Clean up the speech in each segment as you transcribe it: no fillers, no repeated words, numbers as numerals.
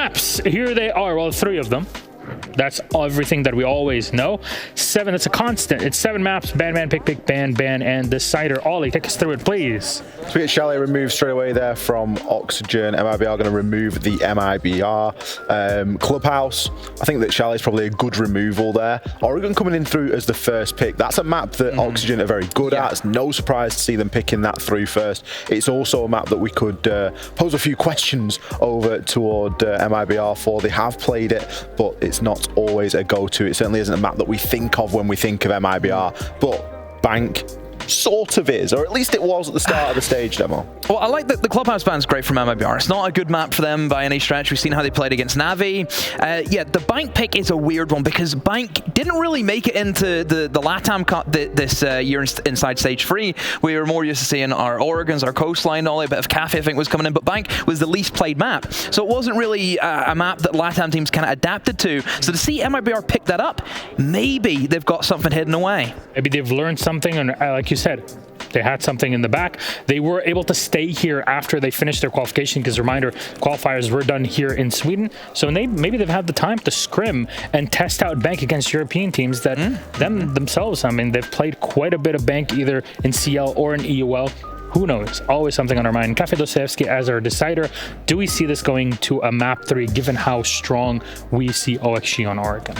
maps, here they are. Well, 3 of them. That's everything that we always know. 7, that's a constant. It's 7 maps: ban, ban, pick, pick, ban, ban, and Decider. Ollie, take us through it, please. So we get Chalet removed straight away there from Oxygen. MIBR are going to remove the MIBR. Clubhouse, I think that Chalet's probably a good removal there. Oregon coming in through as the first pick. That's a map that Oxygen are very good at. It's no surprise to see them picking that through first. It's also a map that we could pose a few questions over toward MIBR for. They have played it, but it's not always a go-to. It certainly isn't a map that we think of when we think of MIBR, but Bank sort of is, or at least it was at the start of the stage demo. Well, I like that the Clubhouse ban's great from MIBR. It's not a good map for them by any stretch. We've seen how they played against Navi. Yeah, the Bank pick is a weird one because Bank didn't really make it into the LATAM Cup this year inside Stage 3. We were more used to seeing our Oregons, our Coastline, all a bit of Kafe, I think, was coming in, but Bank was the least played map. So it wasn't really a map that LATAM teams kind of adapted to. So to see MIBR pick that up, maybe they've got something hidden away. Maybe they've learned something, and like you said, they had something in the back. They were able to stay here after they finished their qualification, because reminder, qualifiers were done here in Sweden. So maybe they've had the time to scrim and test out Bank against European teams that themselves, I mean, they've played quite a bit of Bank either in CL or in EUL. Who knows? Always something on our mind. Kafe Dostoyevsky as our decider. Do we see this going to a map 3 given how strong we see OXG on Oregon?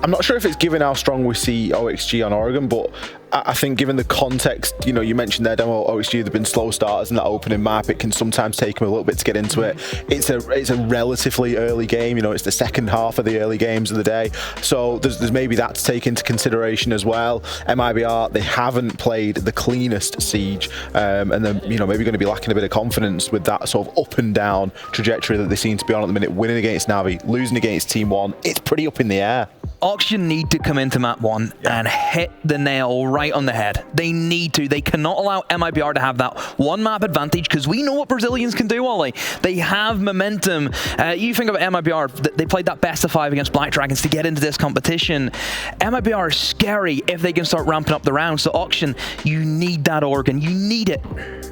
I'm not sure if it's given how strong we see OXG on Oregon, but I think given the context, you know, you mentioned their demo, OXG, they've been slow starters in that opening map. It can sometimes take them a little bit to get into it. It's a relatively early game, you know, it's the second half of the early games of the day. So there's maybe that to take into consideration as well. MIBR, they haven't played the cleanest Siege, and then, you know, maybe going to be lacking a bit of confidence with that sort of up and down trajectory that they seem to be on at the minute. Winning against Navi, losing against Team 1, it's pretty up in the air. Oxygen need to come into map 1 and hit the nail right on the head. They need to. They cannot allow MIBR to have that one map advantage, because we know what Brazilians can do, Ollie. They have momentum. You think about MIBR, they played that best of 5 against Black Dragons to get into this competition. MIBR is scary if they can start ramping up the rounds. So Oxygen, you need that organ. You need it.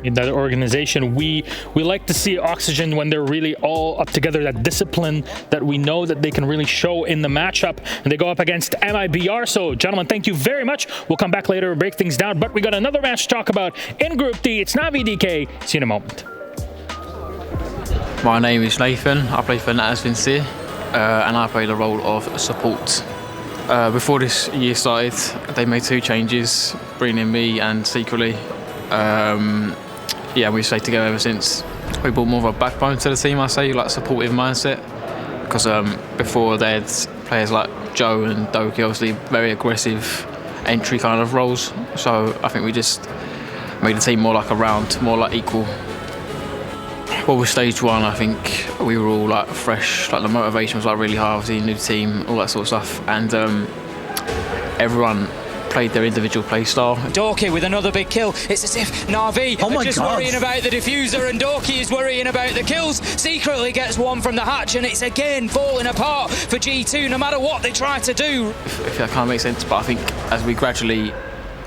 In that organization, we like to see Oxygen when they're really all up together, that discipline that we know that they can really show in the matchup, and they go up against MIBR. So gentlemen, thank you very much. We'll come back later and break things down, but we got another match to talk about in Group D. It's Navi DK. See you in a moment. My name is Nathan. I play for Natas Vincere, and I play the role of support. Before this year started, they made 2 changes, bringing in me and Secretly. Yeah, we've stayed together ever since. We brought more of a backbone to the team, I say, like supportive mindset. Because before they had players like Joe and Doki, obviously very aggressive entry kind of roles. So I think we just made the team more like a round, more like equal. Well, with stage 1, I think we were all like fresh, like the motivation was like really high, obviously new team, all that sort of stuff. And everyone played their individual play style. Dorky with another big kill. It's as if Na'Vi are just worrying about the diffuser, and Dorky is worrying about the kills. Secretly gets one from the hatch, and it's again falling apart for G2 no matter what they try to do. If that kind of makes sense, but I think as we gradually,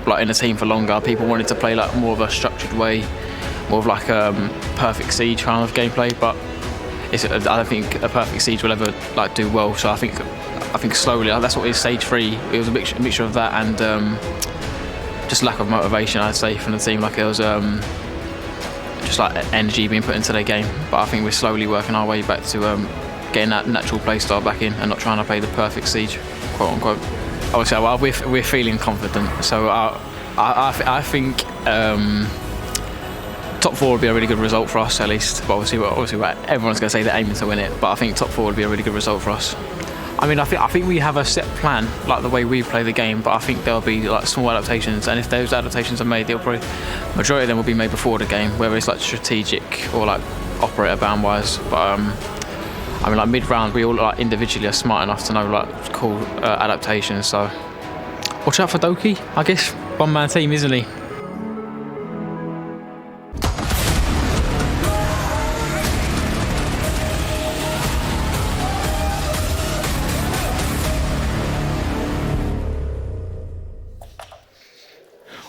like in the team for longer, people wanted to play like more of a structured way, more of like a perfect siege kind of gameplay, but I don't think a perfect siege will ever like do well. So I think slowly, that's what it is. Stage 3, it was a mixture of that and just lack of motivation, I'd say, from the team. Like it was just like energy being put into their game. But I think we're slowly working our way back to getting that natural play style back in and not trying to play the perfect siege, quote unquote. I would say, well, we're feeling confident. So I think top 4 would be a really good result for us, at least. But obviously everyone's going to say they're aiming to win it. But I think top 4 would be a really good result for us. I mean, I think we have a set plan, like the way we play the game, but I think there'll be like small adaptations, and if those adaptations are made, majority of them will be made before the game, whether it's like strategic or like operator bound-wise. But I mean, like mid-round, we all like individually are smart enough to know like cool adaptations. So watch out for Doki, I guess. One-man team, isn't he?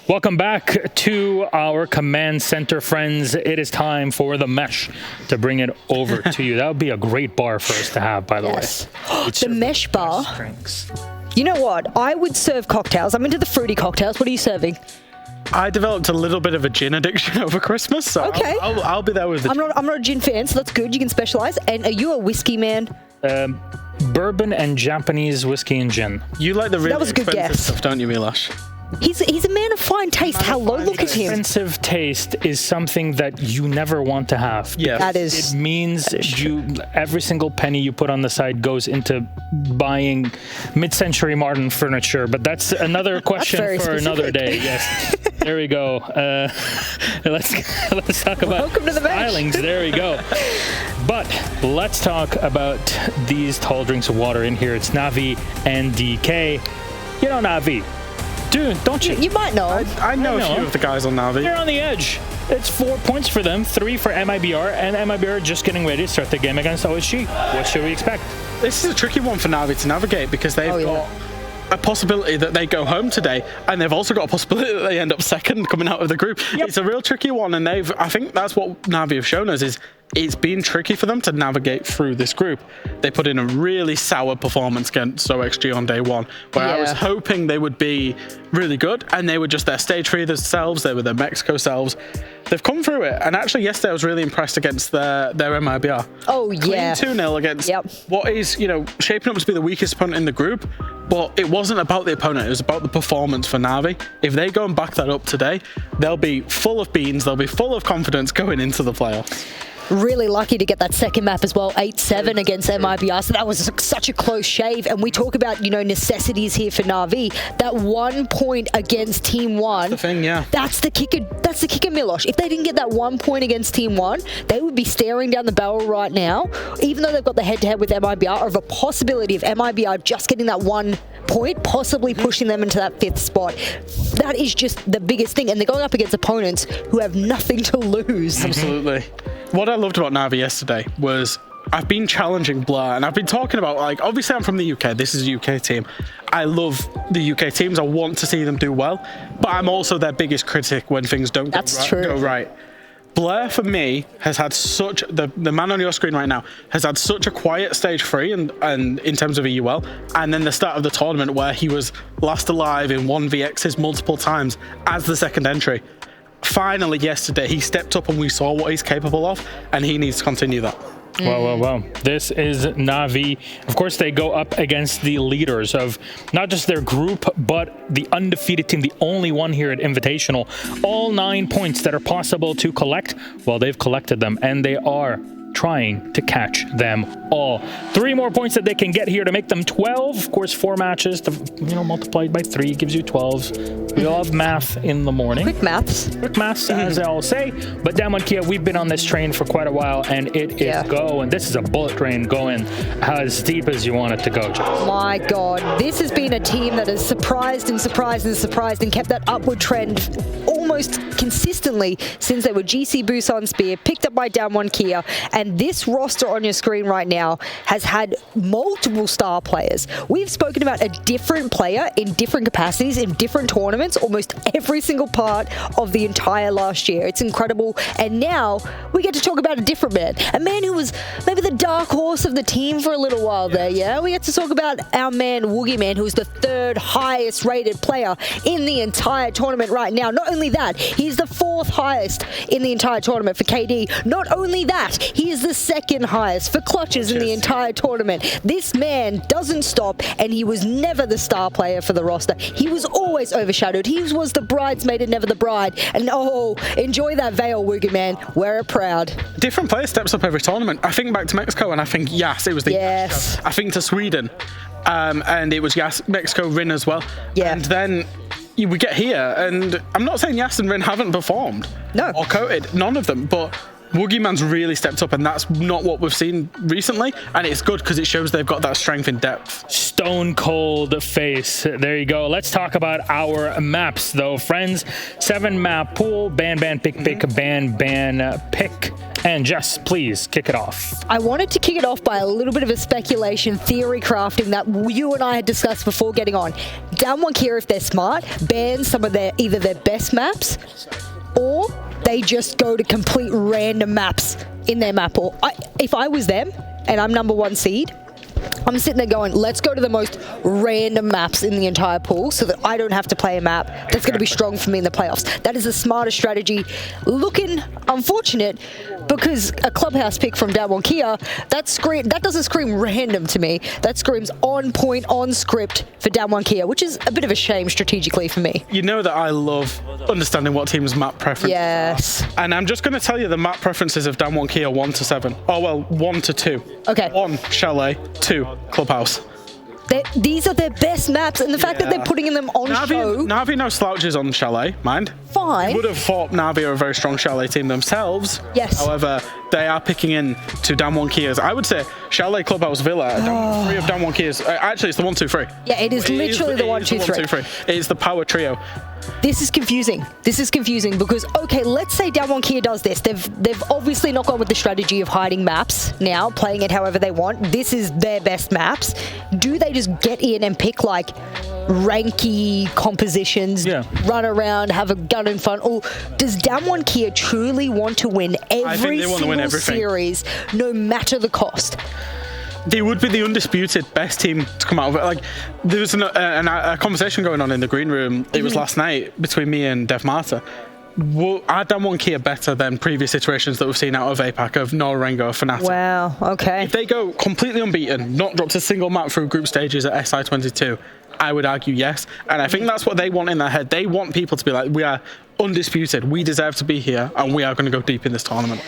Welcome back to our command center, friends. It is time for the mesh to bring it over to you. That would be a great bar for us to have, by the way. The mesh bar. Drinks. You know what? I would serve cocktails. I'm into the fruity cocktails. What are you serving? I developed a little bit of a gin addiction over Christmas, so Okay. I'll be there with the I'm not a gin fan, so that's good. You can specialize. And are you a whiskey man? Bourbon and Japanese whiskey and gin. You like the really was a good expensive guess. stuff, don't you, Milosh? He's a man of fine taste. Hello, look at him. Expensive taste is something that you never want to have. Yeah. That is. It means every single penny you put on the side goes into buying mid-century modern furniture. But that's another question very for another specific. day. Yes, there we go. Let's talk about Welcome to the match. stylings. There we go. But let's talk about these tall drinks of water in here. It's Navi and DK. You know Navi. Dude, don't you? You might know. I know I a know. few of the guys on Navi. They're on the edge. It's 4 points for them, 3 for MIBR, and MIBR just getting ready to start the game against OSG. What should we expect? This is a tricky one for Navi to navigate because they've got a possibility that they go home today, and they've also got a possibility that they end up second coming out of the group. Yep. It's a real tricky one, and I think that's what Navi have shown us is it's been tricky for them to navigate through this group. They put in a really sour performance against OXG on day one, where I was hoping they would be really good, and they were just their stage 3 themselves, they were their Mexico selves. They've come through it, and actually yesterday I was really impressed against their MIBR. Oh, yeah. Clean 2-0 against what is, shaping up to be the weakest opponent in the group, but it wasn't about the opponent, it was about the performance for Navi. If they go and back that up today, they'll be full of beans, they'll be full of confidence going into the playoffs. Really lucky to get that second map as well, 8-7 against MIBR. So that was such a close shave. And we talk about, necessities here for Navi. That 1 point against Team 1. That's the thing, yeah. That's the kicker, Milosh. If they didn't get that 1 point against Team 1, they would be staring down the barrel right now, even though they've got the head-to-head with MIBR, of a possibility of MIBR just getting that 1 point, possibly pushing them into that 5th spot. That is just the biggest thing. And they're going up against opponents who have nothing to lose. Absolutely. What I loved about Navi yesterday was I've been challenging Blur, and I've been talking about, obviously I'm from the UK, this is a UK team. I love the UK teams, I want to see them do well, but I'm also their biggest critic when things don't go right. Blair, for me, has had such, the man on your screen right now, has had such a quiet stage 3 and in terms of EUL, and then the start of the tournament where he was last alive in 1vx's multiple times as the second entry. Finally, yesterday, he stepped up and we saw what he's capable of, and he needs to continue that. Well. This is Navi. Of course, they go up against the leaders of not just their group, but the undefeated team, the only one here at Invitational. All 9 points that are possible to collect, well, they've collected them, and they are trying to catch them all. 3 more points that they can get here to make them 12. Of course, 4 matches to, multiplied by 3 gives you 12. We all have math in the morning. Quick maths. Quick maths, as I'll say. But down on Kia, we've been on this train for quite a while, and it is go. And this is a bullet train going as deep as you want it to go, Joe. My God, this has been a team that has surprised and kept that upward trend almost consistently since they were GC Busan Spear, picked up by Down One Kia, and this roster on your screen right now has had multiple star players. We've spoken about a different player in different capacities, in different tournaments, almost every single part of the entire last year. It's incredible. And now we get to talk about a different man, a man who was maybe the dark horse of the team for a little while there, yeah? We get to talk about our man, Woogie Man, who's the 3rd highest rated player in the entire tournament right now. Not only that, he's the 4th highest in the entire tournament for KD. Not only that, he is the 2nd highest for clutches in the entire tournament. This man doesn't stop, and he was never the star player for the roster. He was always overshadowed. He was the bridesmaid and never the bride. And enjoy that veil, Woogie Man. Wear it proud. Different player steps up every tournament. I think back to Mexico, and I think, it was the Yes. I think to Sweden, and it was Mexico, Rin as well. Yeah. And then we get here, and I'm not saying Yas and Rin haven't performed. No. Or coated, none of them, but Woogieman's really stepped up, and that's not what we've seen recently, and it's good because it shows they've got that strength in depth. Stone cold face. There you go. Let's talk about our maps, though, friends. 7-map pool. Ban, pick, ban, pick. And Jess, please kick it off. I wanted to kick it off by a little bit of a speculation, theory crafting that you and I had discussed before getting on. Damwon Kia, if they're smart, ban some of either their best maps, or they just go to complete random maps in their map pool. If I was them, and I'm number 1 seed, I'm sitting there going, let's go to the most random maps in the entire pool so that I don't have to play a map that's going to be strong for me in the playoffs. That is the smartest strategy. Looking unfortunate because a clubhouse pick from Damwon Kia, that doesn't scream random to me. That screams on point, on script for Damwon Kia, which is a bit of a shame strategically for me. You know that I love understanding what team's map preferences Yes. are. And I'm just going to tell you the map preferences of Damwon Kia 1 to 7. Oh, well, 1 to 2. Okay. 1, Chalet. 2, Clubhouse. These are their best maps, and the fact that they're putting them on show. Navi no slouches on Chalet, mind. Fine. You would have thought Navi are a very strong Chalet team themselves. Yes. However, they are picking in to Damwon Kia's. I would say Chalet, Clubhouse, Villa, 3 of Damwon Kia's. Actually, it's the 1, 2, 3. Yeah, it is literally the 1, 2, 3. It's the power trio. This is confusing. This is confusing because, okay, let's say Damwon Kia does this. They've obviously not gone with the strategy of hiding maps now, playing it however they want. This is their best maps. Do they just get in and pick like ranky compositions, run around, have a gun in front? Or does Damwon Kia truly want to win every single series, no matter the cost? They would be the undisputed best team to come out of it. Like, there was a conversation going on in the green room. It was last night between me and Dev Marta. Are Damwon Kia better than previous iterations that we've seen out of APAC, of Norengo, Fnatic? Wow, okay. If they go completely unbeaten, not dropped a single map through group stages at SI22, I would argue yes. And I think that's what they want in their head. They want people to be like, we are undisputed, we deserve to be here, and we are going to go deep in this tournament.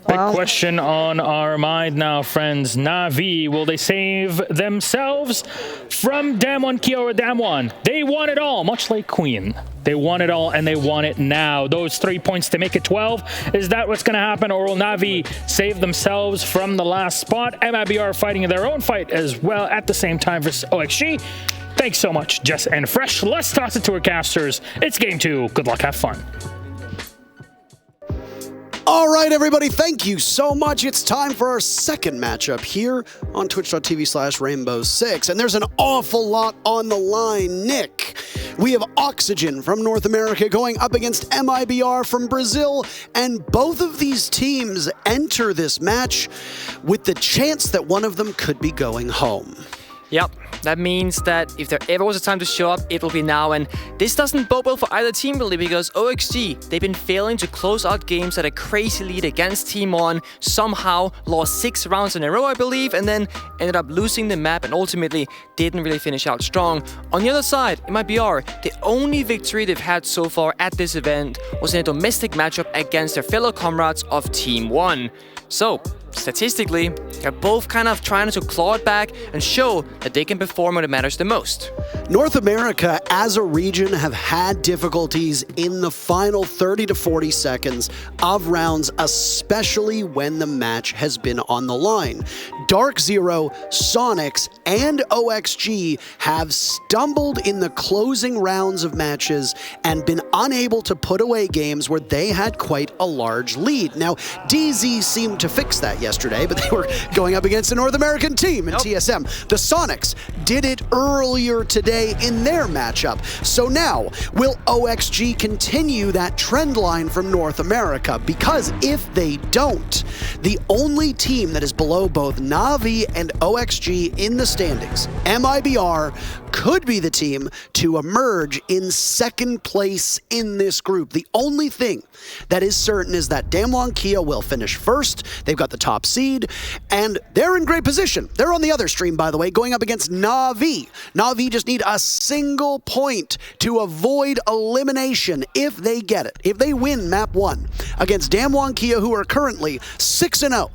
Big question on our mind now, friends. Na'Vi, will they save themselves from Damwon Kia or Damwon? They want it all, much like Queen. They want it all, and they want it now. Those 3 points to make it 12. Is that what's going to happen, or will Na'Vi save themselves from the last spot? MIBR fighting their own fight as well at the same time versus OXG. Thanks so much, Jess and Fresh. Let's toss it to our casters. It's game 2. Good luck, have fun. All right, everybody, thank you so much. It's time for our second matchup here on twitch.tv/Rainbow6, and there's an awful lot on the line. Nick, we have Oxygen from North America going up against MIBR from Brazil, and both of these teams enter this match with the chance that one of them could be going home. Yep, that means that if there ever was a time to show up, it will be now, and this doesn't bode well for either team really, because OXG, they've been failing to close out games at a crazy lead against Team 1, somehow lost 6 rounds in a row, I believe, and then ended up losing the map and ultimately didn't really finish out strong. On the other side, MIBR, the only victory they've had so far at this event was in a domestic matchup against their fellow comrades of Team 1. So, statistically, they're both kind of trying to claw it back and show that they can perform when it matters the most. North America, as a region, have had difficulties in the final 30 to 40 seconds of rounds, especially when the match has been on the line. Dark Zero, Sonics, and OXG have stumbled in the closing rounds of matches and been unable to put away games where they had quite a large lead. Now, DZ seemed to fix that yesterday, but they were going up against a North American team in TSM. The Sonics did it earlier today in their matchup. So now, will OXG continue that trend line from North America? Because if they don't, the only team that is below both Na'Vi and OXG in the standings, MIBR, could be the team to emerge in second place in this group. The only thing that is certain is that Damwon Kia will finish first. They've got the top seed, and they're in great position. They're on the other stream, by the way, going up against Na'Vi. Na'Vi just need a single point to avoid elimination if they get it. If they win map 1 against Damwon Kia, who are currently 6-0.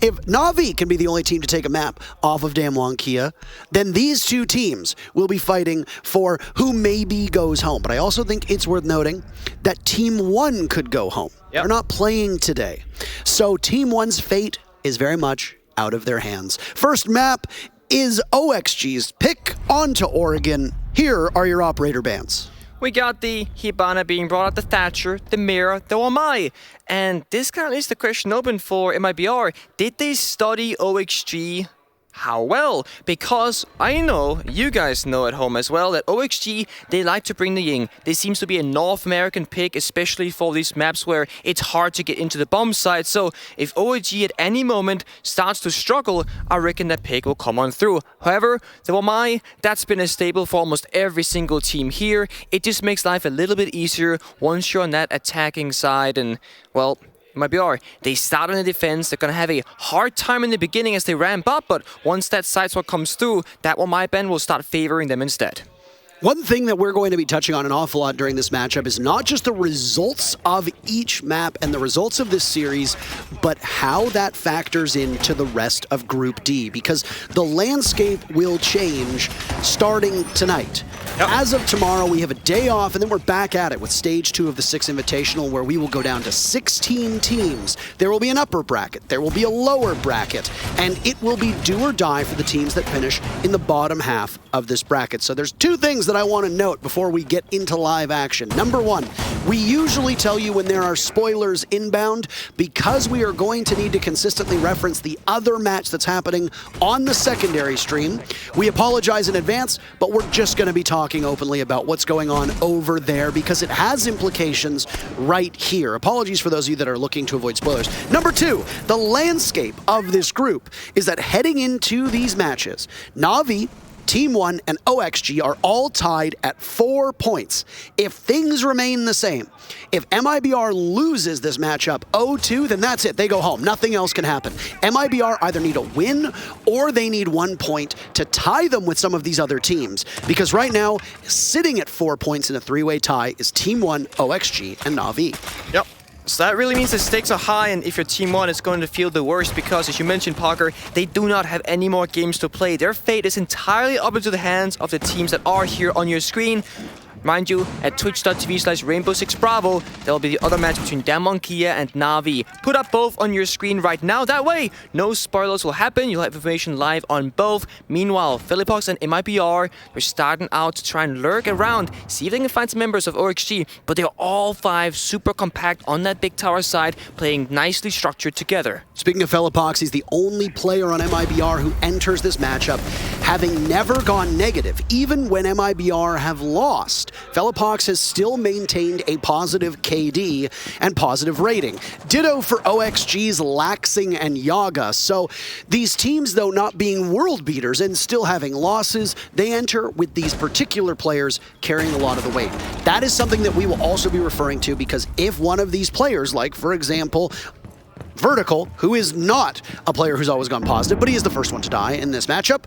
If Na'Vi can be the only team to take a map off of Damwon Kia, then these two teams will be fighting for who maybe goes home. But I also think it's worth noting that Team 1 could go home. They're not playing today. So Team 1's fate is very much out of their hands. First map is OXG's pick onto Oregon. Here are your operator bands. We got the Hibana being brought out, the Thatcher, the Mirror, the Wamai. And this kind of leaves the question open for MIBR. Did they study OXG? How well? Because I know, you guys know at home as well, that OXG, they like to bring the Ying. This seems to be a North American pick, especially for these maps where it's hard to get into the bomb site. So if OXG at any moment starts to struggle, I reckon that pick will come on through. However, the Wamai, that's been a staple for almost every single team here. It just makes life a little bit easier once you're on that attacking side and, well, MIBR, they start on the defense. They're going to have a hard time in the beginning as they ramp up, but once that sideswap comes through, that Wamai band will start favoring them instead. One thing that we're going to be touching on an awful lot during this matchup is not just the results of each map and the results of this series, but how that factors into the rest of Group D, because the landscape will change starting tonight. Yep. As of tomorrow, we have a day off, and then we're back at it with Stage 2 of the Six Invitational, where we will go down to 16 teams. There will be an upper bracket, there will be a lower bracket, and it will be do or die for the teams that finish in the bottom half of this bracket. So there's two things that I want to note before we get into live action. Number one, we usually tell you when there are spoilers inbound because we are going to need to consistently reference the other match that's happening on the secondary stream. We apologize in advance, but we're just going to be talking openly about what's going on over there because it has implications right here. Apologies for those of you that are looking to avoid spoilers. Number two, the landscape of this group is that heading into these matches, Na'Vi, Team 1 and OXG are all tied at 4 points. If things remain the same, if MIBR loses this matchup 0-2, then that's it. They go home. Nothing else can happen. MIBR either need a win or they need 1 point to tie them with some of these other teams. Because right now, sitting at 4 points in a three-way tie is Team 1, OXG, and Na'Vi. Yep. So that really means the stakes are high, and if you're Team 1, it's going to feel the worst because, as you mentioned, Parker, they do not have any more games to play. Their fate is entirely up into the hands of the teams that are here on your screen. Mind you, at twitch.tv/Rainbow6Bravo, there will be the other match between Damwon Kia and Na'Vi. Put up both on your screen right now. That way, no spoilers will happen. You'll have information live on both. Meanwhile, Philippox and MIBR, they're starting out to try and lurk around, see if they can find some members of OXG, but they're all 5 super compact on that big tower side, playing nicely structured together. Speaking of Philippox, he's the only player on MIBR who enters this matchup having never gone negative, even when MIBR have lost. Philippox has still maintained a positive KD and positive rating. Ditto for OXG's Laxing and Yaga. So these teams, though not being world beaters and still having losses, they enter with these particular players carrying a lot of the weight. That is something that we will also be referring to because if one of these players, like for example, Vertical, who is not a player who's always gone positive, but he is the first one to die in this matchup.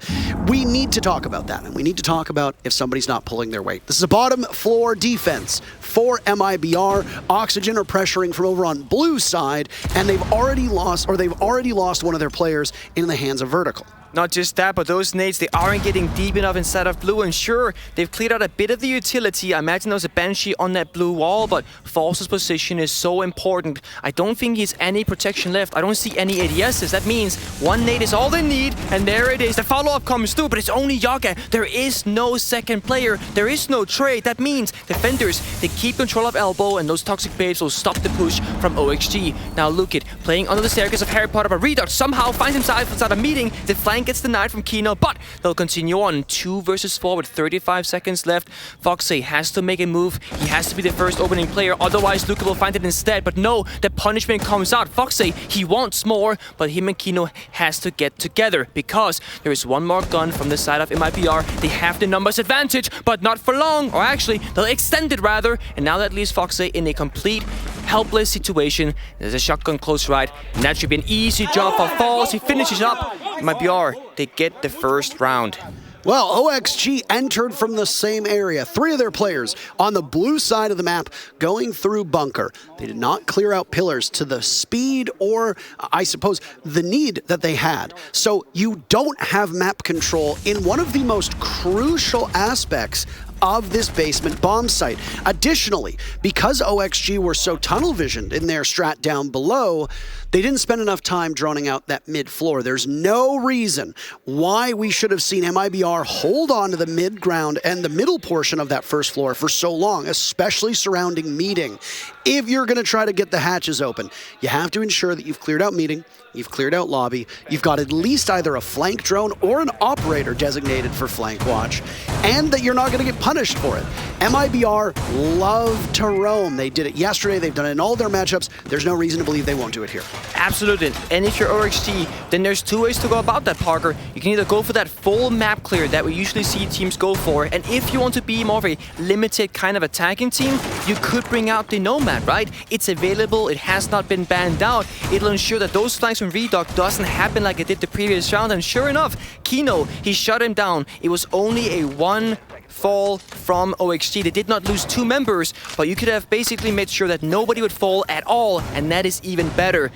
We need to talk about that, and we need to talk about if somebody's not pulling their weight. This is a bottom floor defense for MIBR. Oxygen are pressuring from over on blue side, and they've already lost one of their players in the hands of Vertical. Not just that, but those nades, they aren't getting deep enough inside of blue, and sure, they've cleared out a bit of the utility. I imagine there was a Banshee on that blue wall, but False's position is so important. I don't think he has any protection left. I don't see any ADSs. That means one nade is all they need, and there it is. The follow-up comes through, but it's only Yaga. There is no second player. There is no trade. That means defenders, they keep control of elbow, and those toxic babes will stop the push from OXG. Now look it, playing under the staircase of Harry Potter, but Redot somehow finds himself inside a meeting. The flank gets denied from Kino, but they'll continue on 2 versus 4 with 35 seconds left. Foxy has to make a move. He has to be the first opening player, otherwise Luca will find it instead. But no, the punishment comes out. Foxy, he wants more, but him and Kino has to get together because there is one more gun from the side of MIBR. They have the numbers advantage, but not for long, or actually, they'll extend it rather, and now that leaves Foxy in a complete helpless situation. There's a shotgun close right, and that should be an easy job for False. He finishes up. MIBR, they get the first round. Well, OXG entered from the same area. 3 of their players on the blue side of the map going through bunker. They did not clear out pillars to the speed or, I suppose, the need that they had. So you don't have map control in one of the most crucial aspects of this basement bomb site. Additionally, because OXG were so tunnel visioned in their strat down below, they didn't spend enough time droning out that mid floor. There's no reason why we should have seen MIBR hold on to the mid ground and the middle portion of that first floor for so long, especially surrounding meeting. If you're going to try to get the hatches open, you have to ensure that you've cleared out meeting, you've cleared out lobby, you've got at least either a flank drone or an operator designated for flank watch, and that you're not going to get punished for it. MIBR love to roam. They did it yesterday, they've done it in all their matchups. There's no reason to believe they won't do it here. Absolutely. And if you're OXG, then there's two ways to go about that, Parker. You can either go for that full map clear that we usually see teams go for, and if you want to be more of a limited kind of attacking team, you could bring out the Nomad, right? It's available, it has not been banned out. It'll ensure that those flanks from Redoc doesn't happen like it did the previous round, and sure enough, Kino, he shut him down. It was only a one fall from OXG. They did not lose two members, but you could have basically made sure that nobody would fall at all, and that is even better.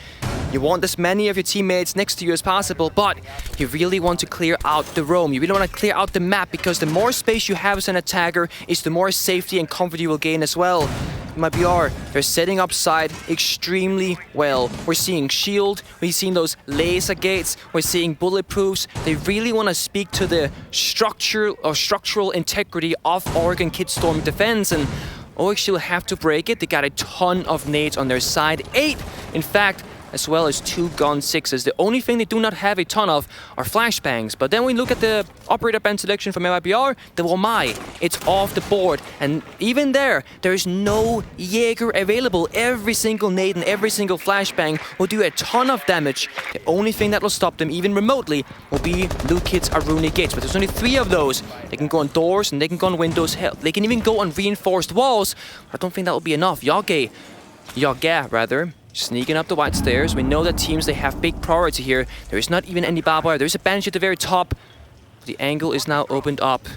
You want as many of your teammates next to you as possible, but you really want to clear out the roam. You really want to clear out the map, because the more space you have as an attacker is the more safety and comfort you will gain as well. MIBR, they're setting up side extremely well. We're seeing shield, we're seeing those laser gates, we're seeing bulletproofs. They really want to speak to the structural integrity of Oregon Kidstorm defense, and OXG will have to break it. They got a ton of nades on their side, 8 in fact, as well as 2 gun 6s. The only thing they do not have a ton of are flashbangs. But then when we look at the operator band selection from MIBR, the Womai, it's off the board. And even there is no Jaeger available. Every single nade and every single flashbang will do a ton of damage. The only thing that will stop them, even remotely, will be Luke Kid's Aruni gates. But there's only 3 of those. They can go on doors and they can go on windows. Hell, they can even go on reinforced walls. I don't think that will be enough. Yaga, sneaking up the white stairs. We know that teams, they have big priority here. There is not even any barbed wire. There's a Banshee at the very top. The angle is now opened up.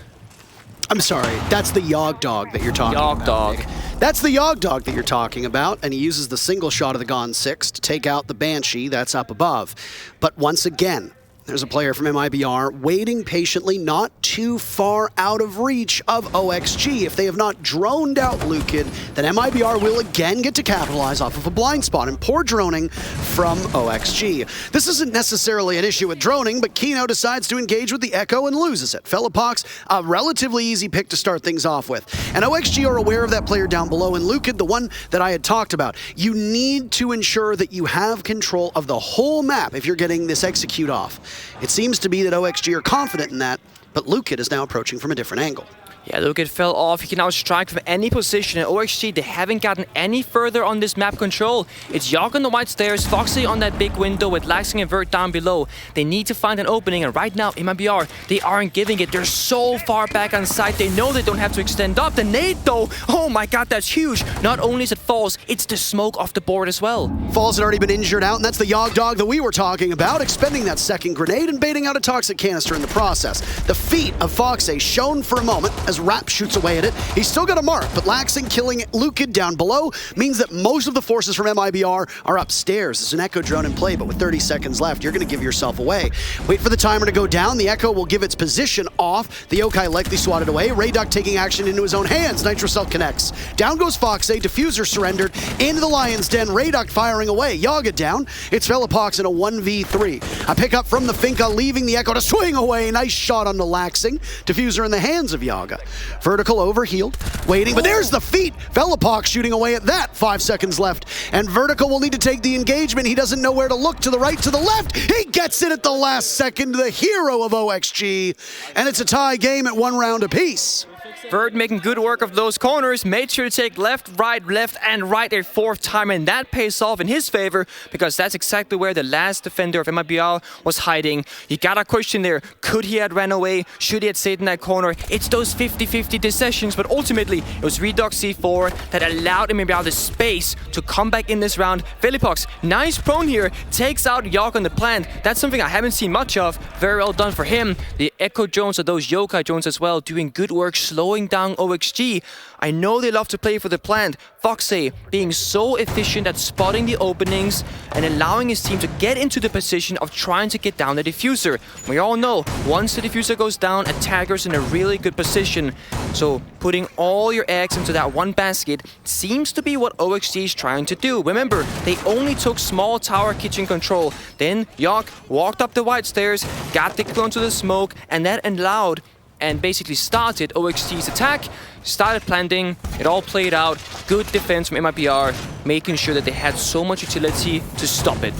I'm sorry, that's the Yog Dog that you're talking about. Yog Dog. That's the Yog Dog that you're talking about, and he uses the single shot of the Gon 6 to take out the Banshee that's up above. But once again, there's a player from MIBR waiting patiently, not too far out of reach of OXG. If they have not droned out Lukid, then MIBR will again get to capitalize off of a blind spot and poor droning from OXG. This isn't necessarily an issue with droning, but Kino decides to engage with the Echo and loses it. Felipox, a relatively easy pick to start things off with. And OXG are aware of that player down below, and Lukid, the one that I had talked about. You need to ensure that you have control of the whole map if you're getting this execute off. It seems to be that OXG are confident in that, but Lukid is now approaching from a different angle. Yeah, Lukid fell off. He can now strike from any position. And OXG, they haven't gotten any further on this map control. It's Yog on the white stairs, Foxy on that big window with Laxing and Vert down below. They need to find an opening, and right now, MIBR, they aren't giving it. They're so far back on site, they know they don't have to extend up. The nade, though, oh my god, that's huge. Not only is it falls, it's the smoke off the board as well. Falls had already been injured out, and that's the Yog Dog that we were talking about, expending that second grenade and baiting out a toxic canister in the process. The feat of Foxy shown for a moment as Rap shoots away at it. He's still got a mark, but Laxing killing Lukid down below means that most of the forces from MIBR are upstairs. There's an Echo drone in play, but with 30 seconds left, you're going to give yourself away. Wait for the timer to go down. The Echo will give its position off. The Yokai likely swatted away. Rayduck taking action into his own hands. Nitro Cell connects. Down goes Foxy. Diffuser surrendered. Into the Lion's Den. Rayduck firing away. Yaga down. It's Felipox in a 1v3. A pickup from the Finka, leaving the Echo to swing away. Nice shot on the Laxing. Diffuser in the hands of Yaga. Vertical overhealed, waiting, but there's the feet. Felipox shooting away at that. 5 seconds left, and Vertical will need to take the engagement. He doesn't know where to look, to the right, to the left. He gets it at the last second, the hero of OXG, and it's a tie game at 1 round apiece. Vert making good work of those corners, made sure to take left, and right a 4th time, and that pays off in his favor, because that's exactly where the last defender of MIBR was hiding. You got a question there, could he have ran away? Should he have stayed in that corner? It's those 50-50 decisions, but ultimately, it was Redox C4 that allowed MIBR the space to come back in this round. Felipox, nice prone here, takes out Yog on the plant. That's something I haven't seen much of. Very well done for him. The Echo drones are those Yokai drones as well, doing good work, slowing slowing down OXG. I know they love to play for the plant. Foxy being so efficient at spotting the openings and allowing his team to get into the position of trying to get down the diffuser. We all know, once the diffuser goes down, attacker's in a really good position. So putting all your eggs into that one basket seems to be what OXG is trying to do. Remember, they only took small tower kitchen control. Then Yawk walked up the wide stairs, got the clue onto the smoke, and that allowed and basically started OXG's attack, started planting, it all played out. Good defense from MIBR, making sure that they had so much utility to stop it.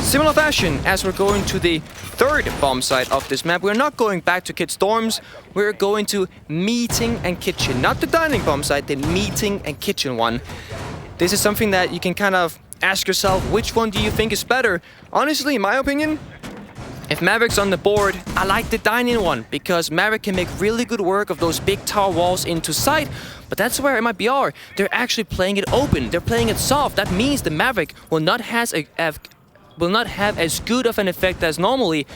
Similar fashion, as we're going to the third bomb site of this map, we're not going back to Kids Dorms, we're going to Meeting and Kitchen. Not the dining bomb site, the Meeting and Kitchen one. This is something that you can kind of ask yourself, which one do you think is better? Honestly, in my opinion, if Maverick's on the board, I like the dining one, because Maverick can make really good work of those big tower walls into sight, but that's where MIBR, they're actually playing it open, they're playing it soft. That means the Maverick will not have as good of an effect as normally.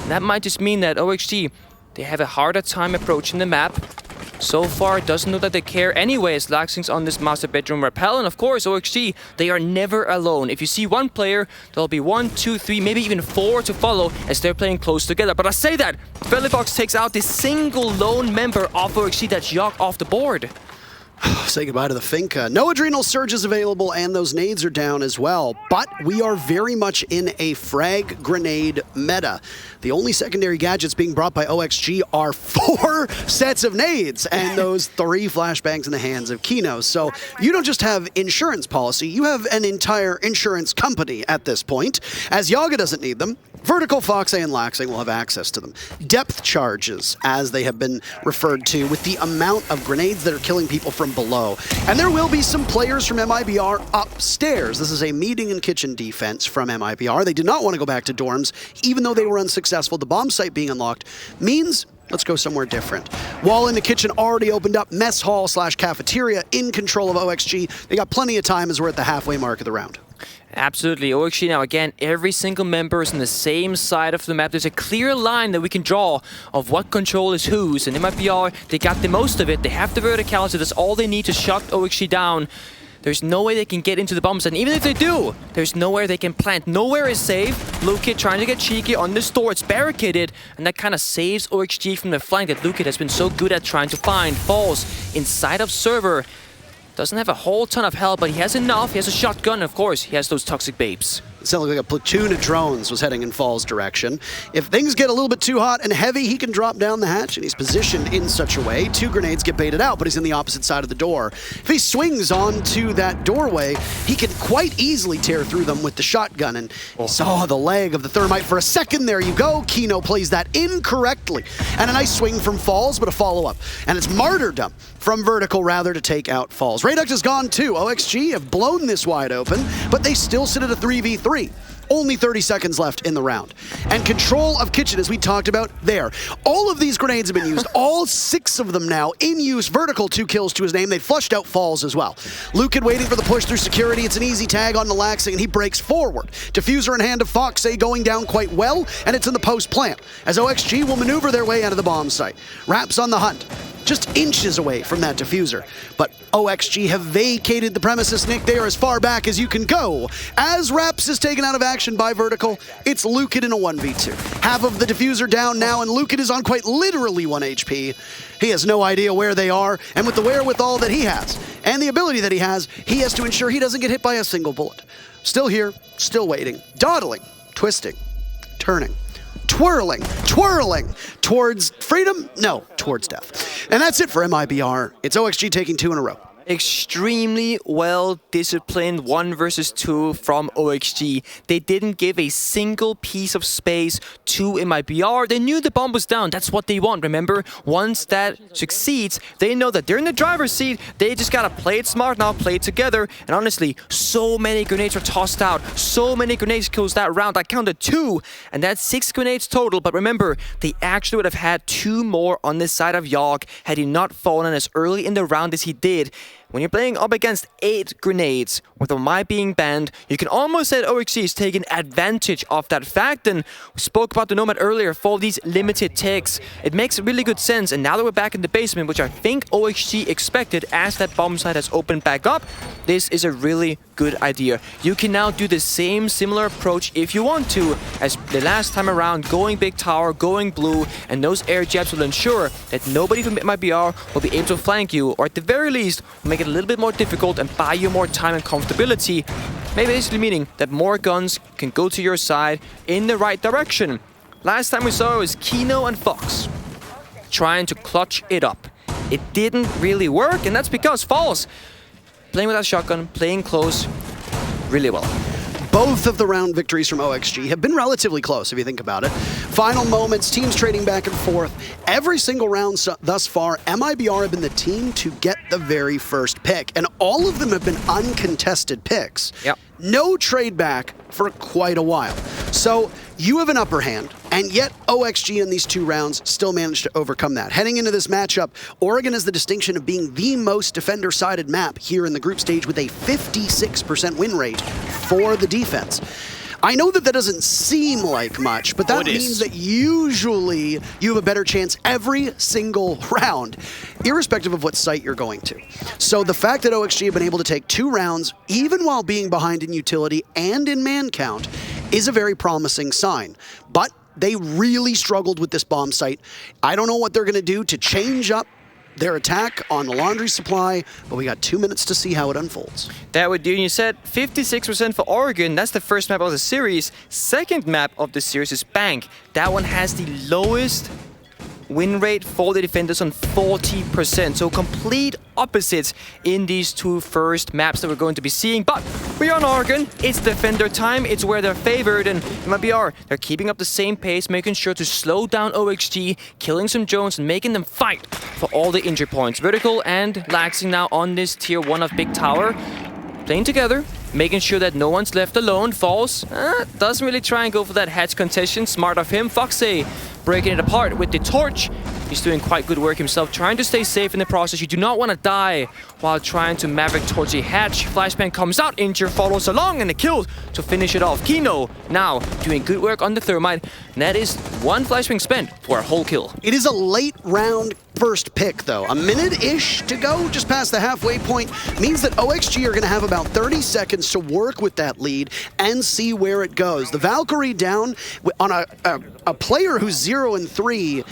That might just mean that OXG, they have a harder time approaching the map. So far, it doesn't look that they care anyway, as Laxing's on this master bedroom rappel. And of course, OXG, they are never alone. If you see one player, there'll be 1, 2, 3, maybe even 4 to follow as they're playing close together. But I say that, Fellybox takes out the single lone member of OXG, that's Yawk, off the board. Say goodbye to the Finca. No adrenal surges available, and those nades are down as well. But we are very much in a frag grenade meta. The only secondary gadgets being brought by OXG are 4 sets of nades and those 3 flashbangs in the hands of Kino. So you don't just have insurance policy, you have an entire insurance company at this point. As Yaga doesn't need them, Vertical, Foxy, and Laxing will have access to them. Depth charges, as they have been referred to, with the amount of grenades that are killing people from below. And there will be some players from MIBR upstairs. This is a Meeting and Kitchen defense from MIBR. They did not want to go back to dorms, even though they were unsuccessful. The bomb site being unlocked means let's go somewhere different. Wall in the kitchen already opened up. Mess hall / cafeteria in control of OXG. They got plenty of time as we're at the halfway mark of the round. Absolutely. OXG now, again, every single member is on the same side of the map. There's a clear line that we can draw of what control is whose. And MIBR, they got the most of it. They have the verticality. That's all they need to shut OXG down. There's no way they can get into the bomb site. And even if they do, there's nowhere they can plant. Nowhere is safe. Lukid trying to get cheeky on this door. It's barricaded. And that kind of saves OXG from the flank that Lukid has been so good at trying to find. Falls inside of server. Doesn't have a whole ton of health, but he has enough. He has a shotgun, of course. He has those toxic babes. It sounded like a platoon of drones was heading in Fall's direction. If things get a little bit too hot and heavy, he can drop down the hatch, and he's positioned in such a way. 2 grenades get baited out, but he's in the opposite side of the door. If he swings onto that doorway, he can quite easily tear through them with the shotgun, and he saw the leg of the thermite for a second. There you go. Kino plays that incorrectly. And a nice swing from Falls, but a follow-up. And it's martyrdom from Vertical, rather, to take out Falls. Rayduct is gone, too. OXG have blown this wide open, but they still sit at a 3v3. Only 30 seconds left in the round. And control of kitchen, as we talked about there. All of these grenades have been used. All 6 of them now in use. Vertical, 2 kills to his name. They flushed out Falls as well. Lukid waiting for the push through security. It's an easy tag on the Laxing, and he breaks forward. Diffuser in hand of Foxy going down quite well, and it's in the post plant, as OXG will maneuver their way out of the bomb site. Raps on the hunt. Just inches away from that diffuser. But OXG have vacated the premises, Nick. They are as far back as you can go. As Raps is taken out of action by Vertical, it's Lukid in a 1v2. Half of the diffuser down now, and Lukid is on quite literally 1 HP. He has no idea where they are, and with the wherewithal that he has, and the ability that he has to ensure he doesn't get hit by a single bullet. Still here, still waiting, dawdling, twisting, turning. Twirling towards freedom? No, towards death. And that's it for MIBR. It's OXG taking 2 in a row. Extremely well-disciplined 1 versus 2 from OXG. They didn't give a single piece of space to MIBR. They knew the bomb was down. That's what they want, remember? Once that succeeds, they know that they're in the driver's seat. They just gotta play it smart now, play it together. And honestly, so many grenades are tossed out. So many grenades kills that round. I counted 2, and that's 6 grenades total. But remember, they actually would have had 2 more on this side of Yawk had he not fallen as early in the round as he did. when you're playing up against 8 grenades, with the Might being banned, you can almost say that OXG is taking advantage of that fact. And we spoke about the Nomad earlier for these limited takes. It makes really good sense. And now that we're back in the basement, which I think OXG expected as that bomb site has opened back up, this is a really good idea. You can now do the same similar approach if you want to as the last time around, going big tower, going blue, and those air jabs will ensure that nobody from MIBR will be able to flank you, or at the very least will make it a little bit more difficult and buy you more time and comfortability. Maybe basically meaning that more guns can go to your side in the right direction. Last time we saw it was Kino and Fox trying to clutch it up. It didn't really work, and that's because Falls playing with that shotgun, playing close really well. Both of the round victories from OXG have been relatively close, if you think about it. Final moments, teams trading back and forth. Every single round thus far, MIBR have been the team to get the very first pick, and all of them have been uncontested picks. Yep. No trade back for quite a while. So you have an upper hand, and yet OXG in these 2 rounds still managed to overcome that. Heading into this matchup, Oregon has the distinction of being the most defender-sided map here in the group stage with a 56% win rate for the defense. I know that doesn't seem like much, but that means that usually you have a better chance every single round, irrespective of what site you're going to. So the fact that OXG have been able to take 2 rounds, even while being behind in utility and in man count, is a very promising sign. But they really struggled with this bomb site. I don't know what they're going to do to change up their attack on the laundry supply, but we got 2 minutes to see how it unfolds. That would do. You said 56% for Oregon. That's the first map of the series. Second map of the series is Bank. That one has the lowest win rate for the defenders on 40%. So complete opposites in these 2 first maps that we're going to be seeing. But we're on Oregon. It's defender time. It's where they're favored. And MIBR, they're keeping up the same pace, making sure to slow down OXG, killing some drones and making them fight for all the injury points. Vertical and Laxing now on this tier 1 of Big Tower. Playing together, making sure that no one's left alone. Falls doesn't really try and go for that hatch contention. Smart of him. Foxy breaking it apart with the torch. He's doing quite good work himself, trying to stay safe in the process. You do not want to die while trying to Maverick towards a hatch. Flashbang comes out, Injure follows along, and a kill to finish it off. Kino now doing good work on the Thermite. And that is 1 Flashbang spent for a whole kill. It is a late round first pick, though. A minute-ish to go, just past the halfway point, means that OXG are going to have about 30 seconds to work with that lead and see where it goes. The Valkyrie down on a player who's 0-3.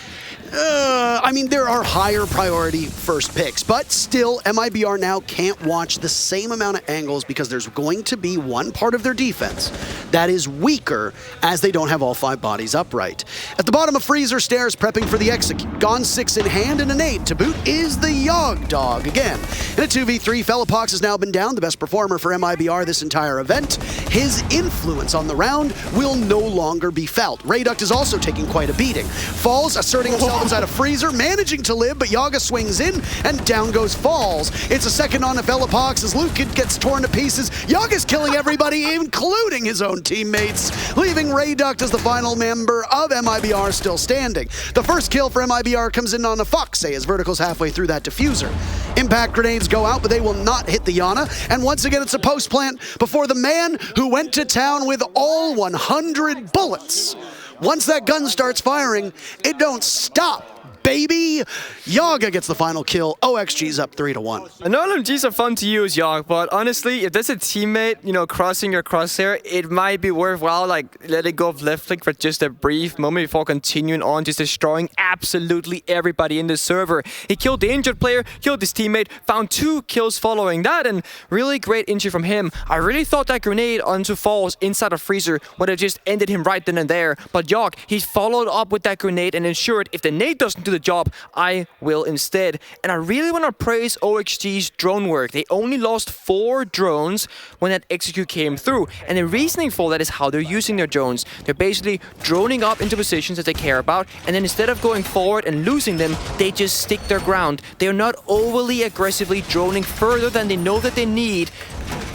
I mean, there are higher priority first picks, but still, MIBR now can't watch the same amount of angles because there's going to be one part of their defense that is weaker as they don't have all 5 bodies upright. At the bottom of Freezer Stairs, prepping for the execute. Gone 6 in hand and an 8. To boot is the Yogg Dog again. In a 2v3, Fellapox has now been down, the best performer for MIBR this entire event. His influence on the round will no longer be felt. Rayduct is also taking quite a beating. Falls, asserting himself inside of Freezer, managing to live, but Yaga swings in, and down goes Falls. It's a second on to Fellapox as Luke gets torn to pieces. Yaga's killing everybody, including his own teammates, leaving Rayduct as the final member of MIBR still standing. The first kill for MIBR comes in on a Foxy as Vertical's halfway through that diffuser. Impact grenades go out, but they will not hit the Yana, and once again it's a post plant before the man who went to town with all 100 bullets. Once that gun starts firing, it don't stop, baby. Yaga gets the final kill. OXG's up 3-1. I know LMGs are fun to use, Yogg, but honestly, if there's a teammate, crossing your crosshair, it might be worthwhile, letting go of left click for just a brief moment before continuing on, just destroying absolutely everybody in the server. He killed the injured player, killed his teammate, found 2 kills following that, and really great injury from him. I really thought that grenade onto Falls inside of Freezer would have just ended him right then and there, but Yogg, he followed up with that grenade and ensured if the nade doesn't do the job, I will instead. And I really want to praise OXG's drone work. They only lost 4 drones when that execute came through. And the reasoning for that is how they're using their drones. They're basically droning up into positions that they care about, and then instead of going forward and losing them, they just stick their ground. They're not overly aggressively droning further than they know that they need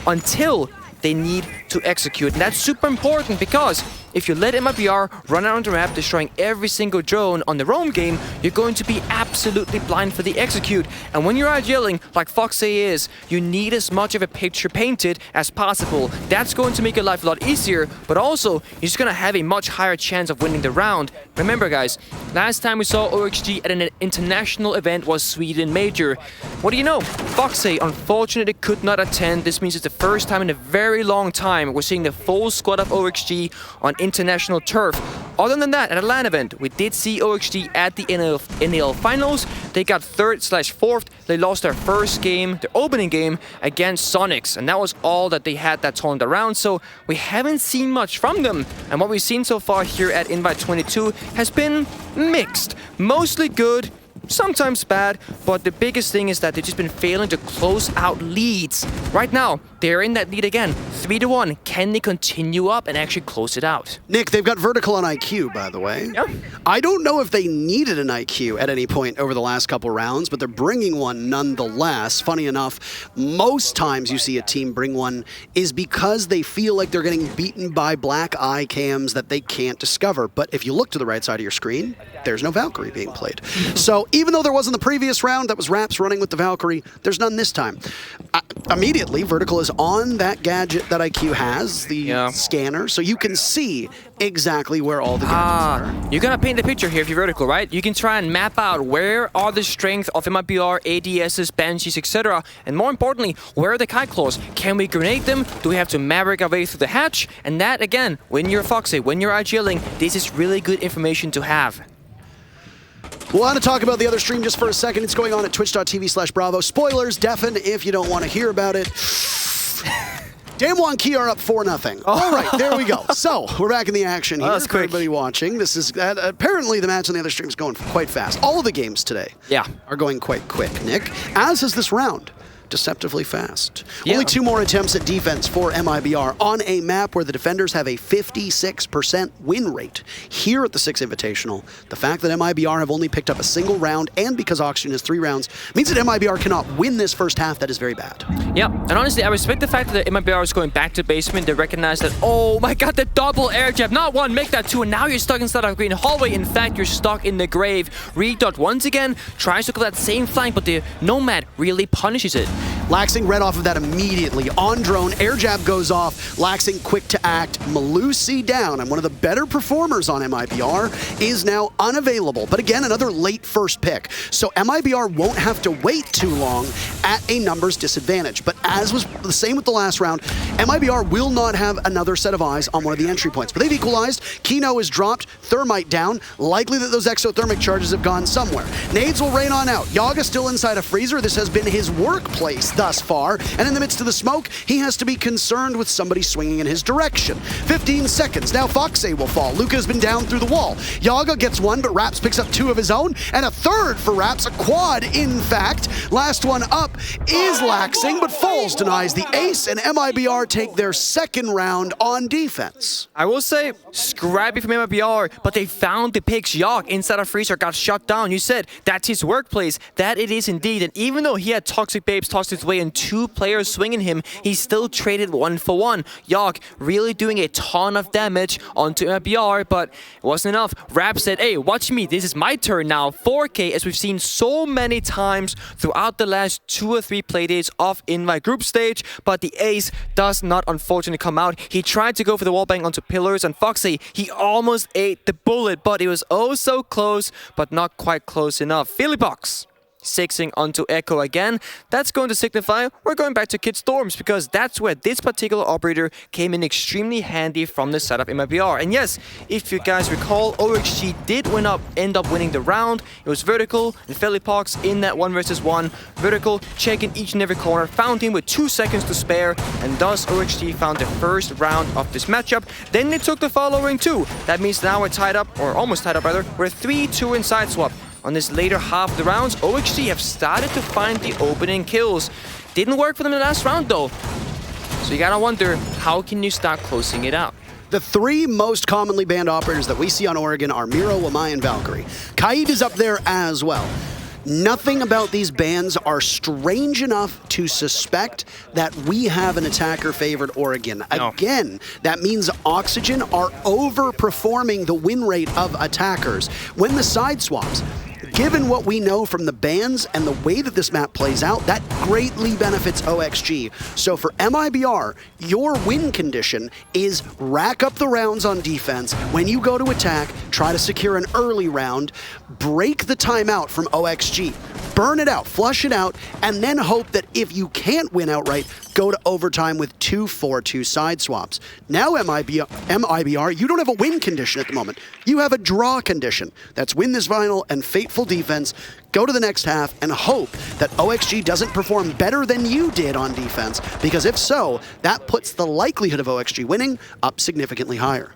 until they need to execute. And that's super important because if you let MIBR run around the map destroying every single drone on their own game, you're going to be absolutely blind for the execute. And when you're out yelling, like Foxy is, you need as much of a picture painted as possible. That's going to make your life a lot easier, but also, you're just going to have a much higher chance of winning the round. Remember guys, last time we saw OXG at an international event was Sweden Major. What do you know? Foxy unfortunately could not attend. This means it's the first time in a very long time we're seeing the full squad of OXG on international turf. Other than that, at a LAN event, we did see OXG at the NL finals. They got 3rd/4th. They lost their first game, their opening game, against Sonics. And that was all that they had that turned around. So we haven't seen much from them. And what we've seen so far here at Invite 22 has been mixed. Mostly good, sometimes bad, but the biggest thing is that they've just been failing to close out leads. Right now, they're in that lead again, 3-1. Can they continue up and actually close it out? Nick, they've got vertical on IQ, by the way. Yep. I don't know if they needed an IQ at any point over the last couple rounds, but they're bringing one nonetheless. Funny enough, most times you see a team bring one is because they feel like they're getting beaten by black eye cams that they can't discover. But if you look to the right side of your screen, there's no Valkyrie being played. So even though there was in the previous round, that was Raps running with the Valkyrie, there's none this time. Immediately, vertical is on that gadget that IQ has, the scanner, so you can see exactly where all the gadgets are. You're gonna paint the picture here if you're vertical, right? You can try and map out where are the strength of MIBR, ADSs, Banshees, etc. And more importantly, where are the Kite Claws? Can we grenade them? Do we have to Maverick our way through the hatch? And that, again, when you're Foxy, when you're IGLing, this is really good information to have. We'll want to talk about the other stream just for a second. It's going on at twitch.tv/Bravo. Spoilers, deafen if you don't want to hear about it. Damwon Key are up 4-0. All right, there we go. So, we're back in the action here for everybody watching. This is, apparently the match on the other stream is going quite fast. All of the games today are going quite quick, Nick, as is this round. Deceptively fast. Only 2 more attempts at defense for MIBR on a map where the defenders have a 56% win rate. Here at the Six Invitational, the fact that MIBR have only picked up a single round, and because Oxygen has 3 rounds, means that MIBR cannot win this first half. That is very bad. Yeah, and honestly, I respect the fact that MIBR is going back to basement. They recognize that, oh my god, the double air jab. Not one, make that 2, and now you're stuck inside of green hallway. In fact, you're stuck in the grave. Reed once again tries to go that same flank, but the Nomad really punishes it. Laxing read off of that immediately. On drone, air jab goes off. Laxing quick to act. Malusi down, and one of the better performers on MIBR is now unavailable. But again, another late first pick. So MIBR won't have to wait too long at a numbers disadvantage. But as was the same with the last round, MIBR will not have another set of eyes on one of the entry points. But they've equalized. Kino is dropped. Thermite down. Likely that those exothermic charges have gone somewhere. Nades will rain on out. Yaga still inside a freezer. This has been his workplace thus far, and in the midst of the smoke, he has to be concerned with somebody swinging in his direction. 15 seconds, now Foxy will fall. Luca has been down through the wall. Yaga gets 1, but Raps picks up 2 of his own, and a 3rd for Raps, a quad in fact. Last one up is Laxing, but Falls denies the ace, and MIBR take their 2nd round on defense. I will say, scrappy from MIBR, but they found the picks. Yogg inside a freezer got shut down. You said that's his workplace. That it is indeed, and even though he had Toxic Babes tossed his way and 2 players swinging him, he still traded 1 for 1. Yogg really doing a ton of damage onto MIBR, but it wasn't enough. Rap said, hey, watch me, this is my turn now. 4K, as we've seen so many times throughout the last 2 or 3 playdays of Invite group stage, but the ace does not unfortunately come out. He tried to go for the wallbang onto pillars, and Foxy, he almost ate the bullet, but it was oh so close, but not quite close enough. Phillybox 6ing onto Echo again. That's going to signify we're going back to Kid Storms, because that's where this particular operator came in extremely handy from the setup in MIBR. And yes, if you guys recall, OXG did end up winning the round. It was Vertical and Phillybox in that 1 versus 1. Vertical checking each and every corner, found him with 2 seconds to spare, and thus OXG found the first round of this matchup. Then they took the following 2. That means now we're tied up, or almost tied up rather. We're 3-2 in side swap. On this later half of the rounds, OXG have started to find the opening kills. Didn't work for them in the last round though. So you gotta wonder, how can you start closing it out? The 3 most commonly banned operators that we see on Oregon are Miro, Wamai, and Valkyrie. Kaid is up there as well. Nothing about these bans are strange enough to suspect that we have an attacker-favored Oregon. No. Again, that means Oxygen are overperforming the win rate of attackers. When the side swaps, given what we know from the bans and the way that this map plays out, that greatly benefits OXG. So for MIBR, your win condition is rack up the rounds on defense. When you go to attack, try to secure an early round, break the timeout from OXG, burn it out, flush it out, and then hope that if you can't win outright, go to overtime with 2-4-2 side swaps. Now MIBR, you don't have a win condition at the moment. You have a draw condition. That's win this final and fateful defense, go to the next half, and hope that OXG doesn't perform better than you did on defense, because if so, that puts the likelihood of OXG winning up significantly higher.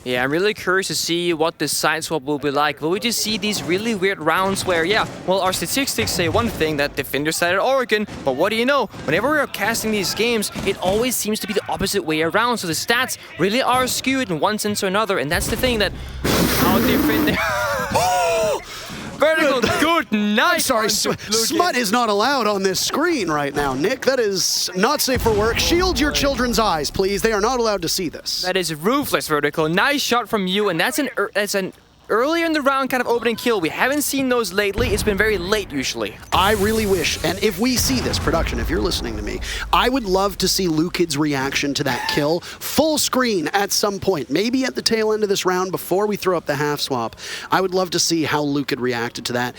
Yeah, I'm really curious to see what the side swap will be like. Will we just see these really weird rounds where, yeah, well, our statistics say one thing, that Defender sided Oregon, but what do you know? Whenever we're casting these games, it always seems to be the opposite way around. So the stats really are skewed in one sense or another, and that's the thing that how Defender... Vertical, good night. I'm sorry, smut is not allowed on this screen right now, Nick. That is not safe for work. Shield your children's eyes, please. They are not allowed to see this. That is ruthless, Vertical. Nice shot from you, and that's an earlier in the round kind of opening kill. We haven't seen those lately. It's been very late usually. I really wish, and if we see this, production, if you're listening to me, I would love to see Lukid's reaction to that kill full screen at some point, maybe at the tail end of this round before we throw up the half swap. I would love to see how Lukid reacted to that.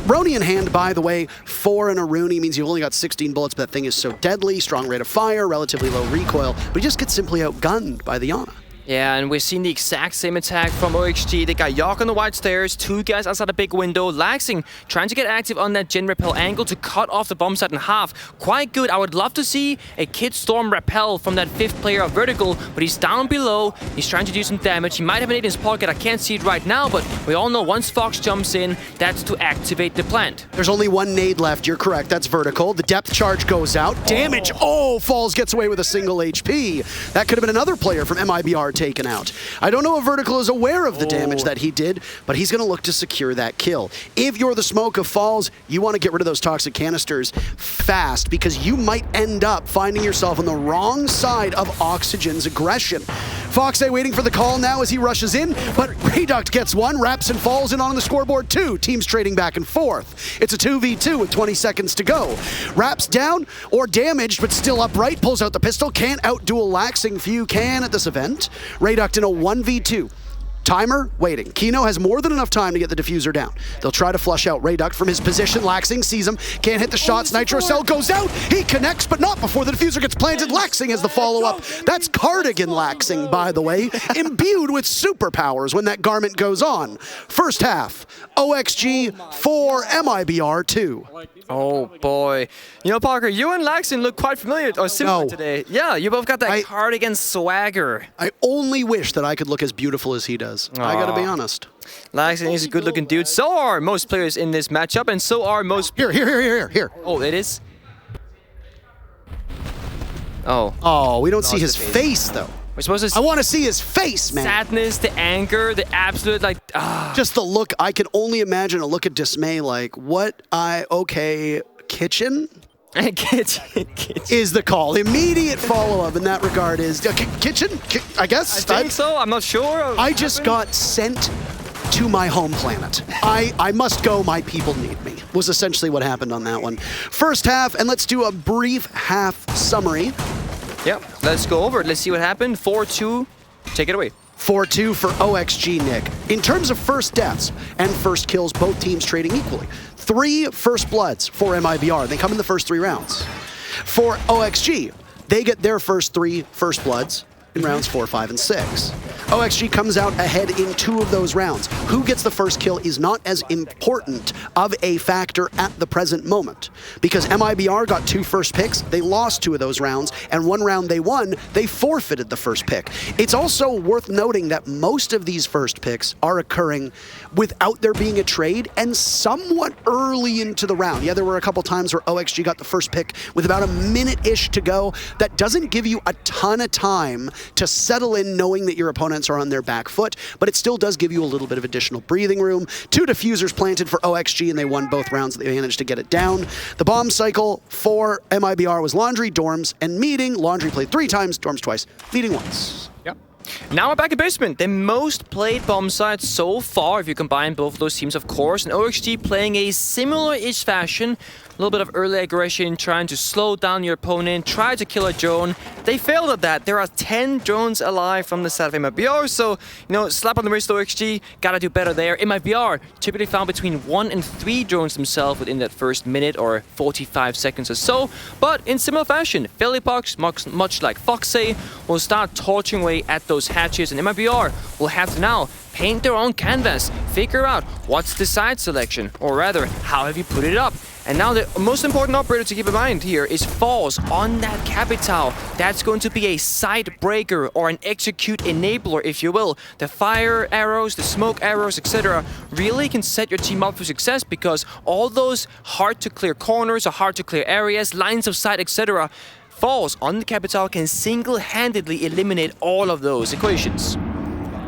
Roni in hand, by the way, 4 in a Rooney means you only got 16 bullets, but that thing is so deadly, strong rate of fire, relatively low recoil, but he just gets simply outgunned by the Yana. Yeah, and we're seeing the exact same attack from OXG. They got York on the white stairs, 2 guys outside a big window. Laxing trying to get active on that Gen Repel angle to cut off the bomb site in half. Quite good. I would love to see a Kid Storm Repel from that 5th player of Vertical, but he's down below. He's trying to do some damage. He might have an nade in his pocket. I can't see it right now, but we all know once Fox jumps in, that's to activate the plant. There's only 1 nade left. You're correct. That's Vertical. The depth charge goes out. Damage. Oh, Falls gets away with a single HP. That could have been another player from MIBR taken out. I don't know if Vertical is aware of the damage that he did, but he's going to look to secure that kill. If you're the smoke of Falls, you want to get rid of those toxic canisters fast, because you might end up finding yourself on the wrong side of Oxygen's aggression. Foxay waiting for the call now as he rushes in, but Rayduct gets one, wraps and falls in on the scoreboard too. Teams trading back and forth. It's a 2v2 with 20 seconds to go. Wraps down or damaged, but still upright, pulls out the pistol, can't outduel Laxing. Few can at this event. Rayduct in a 1v2. Timer waiting. Kino has more than enough time to get the diffuser down. They'll try to flush out Rayduct from his position. Laxing sees him, can't hit the shots. Nitro Cell goes out. He connects, but not before the diffuser gets planted. Laxing has the follow-up. That's Cardigan Laxing, by the way, imbued with superpowers when that garment goes on. First half, OXG 4, MIBR 2. Oh boy. You know, Parker, you and Laxing look quite familiar or similar today. Yeah, you both got that Cardigan swagger. I only wish that I could look as beautiful as he does. I gotta be honest. Laxing is a good-looking dude. So are most players in this matchup, and so are most... Here. Oh, it is? Oh. Oh, we don't see his face, though. We're supposed to see... I want to see his face, man. Sadness, the anger, the absolute, like... Just the look. I can only imagine a look of dismay, like, kitchen? Kitchen. Is the call. Immediate follow-up in that regard is kitchen, I guess. I think so. I'm not sure. I just got sent to my home planet. I must go. My people need me. Was essentially what happened on that one. First half, and let's do a brief half summary. Yep. Let's go over it. Let's see what happened. 4-2. Take it away. 4-2 for OXG, Nick. In terms of first deaths and first kills, both teams trading equally. 3 first bloods for MIBR. They come in the first 3 rounds. For OXG, they get their first 3 first bloods in rounds 4, 5, and 6. OXG comes out ahead in 2 of those rounds. Who gets the first kill is not as important of a factor at the present moment, because MIBR got 2 first picks, they lost 2 of those rounds, and 1 round they won, they forfeited the first pick. It's also worth noting that most of these first picks are occurring without there being a trade and somewhat early into the round. Yeah, there were a couple times where OXG got the first pick with about a minute-ish to go. That doesn't give you a ton of time to settle in knowing that your opponent's defense are on their back foot, but it still does give you a little bit of additional breathing room. 2 diffusers planted for OXG, and they won both rounds. They managed to get it down. The bomb cycle for MIBR was Laundry, Dorms, and Meeting. Laundry played 3 times, Dorms twice, Meeting once. Yep. Now we're back in Basement, the most played bomb site so far, if you combine both of those teams, of course. And OXG playing a similar-ish fashion. A little bit of early aggression, trying to slow down your opponent, try to kill a drone. They failed at that. There are 10 drones alive from the side of MIBR, so, you know, slap on the wrist, OXG, gotta do better there. MIBR typically found between 1 and 3 drones themselves within that first minute or 45 seconds or so. But in similar fashion, Phillypox, much like Foxy, will start torching away at those hatches, and MIBR will have to now paint their own canvas, figure out what's the side selection, or rather, how have you put it up. And now the most important operator to keep in mind here is Falls on that Capital. That's going to be a side breaker or an execute enabler, if you will. The fire arrows, the smoke arrows, etc. really can set your team up for success, because all those hard to clear corners or hard to clear areas, lines of sight, etc. Falls on the Capital can single-handedly eliminate all of those equations.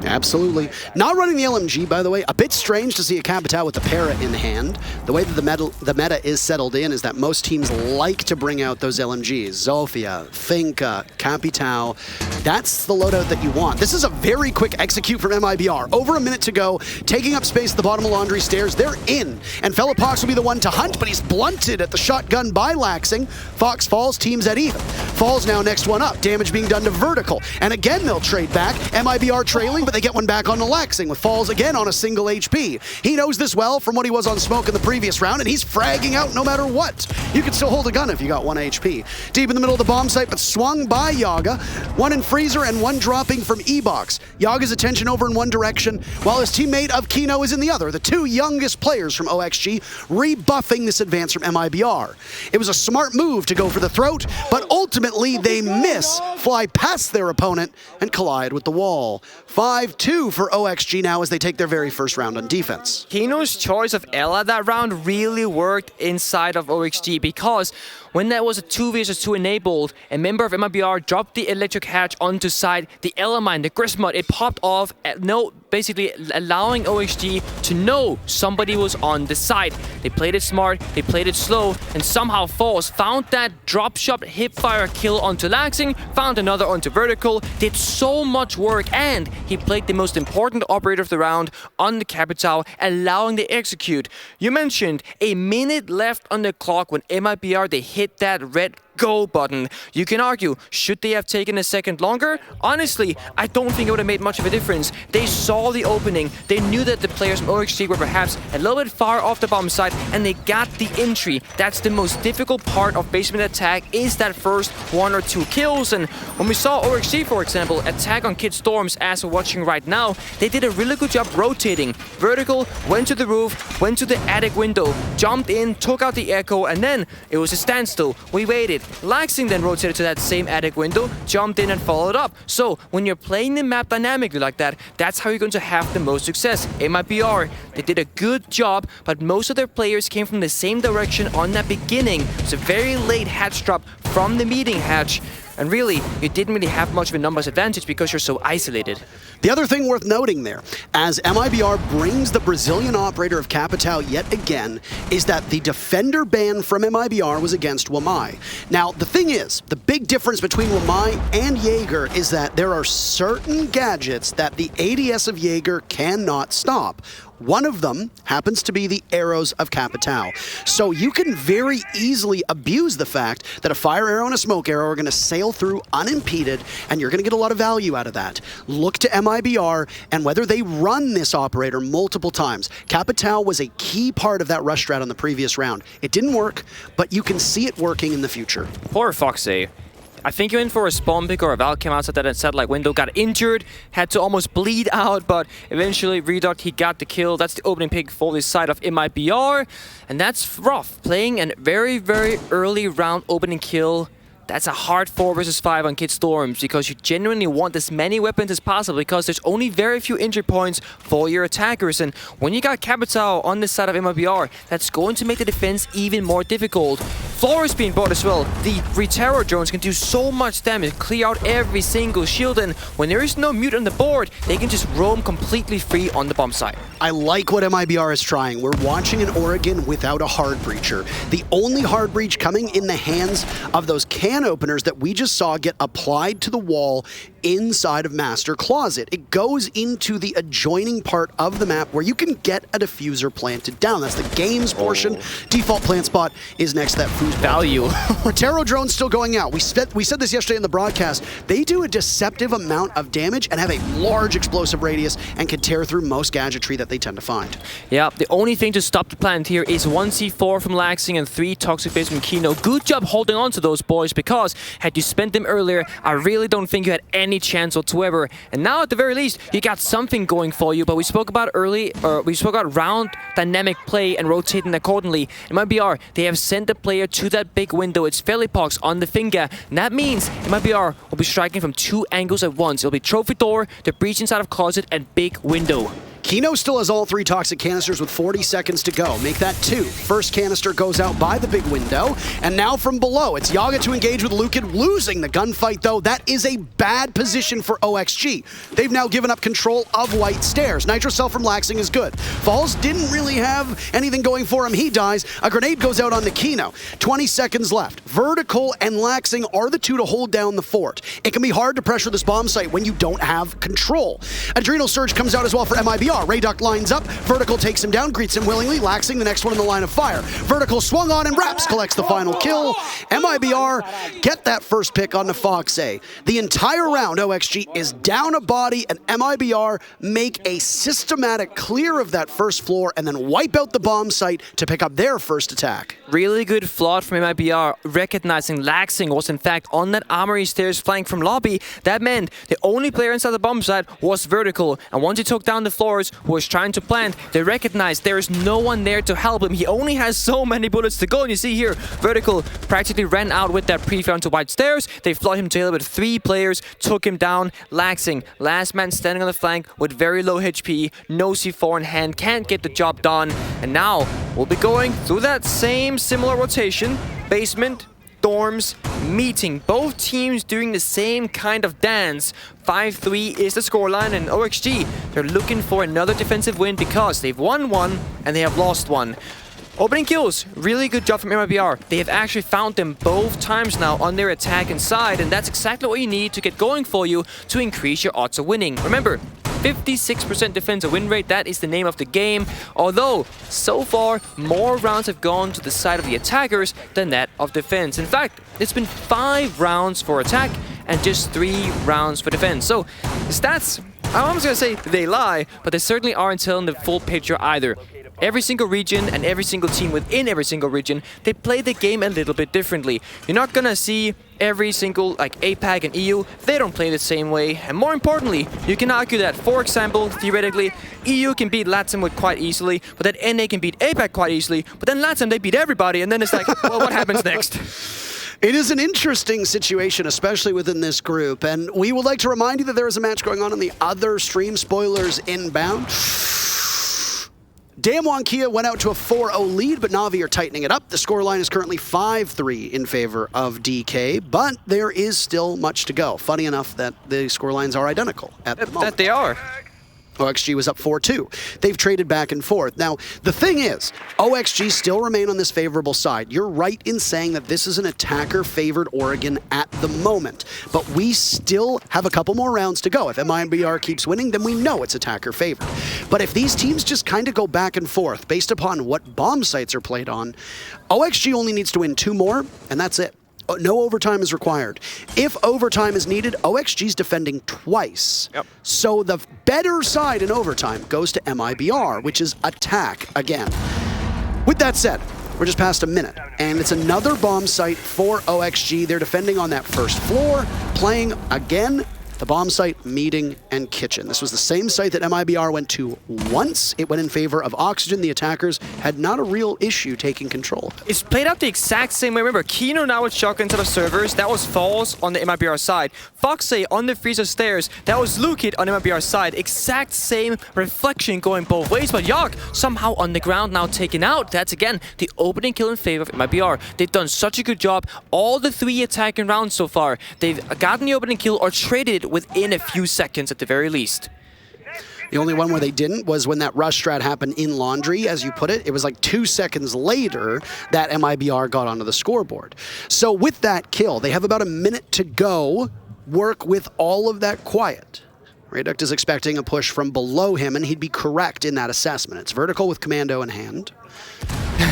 Absolutely. Not running the LMG, by the way. A bit strange to see a Capital with the Para in hand. The way that the meta is settled in is that most teams like to bring out those LMGs. Zofia, Finka, Capital. That's the loadout that you want. This is a very quick execute from MIBR. Over a minute to go, taking up space at the bottom of Laundry Stairs. They're in. And Phillypox will be the one to hunt, but he's blunted at the shotgun by Laxing. Fox Falls teams at even. Falls now next one up. Damage being done to Vertical. And again, they'll trade back. MIBR trailing, but they get one back on the Laxing with Falls again on a single HP. He knows this well from what he was on Smoke in the previous round, and he's fragging out no matter what. You can still hold a gun if you got 1 HP. Deep in the middle of the bomb site, but swung by Yaga. 1 in Freezer and 1 dropping from E-Box. Yaga's attention over in one direction, while his teammate of Kino is in the other. The 2 youngest players from OXG rebuffing this advance from MIBR. It was a smart move to go for the throat, but ultimately they miss, fly past their opponent, and collide with the wall. 5-2 for OXG now as they take their very first round on defense. Kino's choice of Ella that round really worked inside of OXG, because when there was a 2 vs 2 enabled, a member of MIBR dropped the electric hatch onto side, the Ella mine, the Grist mod, it popped off, basically allowing OXG to know somebody was on the side. They played it smart, they played it slow, and somehow Falls found that drop shot hipfire kill onto Laxing, found another onto Vertical, did so much work, and he played the most important operator of the round on the Capital, allowing the execute. You mentioned a minute left on the clock when MIBR, they hit that red go button. You can argue, should they have taken a second longer? Honestly, I don't think it would have made much of a difference. They saw the opening, they knew that the players from OXG were perhaps a little bit far off the bomb site, and they got the entry. That's the most difficult part of basement attack, is that first 1 or 2 kills. And when we saw OXG, for example, attack on Kid Storms, as we're watching right now, they did a really good job rotating. Vertical went to the roof, went to the attic window, jumped in, took out the echo, and then it was a standstill. We waited. Laxing then rotated to that same attic window, jumped in and followed up. So when you're playing the map dynamically like that, that's how you're going to have the most success. MIBR, they did a good job, but most of their players came from the same direction on that beginning. It's a very late hatch drop from the meeting hatch. And really, you didn't really have much of a numbers advantage because you're so isolated. The other thing worth noting there, as MIBR brings the Brazilian operator of Capital yet again, is that the defender ban from MIBR was against Wamai. Now, the thing is, the big difference between Wamai and Jaeger is that there are certain gadgets that the ADS of Jaeger cannot stop. One of them happens to be the arrows of Capital. So you can very easily abuse the fact that a fire arrow and a smoke arrow are going to sail through unimpeded, and you're going to get a lot of value out of that. Look to MIBR and whether they run this operator multiple times. Capital was a key part of that rush strat on the previous round. It didn't work, but you can see it working in the future. Poor Foxy. I think he went for a spawn pick or a Val came outside that satellite window, got injured, had to almost bleed out, but eventually Reduct, he got the kill. That's the opening pick for this side of MIBR, and that's rough. Playing a very, very early round opening kill. That's a hard 4 versus 5 on Kid Storms, because you genuinely want as many weapons as possible, because there's only very few injury points for your attackers. And when you got Capital on this side of MIBR, that's going to make the defense even more difficult. Floor is being bought as well. The Re-Terror drones can do so much damage, clear out every single shield, and when there is no mute on the board, they can just roam completely free on the bomb site. I like what MIBR is trying. We're watching an Oregon without a hard breacher. The only hard breach coming in the hands of those can openers that we just saw get applied to the wall inside of Master Closet. It goes into the adjoining part of the map where you can get a diffuser planted down. That's the games portion. Default plant spot is next to that food Value. Rotero drone's still going out. We said this yesterday in the broadcast. They do a deceptive amount of damage and have a large explosive radius and can tear through most gadgetry that they tend to find. Yeah, the only thing to stop the plant here is 1 C4 from Laxing and 3 Toxic Base from Kino. Good job holding on to those boys, because had you spent them earlier, I really don't think you had any chance whatsoever. And now at the very least, you got something going for you. But we spoke about round dynamic play and rotating accordingly. In MIBR, they have sent the player to that big window. It's Felipox on the finger. And that means MIBR will be striking from 2 angles at once. It'll be Trophy Door, the breach inside of Closet, and big window. Kino still has all 3 toxic canisters with 40 seconds to go. Make that 2. First canister goes out by the big window. And now from below, it's Yaga to engage with Lukin, losing the gunfight, though. That is a bad position for OXG. They've now given up control of White Stairs. Nitro Cell from Laxing is good. Falls didn't really have anything going for him. He dies. A grenade goes out on the Kino. 20 seconds left. Vertical and Laxing are the 2 to hold down the fort. It can be hard to pressure this bomb site when you don't have control. Adrenal Surge comes out as well for MIBR. Rayduck lines up, Vertical takes him down, greets him willingly, Laxing the next one in the line of fire. Vertical swung on and Raps collects the final kill. MIBR get that first pick on the Fox A. The entire round, OXG is down a body, and MIBR make a systematic clear of that first floor and then wipe out the bomb site to pick up their first attack. Really good flood from MIBR, recognizing Laxing was in fact on that armory stairs flank from lobby. That meant the only player inside the bomb site was Vertical, and once he took down the floors, who was trying to plant, they recognized there is no one there to help him. He only has so many bullets to go, and you see here, Vertical practically ran out with that pre-fire onto White Stairs. They flooded him to with 3 players, took him down. Laxing, last man standing on the flank with very low HP, no C4 in hand, can't get the job done. And now, we'll be going through that same similar rotation. Basement, dorms, meeting. Both teams doing the same kind of dance. 5-3 is the scoreline, and OXG, they're looking for another defensive win because they've won 1 and they have lost 1. Opening kills, really good job from MIBR. They have actually found them both times now on their attack inside, and that's exactly what you need to get going for you to increase your odds of winning. Remember, 56% defensive win rate, that is the name of the game. Although, so far, more rounds have gone to the side of the attackers than that of defense. In fact, it's been 5 rounds for attack and just 3 rounds for defense. So, the stats, I'm almost gonna say they lie, but they certainly aren't telling the full picture either. Every single region and every single team within every single region, they play the game a little bit differently. You're not gonna see every single, like APAC and EU, they don't play the same way. And more importantly, you can argue that, for example, theoretically, EU can beat LATAM with quite easily, but then NA can beat APAC quite easily, but then LATAM, they beat everybody, and then it's like, well, what happens next? It is an interesting situation, especially within this group, and we would like to remind you that there is a match going on the other stream. Spoilers inbound. Damwon Kia went out to a 4-0 lead, but Na'Vi are tightening it up. The scoreline is currently 5-3 in favor of DK, but there is still much to go. Funny enough that the scorelines are identical at the moment. That they are. OXG was up 4-2. They've traded back and forth. Now, the thing is, OXG still remain on this favorable side. You're right in saying that this is an attacker-favored Oregon at the moment, but we still have a couple more rounds to go. If MIBR keeps winning, then we know it's attacker-favored. But if these teams just kind of go back and forth based upon what bomb sites are played on, OXG only needs to win 2 more, and that's it. No overtime is required. If overtime is needed, OXG's defending twice. Yep. So the better side in overtime goes to MIBR, which is attack again. With that said, we're just past a minute, and it's another bomb site for OXG. They're defending on that first floor, playing again the bomb site, meeting, and kitchen. This was the same site that MIBR went to once. It went in favor of Oxygen. The attackers had not a real issue taking control. It's played out the exact same way. Remember, Kino now with shotgun instead of servers. That was Falls on the MIBR side. Foxy on the freezer stairs. That was Lukid on MIBR side. Exact same reflection going both ways. But Yark somehow on the ground now taken out. That's again the opening kill in favor of MIBR. They've done such a good job. All the 3 attacking rounds so far, they've gotten the opening kill or traded it within a few seconds at the very least. The only one where they didn't was when that rush strat happened in Laundry, as you put it. It was like 2 seconds later that MIBR got onto the scoreboard. So with that kill, they have about a minute to go. Work with all of that quiet. Rayduct is expecting a push from below him, and he'd be correct in that assessment. It's vertical with commando in hand.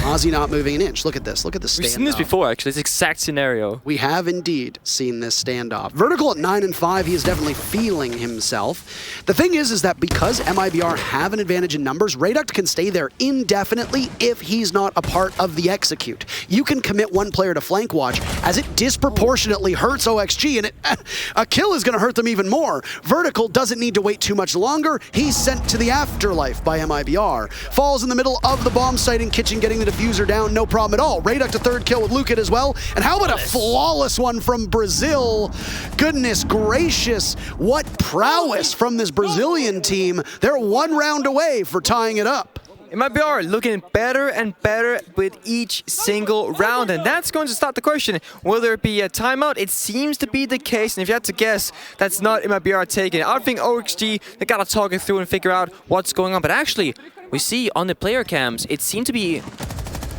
Ozzy not moving an inch. Look at this. Look at the standoff. We've seen this before, actually. This exact scenario. We have indeed seen this standoff. Vertical at 9 and 5, he is definitely feeling himself. The thing is that because MIBR have an advantage in numbers, Rayduct can stay there indefinitely if he's not a part of the execute. You can commit one player to flank watch as it disproportionately hurts OXG, and a kill is going to hurt them even more. Vertical doesn't need to wait too much longer. He's sent to the afterlife by MIBR. Falls in the middle of the bomb site in kitchen, getting the diffuser down, no problem at all. Rayduct a 3rd kill with Lukid as well. And how about a flawless one from Brazil? Goodness gracious, what prowess from this Brazilian team. They're 1 round away for tying it up. MIBR looking better and better with each single round, and that's going to start the question, will there be a timeout? It seems to be the case, and if you had to guess, that's not MIBR taking it. I think OXG, they gotta talk it through and figure out what's going on, but actually, we see on the player cams, it seemed to be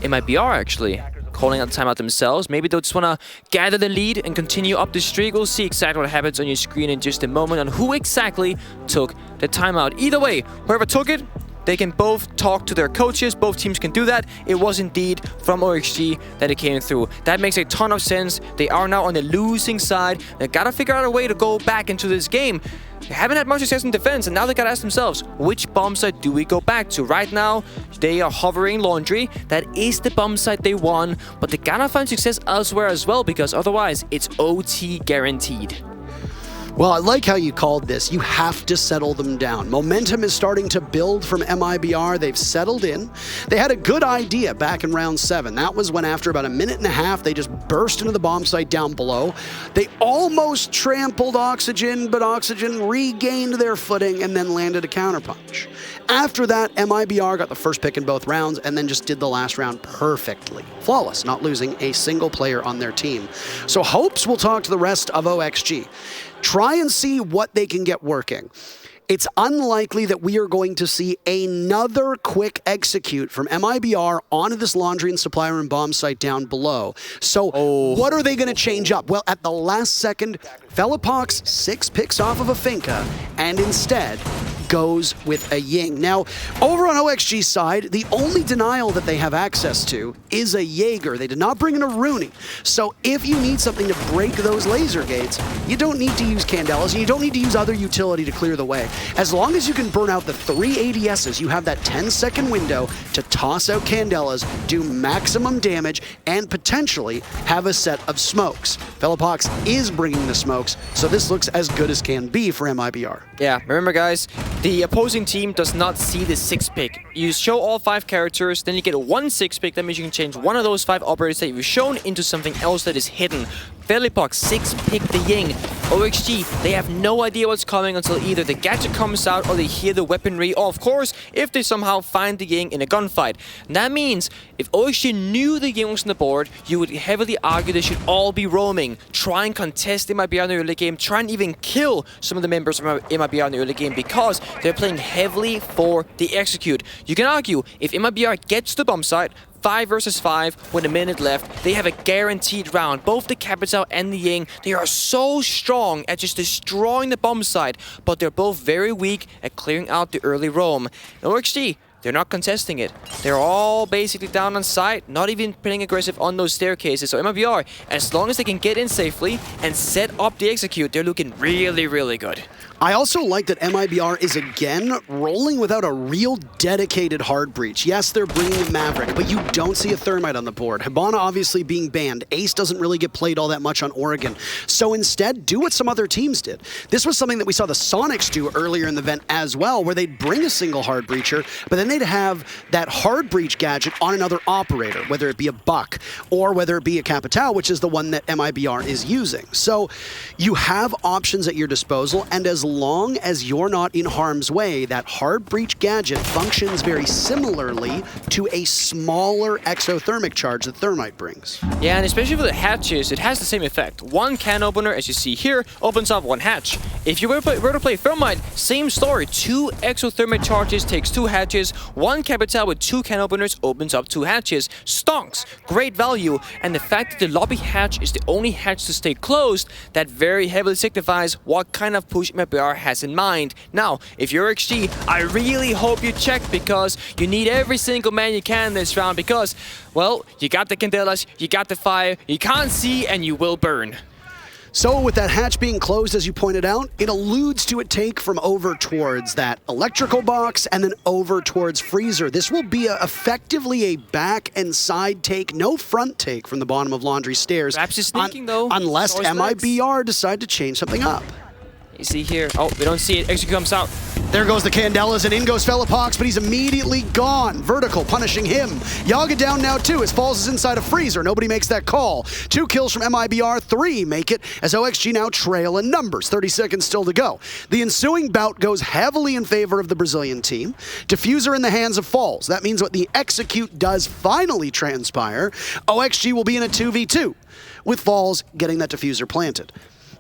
MIBR actually calling out the timeout themselves. Maybe they'll just want to gather the lead and continue up the streak. We'll see exactly what happens on your screen in just a moment on who exactly took the timeout. Either way, whoever took it, they can both talk to their coaches. Both teams can do that. It was indeed from OXG that it came through. That makes a ton of sense. They are now on the losing side. They gotta figure out a way to go back into this game. They haven't had much success in defense, and now they gotta ask themselves, which bomb site do we go back to? Right now, they are hovering Laundry. That is the bomb site they won, but they gotta find success elsewhere as well, because otherwise, it's OT guaranteed. Well, I like how you called this. You have to settle them down. Momentum is starting to build from MIBR. They've settled in. They had a good idea back in round 7. That was when after about a minute and a half, they just burst into the bomb site down below. They almost trampled Oxygen, but Oxygen regained their footing and then landed a counterpunch. After that, MIBR got the first pick in both rounds and then just did the last round perfectly. Flawless, not losing a single player on their team. So hopes will talk to the rest of OXG. Try and see what they can get working. It's unlikely that we are going to see another quick execute from MIBR onto this Laundry and Supply Room bomb site down below. So what are they going to change up? Well, at the last second, Felipox 6 picks off of a Finka and instead goes with a Ying. Now, over on OXG's side, the only denial that they have access to is a Jaeger. They did not bring in a Rooney. So if you need something to break those laser gates, you don't need to use Candelas, and you don't need to use other utility to clear the way. As long as you can burn out the 3 ADSs, you have that 10-second window to toss out Candelas, do maximum damage, and potentially have a set of smokes. Felipox is bringing the smokes, so this looks as good as can be for MIBR. Yeah, remember guys, the opposing team does not see the 6 pick. You show all 5 characters, then you get a 1 6 pick. That means you can change one of those 5 operators that you've shown into something else that is hidden. Felipox 6 pick the Ying. OXG, they have no idea what's coming until either the gadget comes out or they hear the weaponry, or of course, if they somehow find the Ying in a gunfight. And that means if OXG knew the Ying was on the board, you would heavily argue they should all be roaming, try and contest MIBR in the early game, try and even kill some of the members of MIBR in the early game because they're playing heavily for the execute. You can argue if MIBR gets the bomb site, 5 versus 5 with a minute left, they have a guaranteed round. Both the Capitao and the Ying, they are so strong at just destroying the bomb site, but they're both very weak at clearing out the early roam. And OXG, they're not contesting it. They're all basically down on site, not even playing aggressive on those staircases. So MIBR, as long as they can get in safely and set up the execute, they're looking really, really good. I also like that MIBR is again rolling without a real dedicated hard breach. Yes, they're bringing in Maverick, but you don't see a Thermite on the board. Hibana obviously being banned. Ace doesn't really get played all that much on Oregon. So instead, do what some other teams did. This was something that we saw the Sonics do earlier in the event as well, where they'd bring a single hard breacher, but then they'd have that hard breach gadget on another operator, whether it be a Buck or whether it be a Capitao, which is the one that MIBR is using. So you have options at your disposal, and as long as you're not in harm's way, that hard breach gadget functions very similarly to a smaller exothermic charge that Thermite brings. Yeah, and especially for the hatches, it has the same effect. One can opener, as you see here, opens up one hatch. If you were to play Thermite, same story. 2 exothermic charges takes 2 hatches. One Capitao with 2 can openers opens up 2 hatches. Stonks, great value. And the fact that the lobby hatch is the only hatch to stay closed, that very heavily signifies what kind of push MIBR has in mind. Now, if you're XG, I really hope you check, because you need every single man you can this round, because, well, you got the Candelas, you got the fire, you can't see, and you will burn. So with that hatch being closed, as you pointed out, it alludes to a take from over towards that electrical box and then over towards freezer. This will be effectively a back and side take, no front take from the bottom of Laundry Stairs. Perhaps just sneaking though. Unless MIBR decide to change something up. You see here, oh, we don't see it, execute comes out. There goes the Candelas, and in goes Felipox, but he's immediately gone. Vertical punishing him. Yaga down now too, as Falls is inside a freezer. Nobody makes that call. 2 kills from MIBR, 3 make it, as OXG now trail in numbers. 30 seconds still to go. The ensuing bout goes heavily in favor of the Brazilian team. Diffuser in the hands of Falls. That means what the execute does finally transpire. OXG will be in a 2v2, with Falls getting that diffuser planted.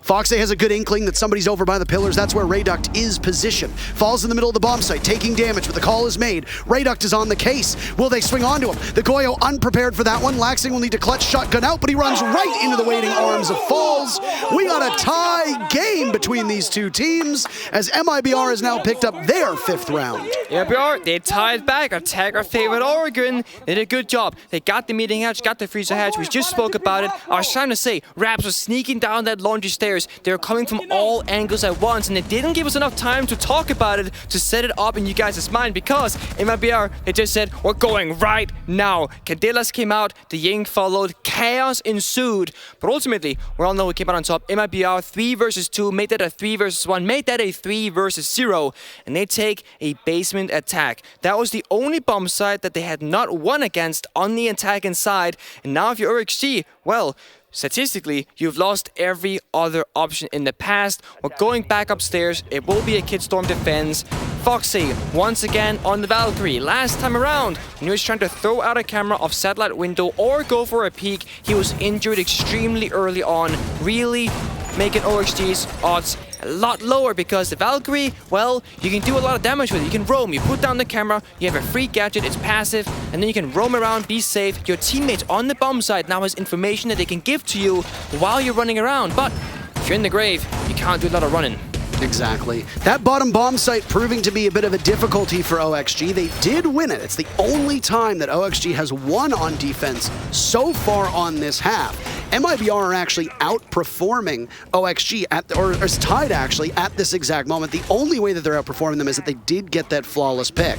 Foxay has a good inkling that somebody's over by the pillars. That's where Rayduct is positioned. Falls in the middle of the bomb site, taking damage, but the call is made. Rayduct is on the case. Will they swing onto him? The Goyo unprepared for that one. Laxing will need to clutch shotgun out, but he runs right into the waiting arms of Falls. We got a tie game between these two teams, as MIBR has now picked up their 5th round. MIBR, they tied back. Attack our favorite Oregon. They did a good job. They got the meeting hatch, got the freezer hatch. We just spoke about it. I was trying to say, Raps was sneaking down that laundry stairs. They were coming from all angles at once, and they didn't give us enough time to talk about it, to set it up in you guys' mind, because in MIBR, they just said, we're going right now. Candelas came out, the Ying followed, chaos ensued, but ultimately, we all know we came out on top. MIBR 3 versus 2, made that a 3 versus 1, made that a 3 versus 0, and they take a basement attack. That was the only bomb site that they had not won against on the attacking side, and now if you're OXG, well, statistically, you've lost every other option in the past. We're going back upstairs. It will be a Kidstorm defense. Foxy, once again on the Valkyrie. Last time around, when he was trying to throw out a camera off satellite window or go for a peek, he was injured extremely early on, really making OXG's odds a lot lower, because the Valkyrie, well, you can do a lot of damage with it. You can roam, you put down the camera, you have a free gadget, it's passive, and then you can roam around, be safe. Your teammates on the bomb site now has information that they can give to you while you're running around, but if you're in the grave, you can't do a lot of running. Exactly. That bottom bomb site proving to be a bit of a difficulty for OXG. They did win it. It's the only time that OXG has won on defense so far on this half. MIBR are actually outperforming OXG, or is tied actually at this exact moment. The only way that they're outperforming them is that they did get that flawless pick.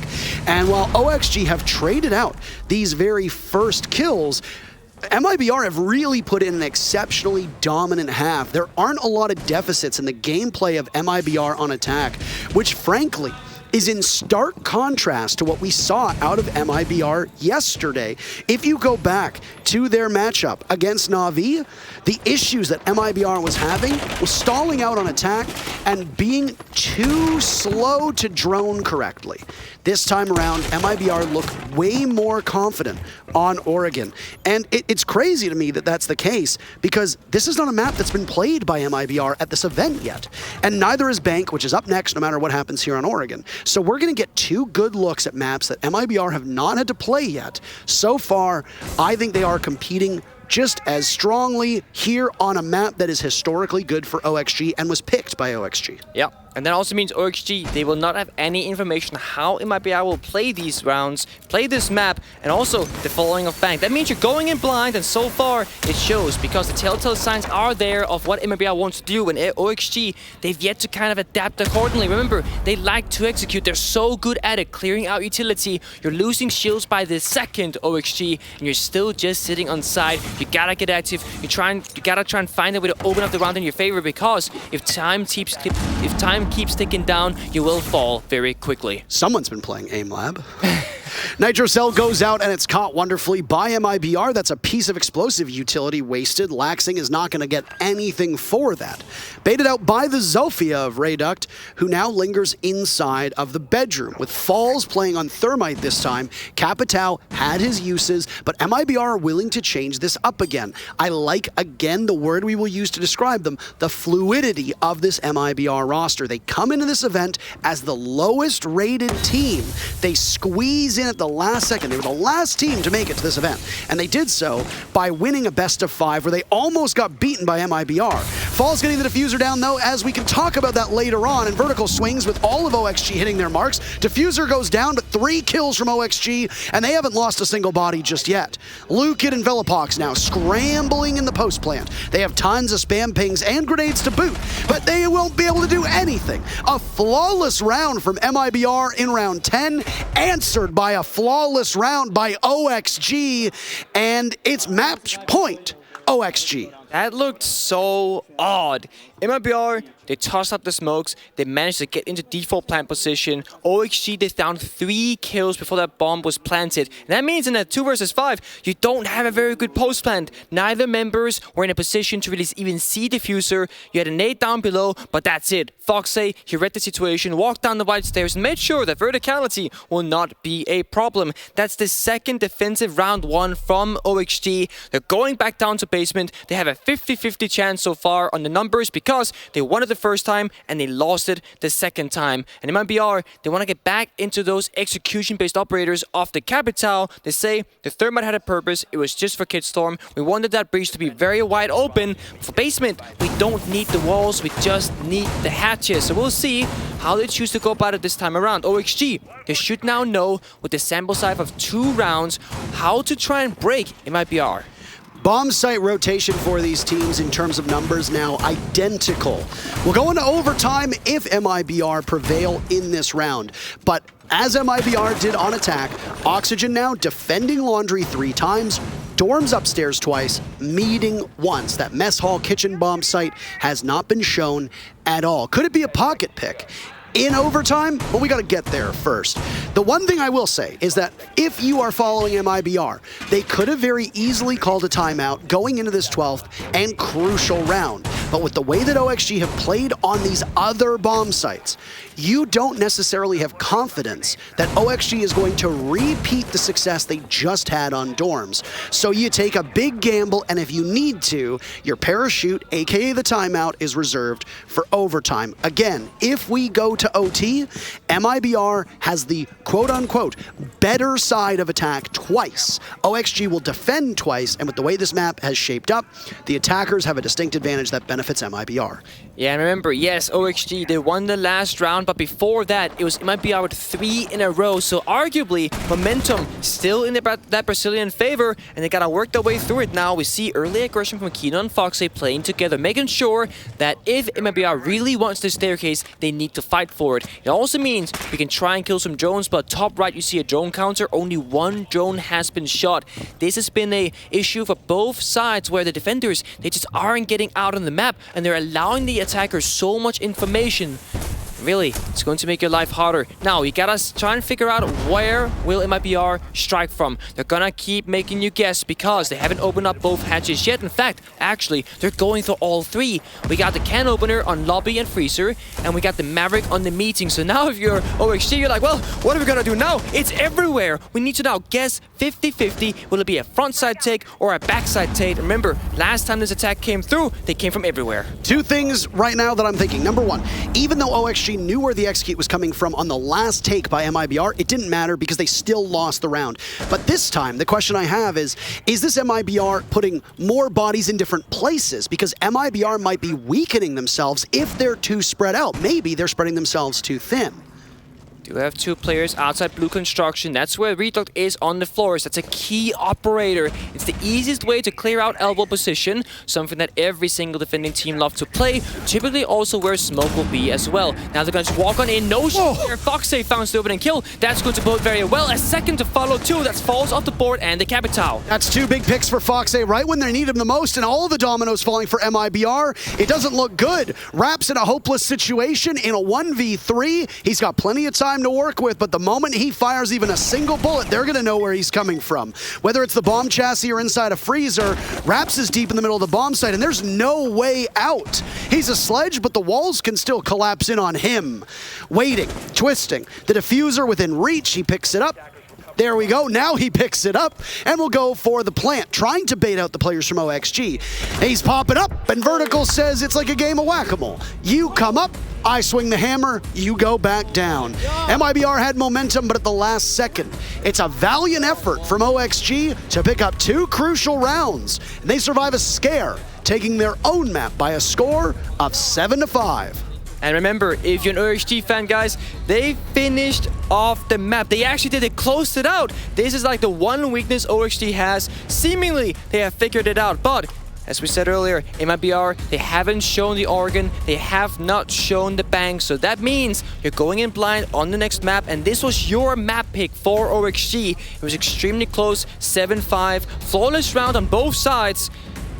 And while OXG have traded out these very first kills, MIBR have really put in an exceptionally dominant half. There aren't a lot of deficits in the gameplay of MIBR on attack, which frankly is in stark contrast to what we saw out of MIBR yesterday. If you go back to their matchup against Na'Vi, the issues that MIBR was having was stalling out on attack and being too slow to drone correctly. This time around, MIBR look way more confident on Oregon. And it's crazy to me that that's the case, because this is not a map that's been played by MIBR at this event yet. And neither is Bank, which is up next no matter what happens here on Oregon. So we're going to get 2 good looks at maps that MIBR have not had to play yet. So far, I think they are competing just as strongly here on a map that is historically good for OXG and was picked by OXG. Yeah. And that also means OXG, they will not have any information how MIBR will play these rounds, play this map, and also the following of Bank. That means you're going in blind, and so far it shows because the telltale signs are there of what MIBR wants to do, and OXG, they've yet to kind of adapt accordingly. Remember, they like to execute. They're so good at it, clearing out utility. You're losing shields by the second, OXG, and you're still just sitting on side. You gotta get active. You gotta try and find a way to open up the round in your favor, because if time keeps ticking down, you will fall very quickly. Someone's been playing Aim Lab. Nitrocell goes out and it's caught wonderfully by MIBR. That's a piece of explosive utility wasted. Laxing is not going to get anything for that. Baited out by the Zofia of Rayduct, who now lingers inside of the bedroom. With Falls playing on Thermite this time, Capitao had his uses, but MIBR are willing to change this up again. I like, again, the word we will use to describe them, the fluidity of this MIBR roster. They come into this event as the lowest rated team. They squeeze in at the last second. They were the last team to make it to this event, and they did so by winning a best of 5 where they almost got beaten by MIBR. Falls getting the diffuser down though, as we can talk about that later on, and vertical swings with all of OXG hitting their marks. Diffuser goes down, but 3 kills from OXG, and they haven't lost a single body just yet. Lukid and Velapox now scrambling in the post plant. They have tons of spam pings and grenades to boot, but they won't be able to do anything. A flawless round from MIBR in round 10, answered by a flawless round by OXG, and it's match point OXG. That looked so odd. MIBR, they tossed up the smokes, they managed to get into default plant position. OXG, they found 3 kills before that bomb was planted. And that means in a 2 versus 5, you don't have a very good post plant. Neither members were in a position to really even see diffuser. You had a nade down below, but that's it. Foxy, he read the situation, walked down the wide stairs, and made sure that verticality will not be a problem. That's the second defensive round 1 from OXG. They're going back down to basement. They have a 50-50 chance so far on the numbers because they won it the first time and they lost it the second time. And MIBR, they want to get back into those execution-based operators off the Capitao. They say the Thermite had a purpose. It was just for Kidstorm. We wanted that breach to be very wide open. For basement, we don't need the walls. We just need the hatches. So we'll see how they choose to go about it this time around. OXG, they should now know with the sample size of 2 rounds how to try and break MIBR. Bomb site rotation for these teams in terms of numbers now identical. We'll go into overtime if MIBR prevail in this round. But as MIBR did on attack, Oxygen now defending Laundry 3 times, Dorms upstairs twice, meeting once. That mess hall kitchen bomb site has not been shown at all. Could it be a pocket pick in overtime? Well, we got to get there first. The one thing I will say is that if you are following MIBR, they could have very easily called a timeout going into this 12th and crucial round. But with the way that OXG have played on these other bomb sites, you don't necessarily have confidence that OXG is going to repeat the success they just had on Dorms. So you take a big gamble, and if you need to, your parachute, aka the timeout, is reserved for overtime. Again, if we go to OT, MIBR has the quote-unquote better side of attack twice. OXG will defend twice, and with the way this map has shaped up, the attackers have a distinct advantage that benefits MIBR. Yeah, and remember, yes, OXG, they won the last round, but before that, it was MIBR with 3 in a row, so arguably, momentum still in that Brazilian favor, and they gotta work their way through it now. We see early aggression from Kino and Foxy playing together, making sure that if MIBR really wants the staircase, they need to fight for it. It also means we can try and kill some drones, but top right, you see a drone counter, only 1 drone has been shot. This has been a issue for both sides, where the defenders, they just aren't getting out on the map, and they're allowing the attackers so much information. Really, it's going to make your life harder. Now, you gotta try and figure out where will MIBR strike from. They're gonna keep making you guess because they haven't opened up both hatches yet. In fact, actually, they're going for all 3. We got the can opener on Lobby and Freezer, and we got the Maverick on the meeting. So now if you're OXG, you're like, well, what are we gonna do now? It's everywhere. We need to now guess 50-50. Will it be a frontside take or a backside take? Remember, last time this attack came through, they came from everywhere. 2 things right now that I'm thinking. Number 1, even though OXG OXG knew where the execute was coming from on the last take by MIBR. It didn't matter because they still lost the round. But this time, the question I have is this MIBR putting more bodies in different places? Because MIBR might be weakening themselves if they're too spread out. Maybe they're spreading themselves too thin. Do have two players outside blue construction. That's where Reduct is on the floors. That's a key operator. It's the easiest way to clear out elbow position, something that every single defending team loves to play. Typically also where smoke will be as well. Now they're going to walk on in. No shot there. Foxy found the opening kill. That's going to bode very well. A second to follow too. That falls off the board and the Capitao. That's two big picks for Foxy right when they need him the most, and all the dominoes falling for MIBR. It doesn't look good. Raps in a hopeless situation in a 1v3. He's got plenty of time to work with, but the moment he fires even a single bullet, they're going to know where he's coming from. Whether it's the bomb chassis or inside a freezer, Raps is deep in the middle of the bomb site, and there's no way out. He's a sledge, but the walls can still collapse in on him. Waiting, twisting, the diffuser within reach, he picks it up. There we go. Now he picks it up and will go for the plant, trying to bait out the players from OXG. He's popping up, and Vertical says it's like a game of whack-a-mole. You come up, I swing the hammer, you go back down. MIBR had momentum, but at the last second, it's a valiant effort from OXG to pick up two crucial rounds, and they survive a scare, taking their own map by a score of 7-5. And remember, if you're an OXG fan, guys, they finished off the map. They actually did. They closed it out. This is like the one weakness OXG has. Seemingly, they have figured it out. But, as we said earlier, MIBR, they haven't shown the organ. They have not shown the bank. So that means you're going in blind on the next map. And this was your map pick for OXG. It was extremely close, 7-5. Flawless round on both sides.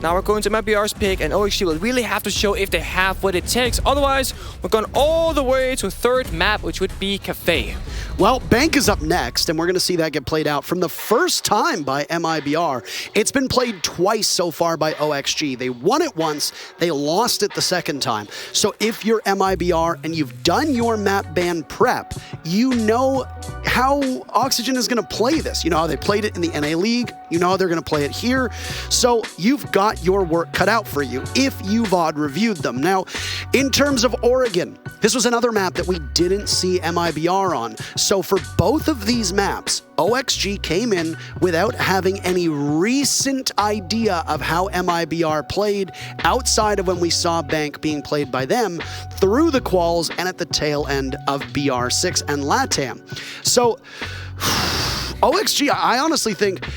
Now we're going to MIBR's pick, and OXG will really have to show if they have what it takes. Otherwise, we're going all the way to a third map, which would be Kafe. Well, Bank is up next, and we're going to see that get played out from the first time by MIBR. It's been played twice so far by OXG. They won it once, they lost it the second time. So if you're MIBR and you've done your map ban prep, you know how Oxygen is going to play this. You know how they played it in the NA League. You know how they're going to play it here. So you've got your work cut out for you if you VOD reviewed them. Now, in terms of Oregon, this was another map that we didn't see MIBR on. So for both of these maps, OXG came in without having any recent idea of how MIBR played outside of when we saw Bank being played by them through the quals and at the tail end of BR6 and LATAM. So OXG, I honestly think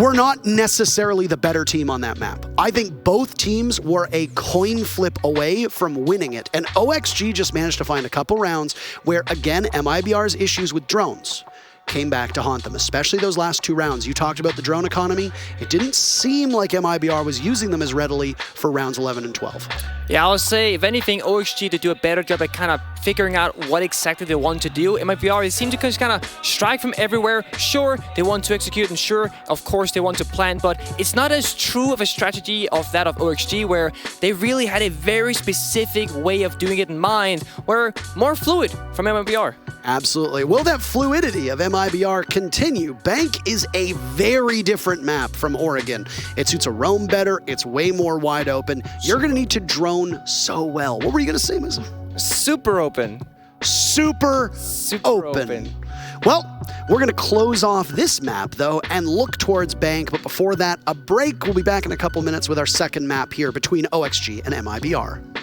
we're not necessarily the better team on that map. I think both teams were a coin flip away from winning it, and OXG just managed to find a couple rounds where, again, MIBR's issues with drones came back to haunt them, especially those last two rounds. You talked about the drone economy. It didn't seem like MIBR was using them as readily for rounds 11 and 12. Yeah, I'll say, if anything, OXG to do a better job at kind of figuring out what exactly they want to do. MIBR, they seem to just kind of strike from everywhere. Sure, they want to execute, and sure, of course, they want to plan, but it's not as true of a strategy of that of OXG, where they really had a very specific way of doing it in mind, where more fluid from MIBR. Absolutely. Will that fluidity of MIBR continue? Bank is a very different map from Oregon. It suits a roam better. It's way more wide open. You're going to need to drone so well. What were you going to say, Misa? Super open. Super open. Well, we're going to close off this map, though, and look towards Bank. But before that, a break. We'll be back in a couple minutes with our second map here between OXG and MIBR.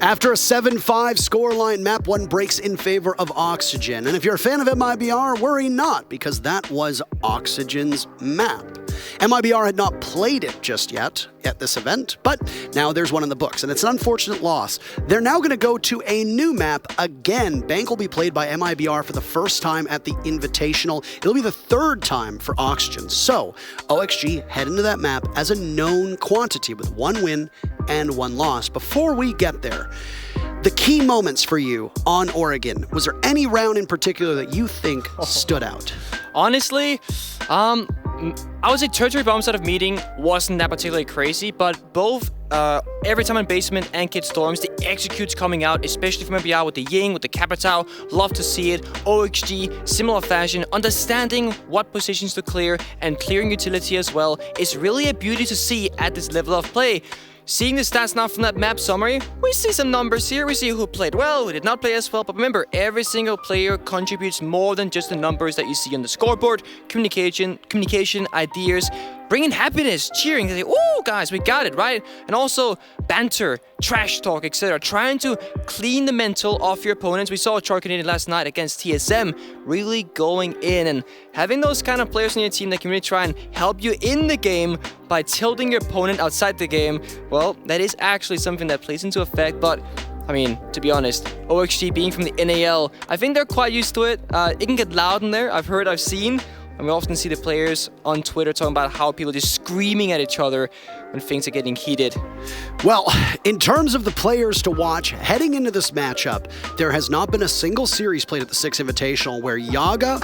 After a 7-5 scoreline, map 1 breaks in favor of Oxygen. And if you're a fan of MIBR, worry not, because that was Oxygen's map. MIBR had not played it just yet at this event, but now there's one in the books, and it's an unfortunate loss. They're now going to go to a new map again. Bank will be played by MIBR for the first time at the Invitational. It'll be the third time for Oxygen. So, OXG head into that map as a known quantity with 1 win and 1 loss. Before we get there, the key moments for you on Oregon, was there any round in particular that you think stood out? Honestly, I would say Territory Bombs out of meeting wasn't that particularly crazy, but both Every Time in Basement and Kid Storms, the executes coming out, especially from MBR with the Ying, with the Capitao, love to see it. OXG, similar fashion, understanding what positions to clear and clearing utility as well is really a beauty to see at this level of play. Seeing the stats now from that map summary, we see some numbers here. We see who played well, who did not play as well. But remember, every single player contributes more than just the numbers that you see on the scoreboard. Communication, ideas, bringing happiness, cheering. They say, "Oh, guys, we got it," right? And also banter, trash talk, etc. Trying to clean the mental off your opponents. We saw Char Canadian last night against TSM, really going in and having those kind of players on your team that can really try and help you in the game by tilting your opponent outside the game. Well, that is actually something that plays into effect, but I mean, to be honest, OXG being from the NAL, I think they're quite used to it. It can get loud in there, I've seen, and we often see the players on Twitter talking about how people are just screaming at each other when things are getting heated. Well, in terms of the players to watch, heading into this matchup, there has not been a single series played at the Six Invitational where Yaga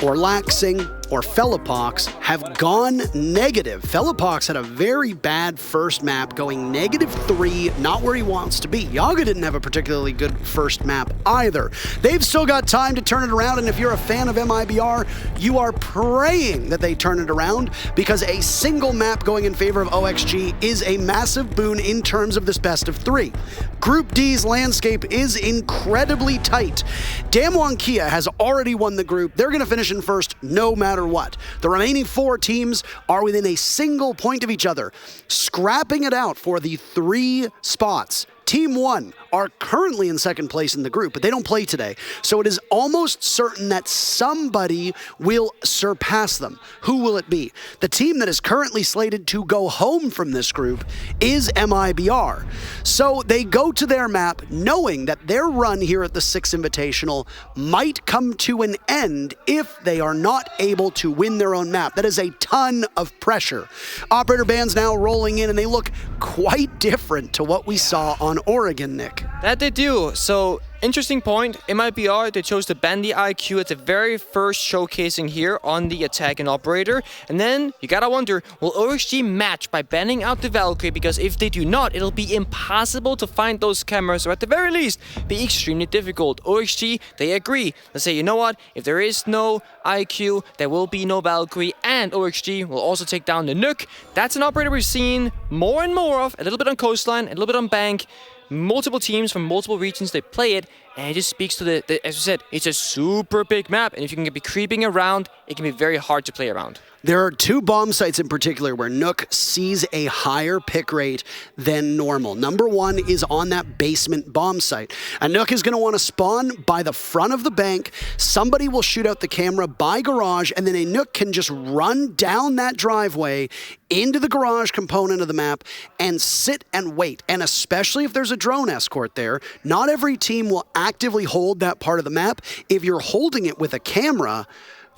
or Laxing or Felipox have gone negative. Felipox had a very bad first map, going -3, not where he wants to be. Yaga didn't have a particularly good first map either. They've still got time to turn it around, and if you're a fan of MIBR, you are praying that they turn it around, because a single map going in favor of OXG is a massive boon in terms of this best of 3. Group D's landscape is incredibly tight. Damwon Kia has already won the group. They're going to finish in first no matter what. The remaining 4 teams are within a single point of each other, scrapping it out for the 3 spots. Team 1 are currently in second place in the group, but they don't play today. So it is almost certain that somebody will surpass them. Who will it be? The team that is currently slated to go home from this group is MIBR. So they go to their map knowing that their run here at the Six Invitational might come to an end if they are not able to win their own map. That is a ton of pressure. Operator bands now rolling in, and they look quite different to what we saw on Oregon, Nick. That they do. So, interesting point. MIBR, they chose to ban the IQ at the very first showcasing here on the attack and operator. And then, you gotta wonder, will OXG match by banning out the Valkyrie? Because if they do not, it'll be impossible to find those cameras, or at the very least, be extremely difficult. OXG, they agree. They say, you know what? If there is no IQ, there will be no Valkyrie, and OXG will also take down the Nuke. That's an operator we've seen more and more of, a little bit on Coastline, a little bit on Bank. Multiple teams from multiple regions, they play it, and it just speaks to the as you said, it's a super big map, and if you can be creeping around, it can be very hard to play around. There are 2 bomb sites in particular where Nook sees a higher pick rate than normal. Number 1 is on that basement bomb site. And Nook is going to want to spawn by the front of the bank. Somebody will shoot out the camera by garage, and then a Nook can just run down that driveway into the garage component of the map and sit and wait. And especially if there's a drone escort there, not every team will actively hold that part of the map. If you're holding it with a camera,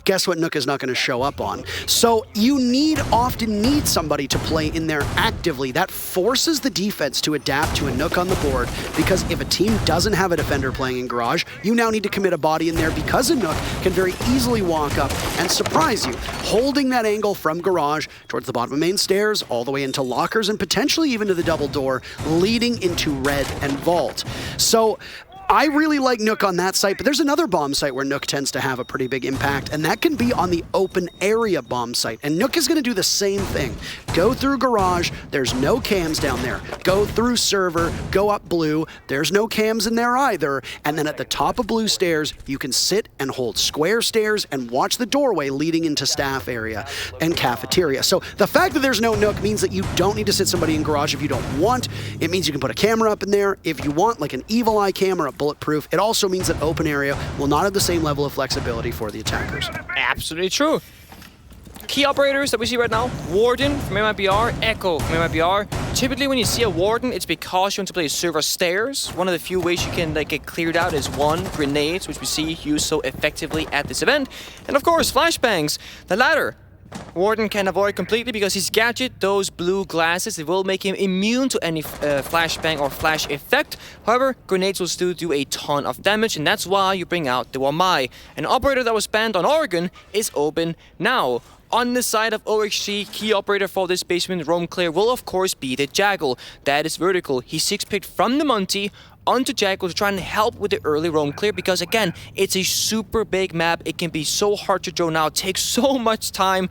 guess what Nook is not going to show up on? So you often need somebody to play in there actively. That forces the defense to adapt to a Nook on the board, because if a team doesn't have a defender playing in garage, you now need to commit a body in there, because a Nook can very easily walk up and surprise you, holding that angle from garage towards the bottom of main stairs, all the way into lockers, and potentially even to the double door, leading into red and vault. So I really like Nook on that site, but there's another bomb site where Nook tends to have a pretty big impact, and that can be on the open area bomb site. And Nook is going to do the same thing. Go through garage, there's no cams down there. Go through server, go up blue, there's no cams in there either. And then at the top of blue stairs, you can sit and hold square stairs and watch the doorway leading into staff area and cafeteria. So the fact that there's no Nook means that you don't need to sit somebody in garage if you don't want. It means you can put a camera up in there if you want, like an evil eye camera, bulletproof. It also means that open area will not have the same level of flexibility for the attackers. Absolutely true. Key operators that we see right now, Warden from MIBR, Echo from MIBR. Typically when you see a Warden, it's because you want to play server stairs. One of the few ways you can get cleared out is one, grenades, which we see used so effectively at this event. And of course, flashbangs. The latter, Warden can avoid completely because his gadget, those blue glasses, it will make him immune to any flashbang or flash effect. However, grenades will still do a ton of damage, and that's why you bring out the Wamai. An operator that was banned on Oregon is open now. On the side of OXG, key operator for this basement roam clear will of course be the Jaggle. That is vertical. He 6-picked from the Monty onto Jaggle to try and help with the early roam clear because again, it's a super big map. It can be so hard to drone out, takes so much time.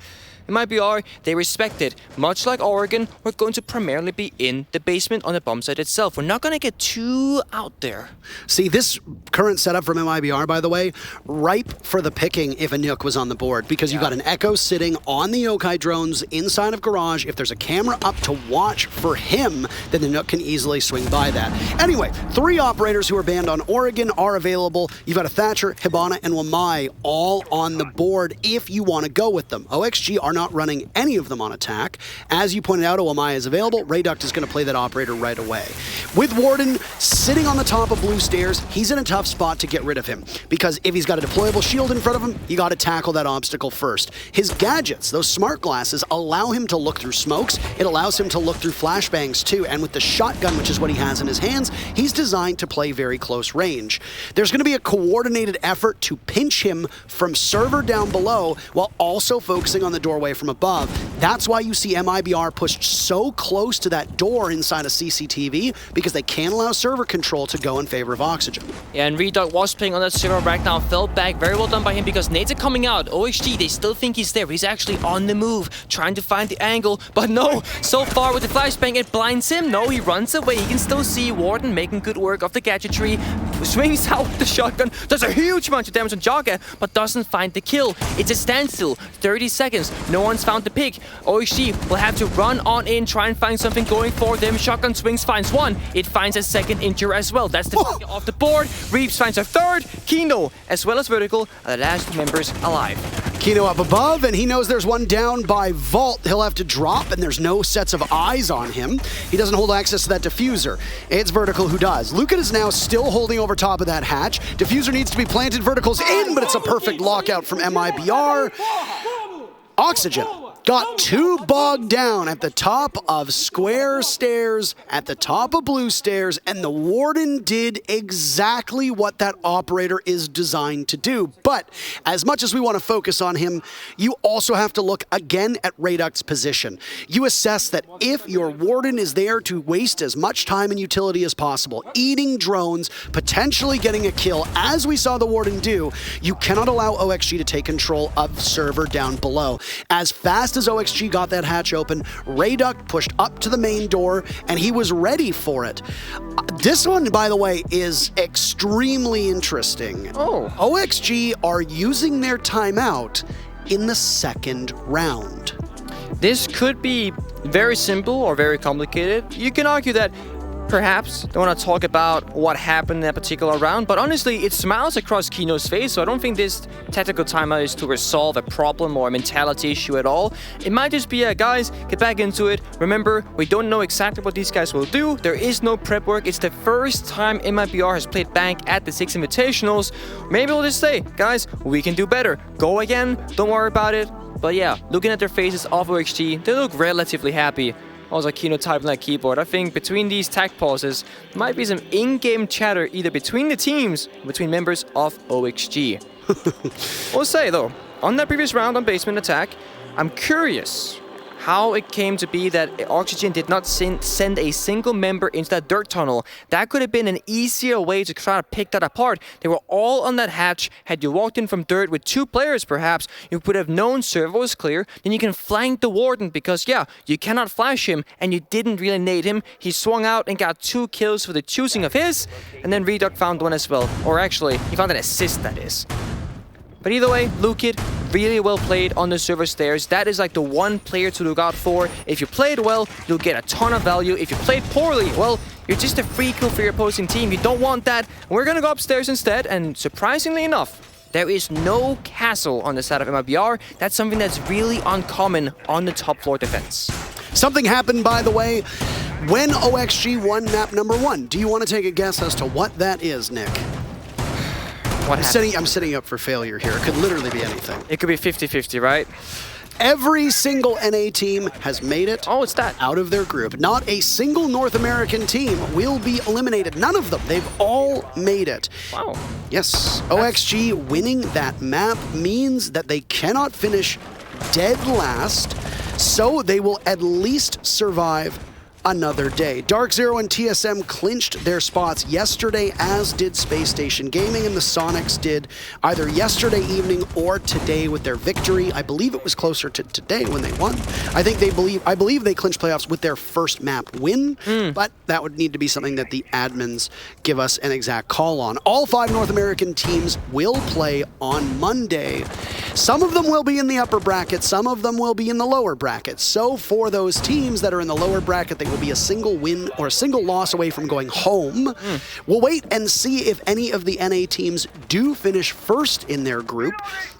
In MIBR, they respect it. Much like Oregon, we're going to primarily be in the basement on the bomb site itself. We're not going to get too out there. See, this current setup from MIBR, by the way, ripe for the picking if a Nook was on the board, because you've got an Echo sitting on the Yokai drones inside of garage. If there's a camera up to watch for him, then the Nook can easily swing by that. Anyway, 3 operators who are banned on Oregon are available. You've got a Thatcher, Hibana, and Wamai all on the board if you want to go with them. OXG are not running any of them on attack. As you pointed out, Wamai is available. Rayduct is going to play that operator right away. With Warden sitting on the top of blue stairs, he's in a tough spot to get rid of him, because if he's got a deployable shield in front of him, you got to tackle that obstacle first. His gadgets, those smart glasses, allow him to look through smokes. It allows him to look through flashbangs too, and with the shotgun, which is what he has in his hands, he's designed to play very close range. There's going to be a coordinated effort to pinch him from server down below while also focusing on the doorway from above. That's why you see MIBR pushed so close to that door inside of CCTV, because they can't allow server control to go in favor of Oxygen. Yeah, and Redog was playing on that server right now, fell back, very well done by him because nades are coming out. OXG, they still think he's there, but he's actually on the move, trying to find the angle, but no, so far with the flashbang, it blinds him. No, he runs away. He can still see Warden making good work of the gadgetry, swings out the shotgun, does a huge amount of damage on Jaga, but doesn't find the kill. It's a standstill, 30 seconds, no one's found the pick. OXG will have to run on in, try and find something going for them. Shotgun swings, finds one. It finds a second injure as well. That's the off the board. Reeves finds a third. Kino, as well as Vertical, are the last members alive. Kino up above, and he knows there's one down by Vault. He'll have to drop, and there's no sets of eyes on him. He doesn't hold access to that diffuser. It's Vertical who does. Lucan is now still holding over top of that hatch. Diffuser needs to be planted. Vertical's in, but it's a perfect lockout from MIBR. Oxygen got too bogged down at the top of square stairs, at the top of blue stairs, and the Warden did exactly what that operator is designed to do. But as much as we want to focus on him, you also have to look again at Rayduct's position. You assess that if your Warden is there to waste as much time and utility as possible, eating drones, potentially getting a kill, as we saw the Warden do, you cannot allow OXG to take control of server down below. As fast as OXG got that hatch open, Rayduct pushed up to the main door, and he was ready for it. This one, by the way, is extremely interesting. OXG are using their timeout in the second round. This could be very simple or very complicated. You can argue that perhaps they want to talk about what happened in that particular round, but honestly, it smiles across Kino's face, so I don't think this tactical timeout is to resolve a problem or a mentality issue at all. It might just be, guys, get back into it. Remember, we don't know exactly what these guys will do. There is no prep work. It's the first time MIBR has played Bank at the Six Invitationals. Maybe we'll just say, guys, we can do better. Go again. Don't worry about it. But yeah, looking at their faces of OXG, they look relatively happy. Also, Kino typing that keyboard. I think between these tag pauses, might be some in-game chatter either between the teams or between members of OXG. We'll say, though, on that previous round on Basement Attack, I'm curious how it came to be that Oxygen did not send a single member into that dirt tunnel. That could have been an easier way to try to pick that apart. They were all on that hatch. Had you walked in from dirt with 2 players perhaps, you would have known server was clear. Then you can flank the Warden because, yeah, you cannot flash him and you didn't really nade him. He swung out and got 2 kills for the choosing of his, and then Redot found one as well. Or actually, he found an assist, that is. But either way, Lukid, really well played on the server stairs. That is like the one player to look out for. If you played well, you'll get a ton of value. If you played poorly, well, you're just a free kill for your opposing team. You don't want that. We're gonna go upstairs instead, and surprisingly enough, there is no castle on the side of MIBR. That's something that's really uncommon on the top floor defense. Something happened, by the way, when OXG won map number 1. Do you want to take a guess as to what that is, Nick? I'm setting you up for failure here. It could literally be anything. It could be 50-50, right? Every single NA team has made it out of their group. Not a single North American team will be eliminated. None of them. They've all made it. Wow. Yes. OXG winning that map means that they cannot finish dead last, so they will at least survive another day. Dark Zero and TSM clinched their spots yesterday, as did Space Station Gaming, and the Sonics did either yesterday evening or today with their victory. I believe it was closer to today when they won. I believe they clinched playoffs with their first map win, but that would need to be something that the admins give us an exact call on. All 5 North American teams will play on Monday. Some of them will be in the upper bracket, some of them will be in the lower bracket. So for those teams that are in the lower bracket, they will be a single win or a single loss away from going home. We'll wait and see if any of the NA teams do finish first in their group,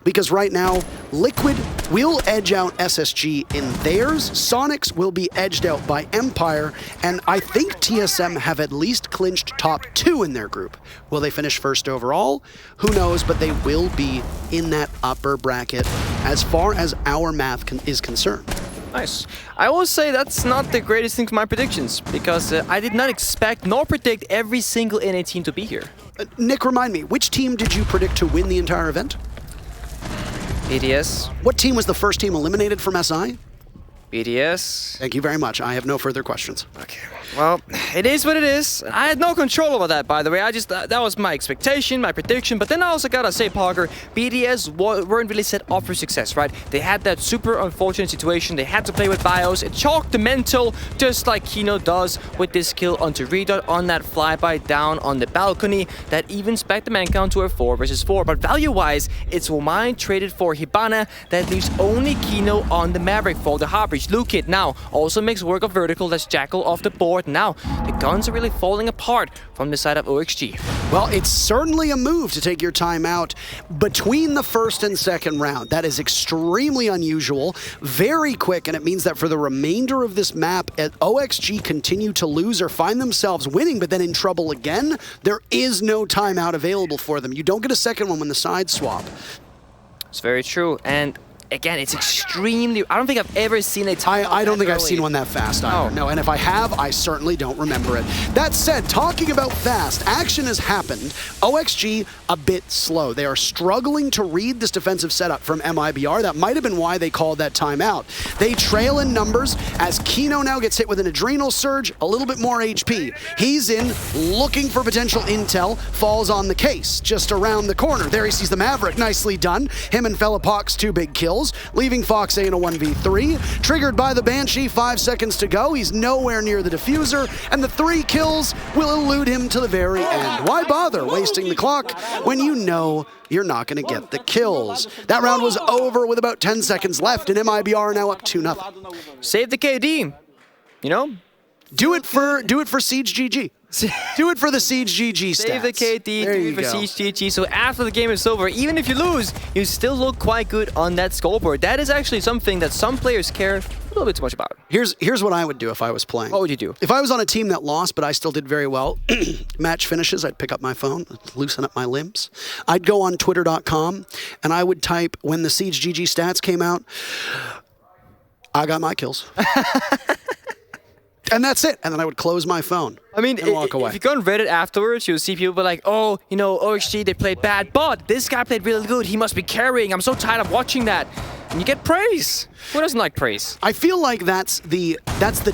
because right now, Liquid will edge out SSG in theirs, Sonics will be edged out by Empire, and I think TSM have at least clinched top 2 in their group. Will they finish first overall? Who knows, but they will be in that upper bracket as far as our math is concerned. Nice. I will say that's not the greatest thing for my predictions, because I did not expect nor predict every single NA team to be here. Nick, remind me, which team did you predict to win the entire event? BDS. What team was the first team eliminated from SI? BDS. Thank you very much. I have no further questions. Okay. Well, it is what it is. I had no control over that, by the way. I just that was my expectation, my prediction. But then I also gotta say, Parker, BDS weren't really set up for success, right? They had that super unfortunate situation. They had to play with bios. It chalked the mental, just like Kino does with this kill onto Redot on that flyby down on the balcony. That even spec the man count to a 4 versus 4. But value-wise, it's Womine traded for Hibana. That leaves only Kino on the Maverick for the hard breach. Lukid now also makes work of Vertical. That's Jackal off the board. Now, the guns are really falling apart from the side of OXG. Well, it's certainly a move to take your time out between the first and second round. That is extremely unusual, very quick, and it means that for the remainder of this map, OXG continue to lose or find themselves winning, but then in trouble again, there is no timeout available for them. You don't get a second one when the sides swap. It's very true, and again, it's extremely... I don't think I've ever seen a timeout I don't think early. I've seen one that fast either. No, and if I have, I certainly don't remember it. That said, talking about fast, action has happened. OXG a bit slow. They are struggling to read this defensive setup from MIBR. That might have been why they called that timeout. They trail in numbers as Kino now gets hit with an adrenal surge, a little bit more HP. He's in, looking for potential intel, falls on the case, just around the corner. There he sees the Maverick, nicely done. Him and Felipox, 2 big kills. Leaving Fox A in a 1v3. Triggered by the Banshee, 5 seconds to go. He's nowhere near the diffuser, and the 3 kills will elude him to the very end. Why bother wasting the clock when you know you're not going to get the kills? That round was over with about 10 seconds left, and MIBR now up 2-0. Save the KD, you know? Do it for Siege GG. Do it for the Siege GG stats. Save the KD, do it for Siege GG. So after the game is over, even if you lose, you still look quite good on that scoreboard. That is actually something that some players care a little bit too much about. Here's what I would do if I was playing. What would you do? If I was on a team that lost, but I still did very well, match finishes, I'd pick up my phone, loosen up my limbs. I'd go on twitter.com, and I would type, when the Siege GG stats came out, I got my kills. And that's it. And then I would close my phone. I mean, and walk away. If you go on Reddit afterwards, you'll see people be like, oh, you know, OXG, they played bad, but this guy played really good. He must be carrying. I'm so tired of watching that. and you get praise. Who doesn't like praise? I feel like that's the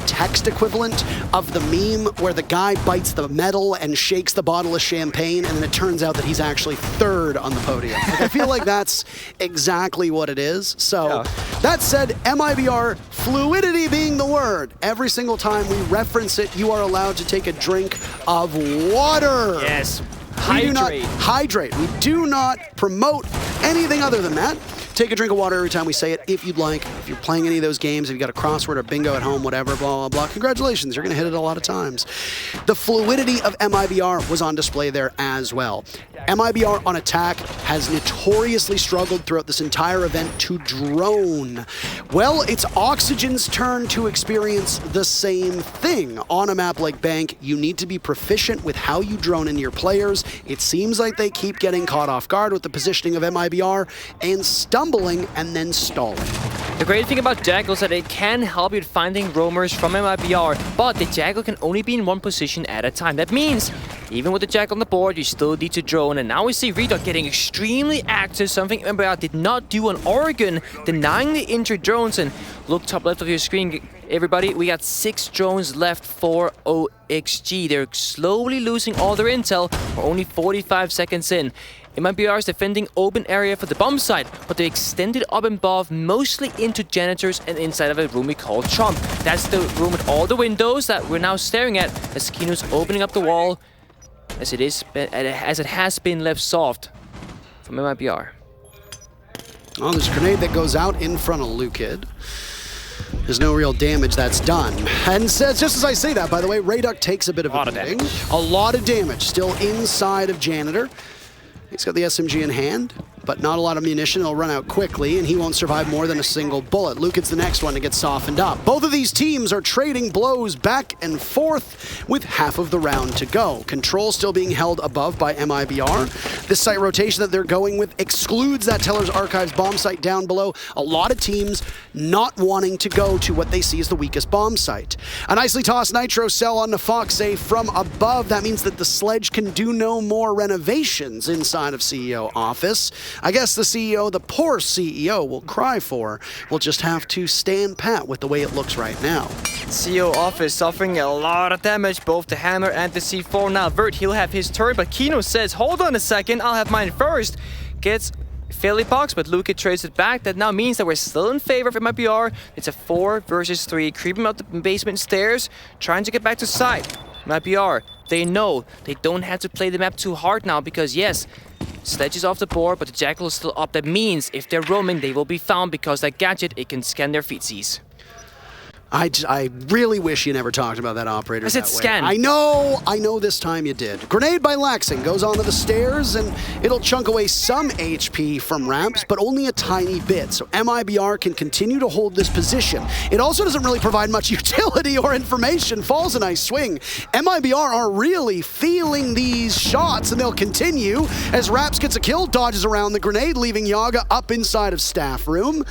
text equivalent of the meme where the guy bites the metal and shakes the bottle of champagne, and then it turns out that he's actually third on the podium. Like, I feel like that's exactly what it is. So, that said, MIBR, fluidity being the word. Every single time we reference it, you are allowed to take a drink of water. Yes. We do not hydrate. We do not promote anything other than that. Take a drink of water every time we say it, if you'd like. If you're playing any of those games, if you've got a crossword or bingo at home, whatever, blah, blah, blah, congratulations. You're going to hit it a lot of times. The fluidity of MIBR was on display there as well. MIBR on attack has notoriously struggled throughout this entire event to drone. Well, it's Oxygen's turn to experience the same thing. On a map like Bank, you need to be proficient with how you drone in your players. It seems like they keep getting caught off guard with the positioning of MIBR and stumbling and then stalling. The great thing about Jackal is that it can help you with finding roamers from MIBR, but the Jackal can only be in one position at a time. That means, even with the Jackal on the board, you still need to drone. And now we see Redot getting extremely active, something MIBR did not do on Oregon, denying the injured drones. And look top left of your screen, everybody, we got 6 drones left for OXG. They're slowly losing all their intel. We're only 45 seconds in. MIBR is defending open area for the bomb site, but they extended up above, mostly into janitors and inside of a room we call Trump. That's the room with all the windows that we're now staring at, as Kino's opening up the wall, as it has been left soft from MIBR. Oh, there's a grenade that goes out in front of Lukid. There's no real damage that's done. And says, just as I say that, by the way, Rayduck takes a bit of a beating. A lot of damage still inside of Janitor. He's got the SMG in hand, but not a lot of munition. It'll run out quickly, and he won't survive more than a single bullet. Lukid's the next one to get softened up. Both of these teams are trading blows back and forth with half of the round to go. Control still being held above by MIBR. This site rotation that they're going with excludes that Teller's Archives bomb site down below. A lot of teams not wanting to go to what they see as the weakest bomb site. A nicely tossed Nitro cell on the Foxay from above. That means that the sledge can do no more renovations inside of CEO office. I guess the CEO, the poor CEO, will cry for, will just have to stand pat with the way it looks right now. CEO office suffering a lot of damage, both the hammer and the C4. Now Vert, he'll have his turn, but Kino says, hold on a second, I'll have mine first. Gets Philly box, but Luka trades it back. That now means that we're still in favor of MIBR. It's a 4 versus 3, creeping up the basement stairs, trying to get back to site. MIBR, they know they don't have to play the map too hard now because yes, Sledge is off the board, but the Jackal is still up. That means if they're roaming, they will be found because that gadget, it can scan their feetsies. I really wish you never talked about that operator that way. Scan. I know this time you did. Grenade by Laxing goes onto the stairs, and it'll chunk away some HP from ramps, but only a tiny bit. So MIBR can continue to hold this position. It also doesn't really provide much utility or information. Falls a nice swing. MIBR are really feeling these shots, and they'll continue as Raps gets a kill, dodges around the grenade, leaving Yaga up inside of staff room.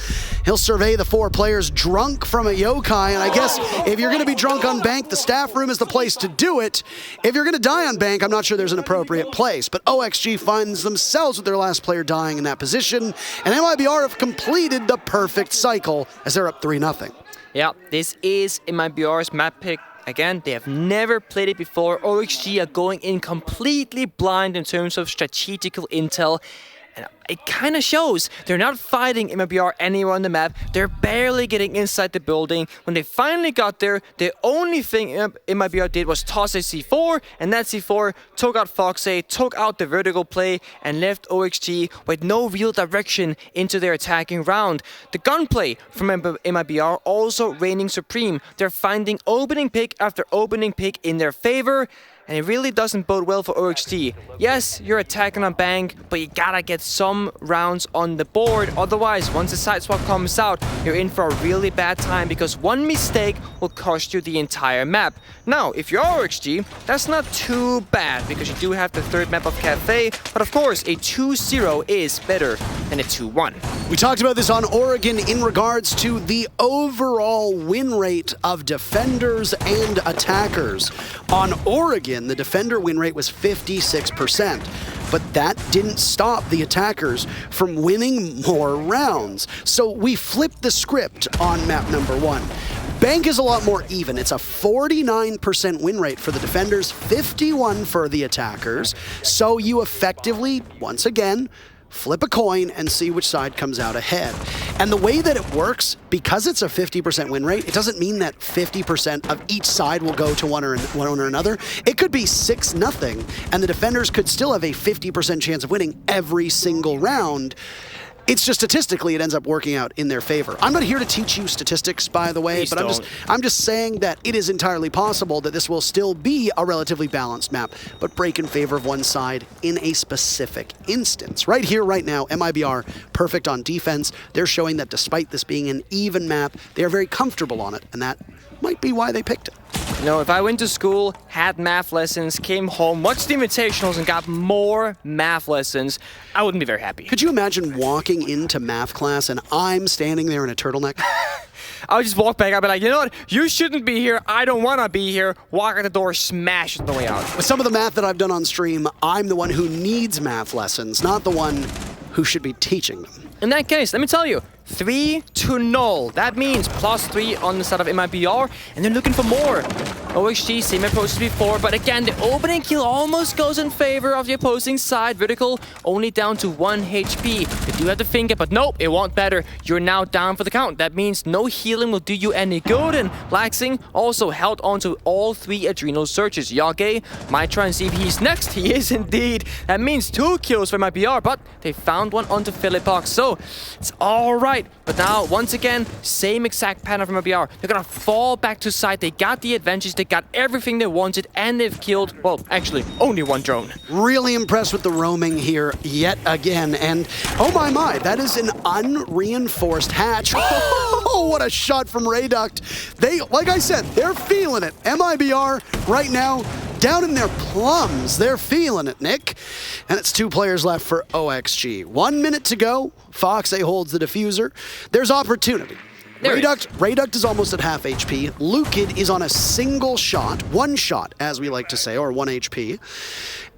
He'll survey the 4 players drunk from a yokai. And I guess if you're going to be drunk on Bank, the staff room is the place to do it. If you're going to die on Bank, I'm not sure there's an appropriate place. But OXG finds themselves with their last player dying in that position. And MIBR have completed the perfect cycle as they're up 3-0. Yeah, this is MIBR's map pick. Again, they have never played it before. OXG are going in completely blind in terms of strategical intel. And it kind of shows. They're not fighting MIBR anywhere on the map. They're barely getting inside the building. When they finally got there, the only thing MIBR did was toss a C4, and that C4 took out Foxay, took out the vertical play, and left OXG with no real direction into their attacking round. The gunplay from MIBR also reigning supreme. They're finding opening pick after opening pick in their favor. And it really doesn't bode well for OXG. Yes, you're attacking on Bank, but you gotta get some rounds on the board. Otherwise, once the side swap comes out, you're in for a really bad time because one mistake will cost you the entire map. Now, if you're OXG, that's not too bad because you do have the 3rd map of Kafe, but of course, a 2-0 is better than a 2-1. We talked about this on Oregon in regards to the overall win rate of defenders and attackers. On Oregon, the defender win rate was 56%. but that didn't stop the attackers from winning more rounds. So we flipped the script on map number 1. Bank is a lot more even. It's a 49% win rate for the defenders, 51% for the attackers. So you effectively, once again, flip a coin and see which side comes out ahead. And the way that it works, because it's a 50% win rate, it doesn't mean that 50% of each side will go to one or another. It could be 6-0, and the defenders could still have a 50% chance of winning every single round. It's just statistically, it ends up working out in their favor. I'm not here to teach you statistics, by the way, but I'm just saying that it is entirely possible that this will still be a relatively balanced map, but break in favor of one side in a specific instance. Right here, right now, MIBR, perfect on defense. They're showing that despite this being an even map, they are very comfortable on it, and that might be why they picked it. You know, if I went to school, had math lessons, came home, watched the Invitationals, and got more math lessons, I wouldn't be very happy. Could you imagine walking into math class and I'm standing there in a turtleneck? I would just walk back, I'd be like, you know what, you shouldn't be here, I don't want to be here, walk out the door, smash it on the way out. With some of the math that I've done on stream, I'm the one who needs math lessons, not the one who should be teaching them. In that case, let me tell you, 3-0. That means +3 on the side of MIBR, and they're looking for more. OXG, same approach as before, but again, the opening kill almost goes in favor of the opposing side. Vertical only down to 1 HP. They do have to think it, but nope, it won't matter. You're now down for the count. That means no healing will do you any good, and Laxing also held onto all 3 adrenal searches. Yage might try and see if he's next. He is indeed. That means 2 kills for MIBR, but they found one onto Philippox, so it's all right. But now, once again, same exact pattern from MIBR. They're gonna fall back to side. They got the advantage, they got everything they wanted, and they've killed, well, actually, only 1 drone. Really impressed with the roaming here yet again, and oh my, that is an unreinforced hatch. Oh, what a shot from Rayduct. They, like I said, they're feeling it. MIBR right now, down in their plums. They're feeling it, Nick. And it's 2 players left for OXG. 1 minute to go. Fox A holds the diffuser. There's opportunity. Rayduct is almost at half HP. Lukid is on a single shot, 1 shot, as we like to say, or 1 HP.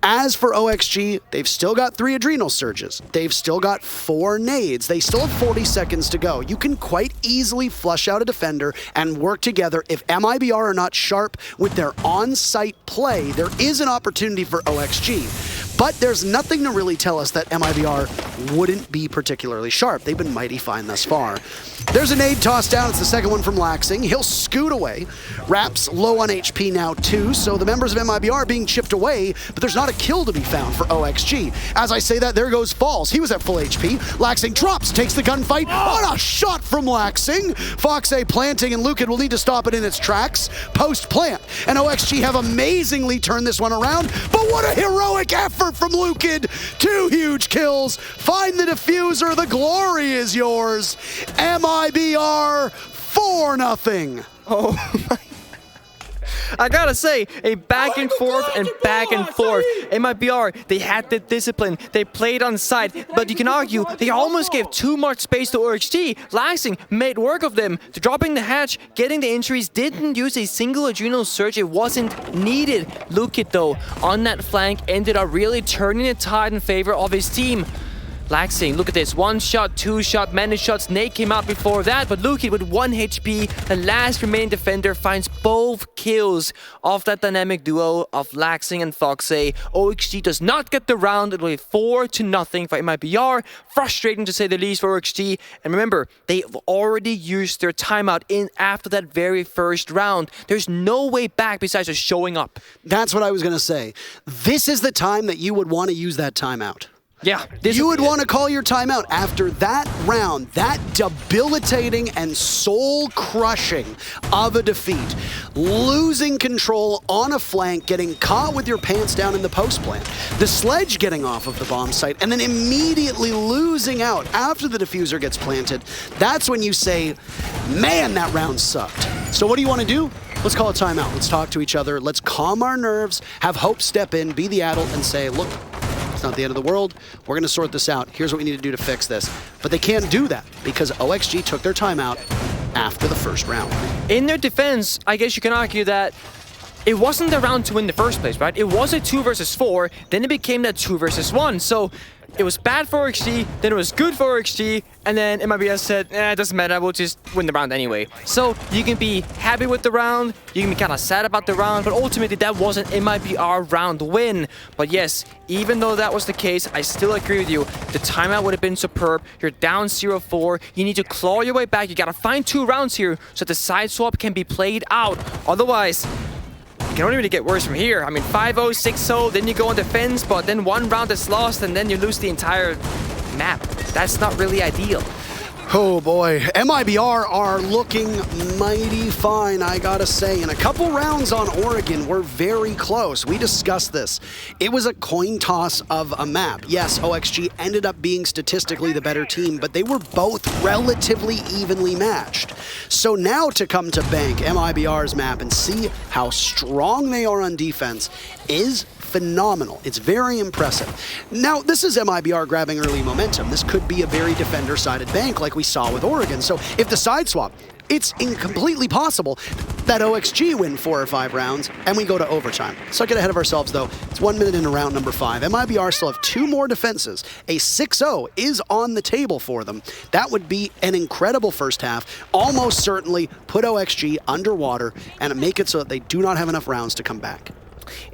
As for OXG, they've still got 3 adrenal surges. They've still got 4 nades. They still have 40 seconds to go. You can quite easily flush out a defender and work together. If MIBR are not sharp with their on-site play, there is an opportunity for OXG. But there's nothing to really tell us that MIBR wouldn't be particularly sharp. They've been mighty fine thus far. There's a nade tossed down. It's the second one from Laxing. He'll scoot away. Raps low on HP now too, so the members of MIBR are being chipped away, but there's not a kill to be found for OXG. As I say that, there goes Falls. He was at full HP. Laxing drops, takes the gunfight. What a shot from Laxing! Fox A planting, and Lukid will need to stop it in its tracks. Post-plant, and OXG have amazingly turned this one around, but what a heroic effort from Lukid! 2 huge kills. Find the diffuser. The glory is yours. MIBR 4-0. Oh my. I gotta say, a back and forth and back and forth. MIBR, they had the discipline, they played on side, but you can argue they almost gave too much space to OXG. Laxing made work of them. Dropping the hatch, getting the injuries, didn't use a single adrenal surge, it wasn't needed. Lukid though, on that flank, ended up really turning the tide in favor of his team. Laxing, look at this, 1 shot, 2 shot, many shots. Nate came out before that, but Lukid with 1 HP, the last remaining defender, finds both kills of that dynamic duo of Laxing and Fox A. OXG does not get the round. It'll be 4-0 for MIBR. Frustrating to say the least for OXG. And remember, they've already used their timeout in after that very first round. There's no way back besides just showing up. That's what I was going to say. This is the time that you would want to use that timeout. Yeah. You would want to call your timeout after that round, that debilitating and soul-crushing of a defeat. Losing control on a flank, getting caught with your pants down in the post plant, the sledge getting off of the bomb site, and then immediately losing out after the diffuser gets planted. That's when you say, man, that round sucked. So what do you want to do? Let's call a timeout. Let's talk to each other. Let's calm our nerves, have Hope step in, be the adult, and say, look, not the end of the world. We're going to sort this out. Here's what we need to do to fix this. But they can't do that because OXG took their timeout after the first round. In their defense, I guess you can argue that it wasn't the round to win in the first place, right? It was a 2 versus 4, then it became that 2 versus 1. So it was bad for OXG, then it was good for OXG, and then MIBR said, it doesn't matter, we'll just win the round anyway. So you can be happy with the round, you can be kind of sad about the round, but ultimately that was an MIBR round win. But yes, even though that was the case, I still agree with you. The timeout would have been superb. You're down 0-4. You need to claw your way back. You got to find 2 rounds here so the side swap can be played out. Otherwise, it can only really get worse from here. I mean, 5-0, 6-0, then you go on defense, but then 1 round is lost and then you lose the entire map. That's not really ideal. Oh boy, MIBR are looking mighty fine, I gotta say. And a couple rounds on Oregon were very close. We discussed this. It was a coin toss of a map. Yes, OXG ended up being statistically the better team, but they were both relatively evenly matched. So now to come to bank MIBR's map and see how strong they are on defense is phenomenal. It's very impressive. Now, this is MIBR grabbing early momentum. This could be a very defender-sided bank like we saw with Oregon. So if the side swap, it's completely possible that OXG win 4 or 5 rounds and we go to overtime. Let's not get ahead of ourselves though. It's 1 minute into round number 5. MIBR still have 2 more defenses. A 6-0 is on the table for them. That would be an incredible first half. Almost certainly put OXG underwater and make it so that they do not have enough rounds to come back.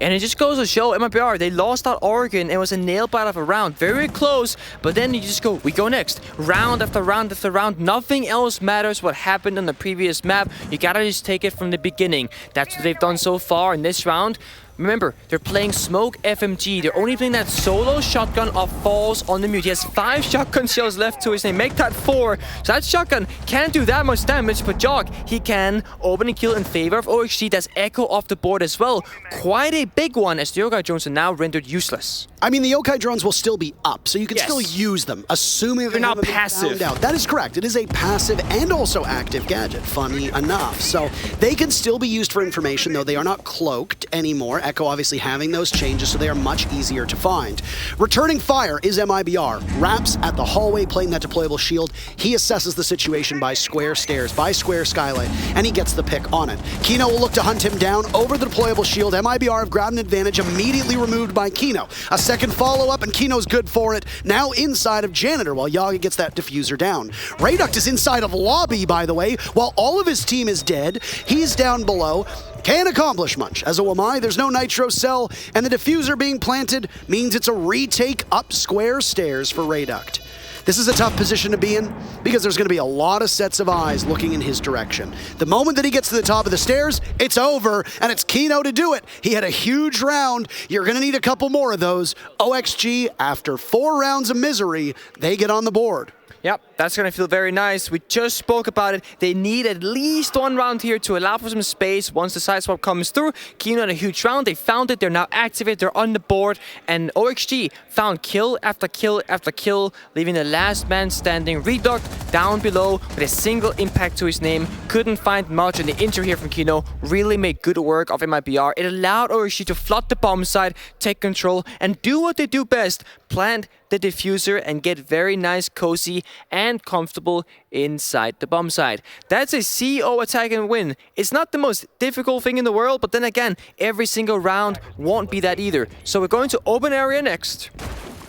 And it just goes to show MIBR, they lost out Oregon and it was a nail bite of a round. Very close, but then you just go, we go next. Round after round after round. Nothing else matters what happened on the previous map. You gotta just take it from the beginning. That's what they've done so far in this round. Remember, they're playing Smoke FMG. They're only playing that solo shotgun of Falls on the mute. He has 5 shotgun shells left to his name. Make that 4. So that shotgun can't do that much damage, but Jog, he can open and kill in favor of OXG. That's Echo off the board as well. Quite a big one, as the Yokai drones are now rendered useless. I mean, the Yokai drones will still be up, so you can still use them, assuming they're not passive. That is correct. It is a passive and also active gadget, funny enough. So they can still be used for information, though they are not cloaked anymore. Echo obviously having those changes, so they are much easier to find. Returning fire is MIBR. Raps at the hallway playing that deployable shield. He assesses the situation by square stairs, by square skylight, and he gets the pick on it. Kino will look to hunt him down over the deployable shield. MIBR have grabbed an advantage, immediately removed by Kino. A second follow-up, and Kino's good for it. Now inside of Janitor, while Yaga gets that diffuser down. Rayduct is inside of Lobby, by the way. While all of his team is dead, he's down below. Can't accomplish much. As a Wamai, there's no nitro cell, and the diffuser being planted means it's a retake up square stairs for Rayduct. This is a tough position to be in because there's going to be a lot of sets of eyes looking in his direction. The moment that he gets to the top of the stairs, it's over, and it's Kino to do it. He had a huge round. You're going to need a couple more of those. OXG, after 4 rounds of misery, they get on the board. Yep, that's going to feel very nice. We just spoke about it. They need at least 1 round here to allow for some space once the side swap comes through. Kino had a huge round. They found it. They're now activated. They're on the board. And OXG found kill after kill after kill, leaving the last man standing. Reduct down below with a single impact to his name. Couldn't find much. And the intro here from Kino really made good work of MIBR. It allowed OXG to flood the bomb site, take control, and do what they do best. Plant the diffuser and get very nice, cozy, and comfortable inside the bomb site. That's a CO attack and win. It's not the most difficult thing in the world, but then again, every single round won't be that either. So we're going to open area next.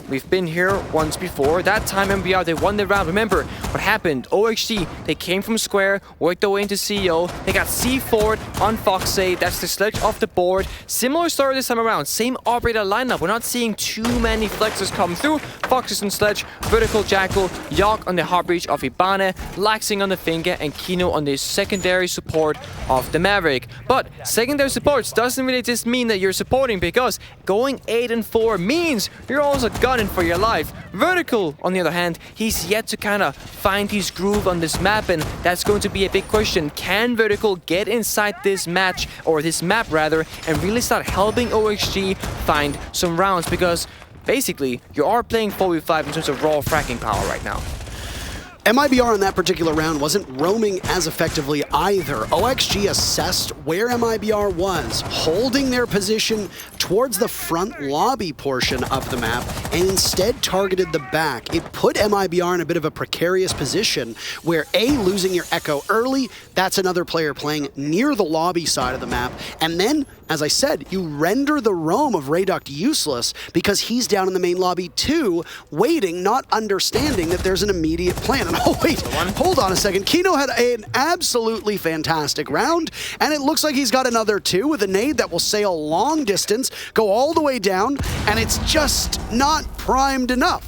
We've been here once before. That time MIBR, they won the round. Remember what happened. OXG, they came from Square, worked their way into CEO. They got C4'd on Foxay. That's the sledge off the board. Similar story this time around. Same operator lineup. We're not seeing too many flexes come through. Foxes on sledge, Vertical Jackal, Yogg on the Heartbreach of Ibane, Laxing on the Finger, and Kino on the secondary support of the Maverick. But secondary supports doesn't really just mean that you're supporting, because going 8-4 means you're also gunning for your life. Vertical, on the other hand, he's yet to kind of find his groove on this map, and that's going to be a big question. Can Vertical get inside this match, or this map rather, and really start helping OXG find some rounds? Because basically, you are playing 4v5 in terms of raw fracking power right now. MIBR in that particular round wasn't roaming as effectively either. OXG assessed where MIBR was, holding their position towards the front lobby portion of the map, and instead targeted the back. It put MIBR in a bit of a precarious position where A, losing your echo early, that's another player playing near the lobby side of the map, and then, as I said, you render the roam of Rayduck useless because he's down in the main lobby too, waiting, not understanding that there's an immediate plan. And oh wait, hold on a second. Kino had an absolutely fantastic round, and it looks like he's got another two with a nade that will sail long distance, go all the way down, and it's just not primed enough.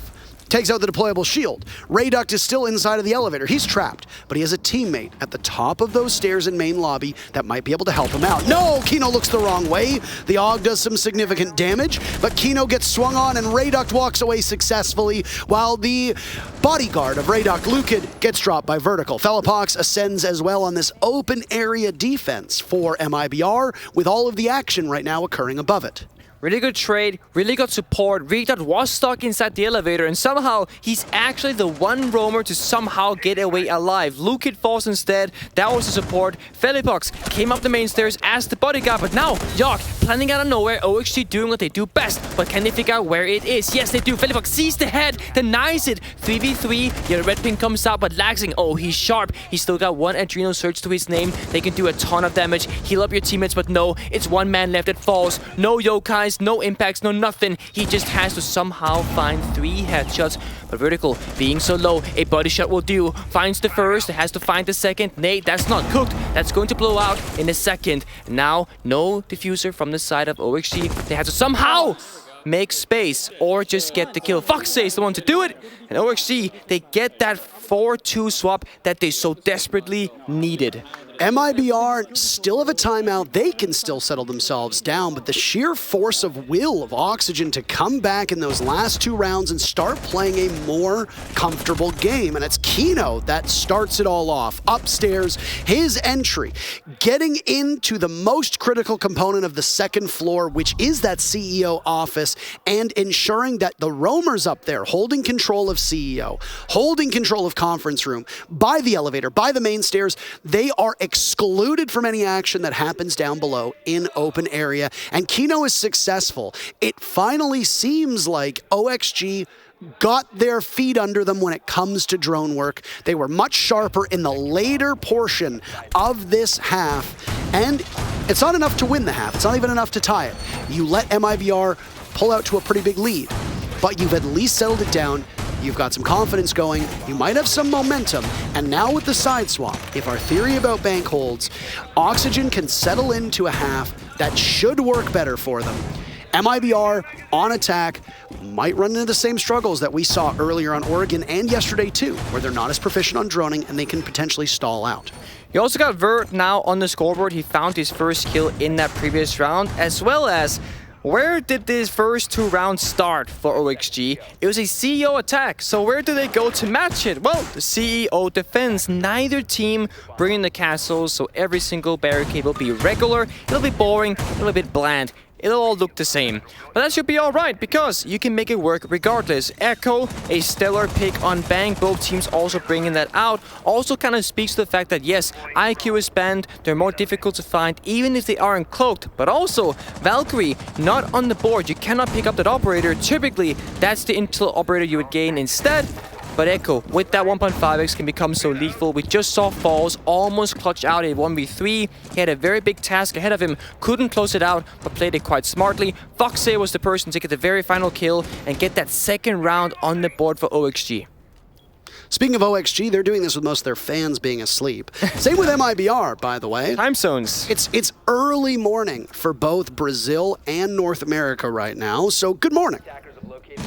Takes out the deployable shield. Rayduck is still inside of the elevator. He's trapped, but he has a teammate at the top of those stairs in main lobby that might be able to help him out. No, Kino looks the wrong way. The AUG does some significant damage, but Kino gets swung on and Rayduck walks away successfully while the bodyguard of Rayduck, Lukid, gets dropped by Vertical. Felipox ascends as well on this open area defense for MIBR with all of the action right now occurring above it. Really good trade, really good support. Rayduck was stuck inside the elevator, and somehow he's actually the one roamer to somehow get away alive. Lukid falls instead. That was the support. Felipox came up the main stairs as the bodyguard, but now Yogg planning out of nowhere. OXG doing what they do best, but can they figure out where it is? Yes, they do. Felipox sees the head, denies it. 3v3. Yeah, the red pin comes out, but Laxing, oh, he's sharp. He's still got one Adrenal Surge to his name. They can do a ton of damage. Heal up your teammates, but no, it's one man left that falls. No Yokais. No impacts, no nothing. He just has to somehow find 3 headshots. But Vertical, being so low, a body shot will do. Finds the first, has to find the second. Nate, that's not cooked. That's going to blow out in a second. Now, no diffuser from the side of OXG. They have to somehow make space or just get the kill. Foxy is the one to do it. And OXG, they get that 4-2 swap that they so desperately needed. MIBR still have a timeout. They can still settle themselves down, but the sheer force of will of Oxygen to come back in those last 2 rounds and start playing a more comfortable game. And it's Kino that starts it all off. Upstairs, his entry, getting into the most critical component of the second floor, which is that CEO office, and ensuring that the roamers up there holding control of CEO, holding control of conference room, by the elevator, by the main stairs, they are excluded from any action that happens down below in open area, and Kino is successful. It finally seems like OXG got their feet under them when it comes to drone work. They were much sharper in the later portion of this half, and it's not enough to win the half. It's not even enough to tie it. You let MIBR pull out to a pretty big lead, but you've at least settled it down. You've got some confidence going, you might have some momentum, and now with the side swap, if our theory about bank holds, Oxygen can settle into a half that should work better for them. MIBR on attack might run into the same struggles that we saw earlier on Oregon and yesterday too, where they're not as proficient on droning and they can potentially stall out. You also got Vert now on the scoreboard. He found his first kill in that previous round, as well as where did these first 2 rounds start for OXG? It was a CEO attack, so where do they go to match it? Well, the CEO defends. Neither team bringing the castles, so every single barricade will be regular, it'll be boring, it'll be bland. It'll all look the same. But that should be alright, because you can make it work regardless. Echo, a stellar pick on Bang, both teams also bringing that out. Also kind of speaks to the fact that yes, IQ is banned, they're more difficult to find even if they aren't cloaked. But also, Valkyrie, not on the board, you cannot pick up that operator. Typically, that's the intel operator you would gain instead. But Echo, with that 1.5x, can become so lethal. We just saw Falls almost clutch out a 1v3. He had a very big task ahead of him, couldn't close it out, but played it quite smartly. Foxy was the person to get the very final kill and get that second round on the board for OXG. Speaking of OXG, they're doing this with most of their fans being asleep. Same with MIBR, by the way. Time zones. It's early morning for both Brazil and North America right now, so good morning.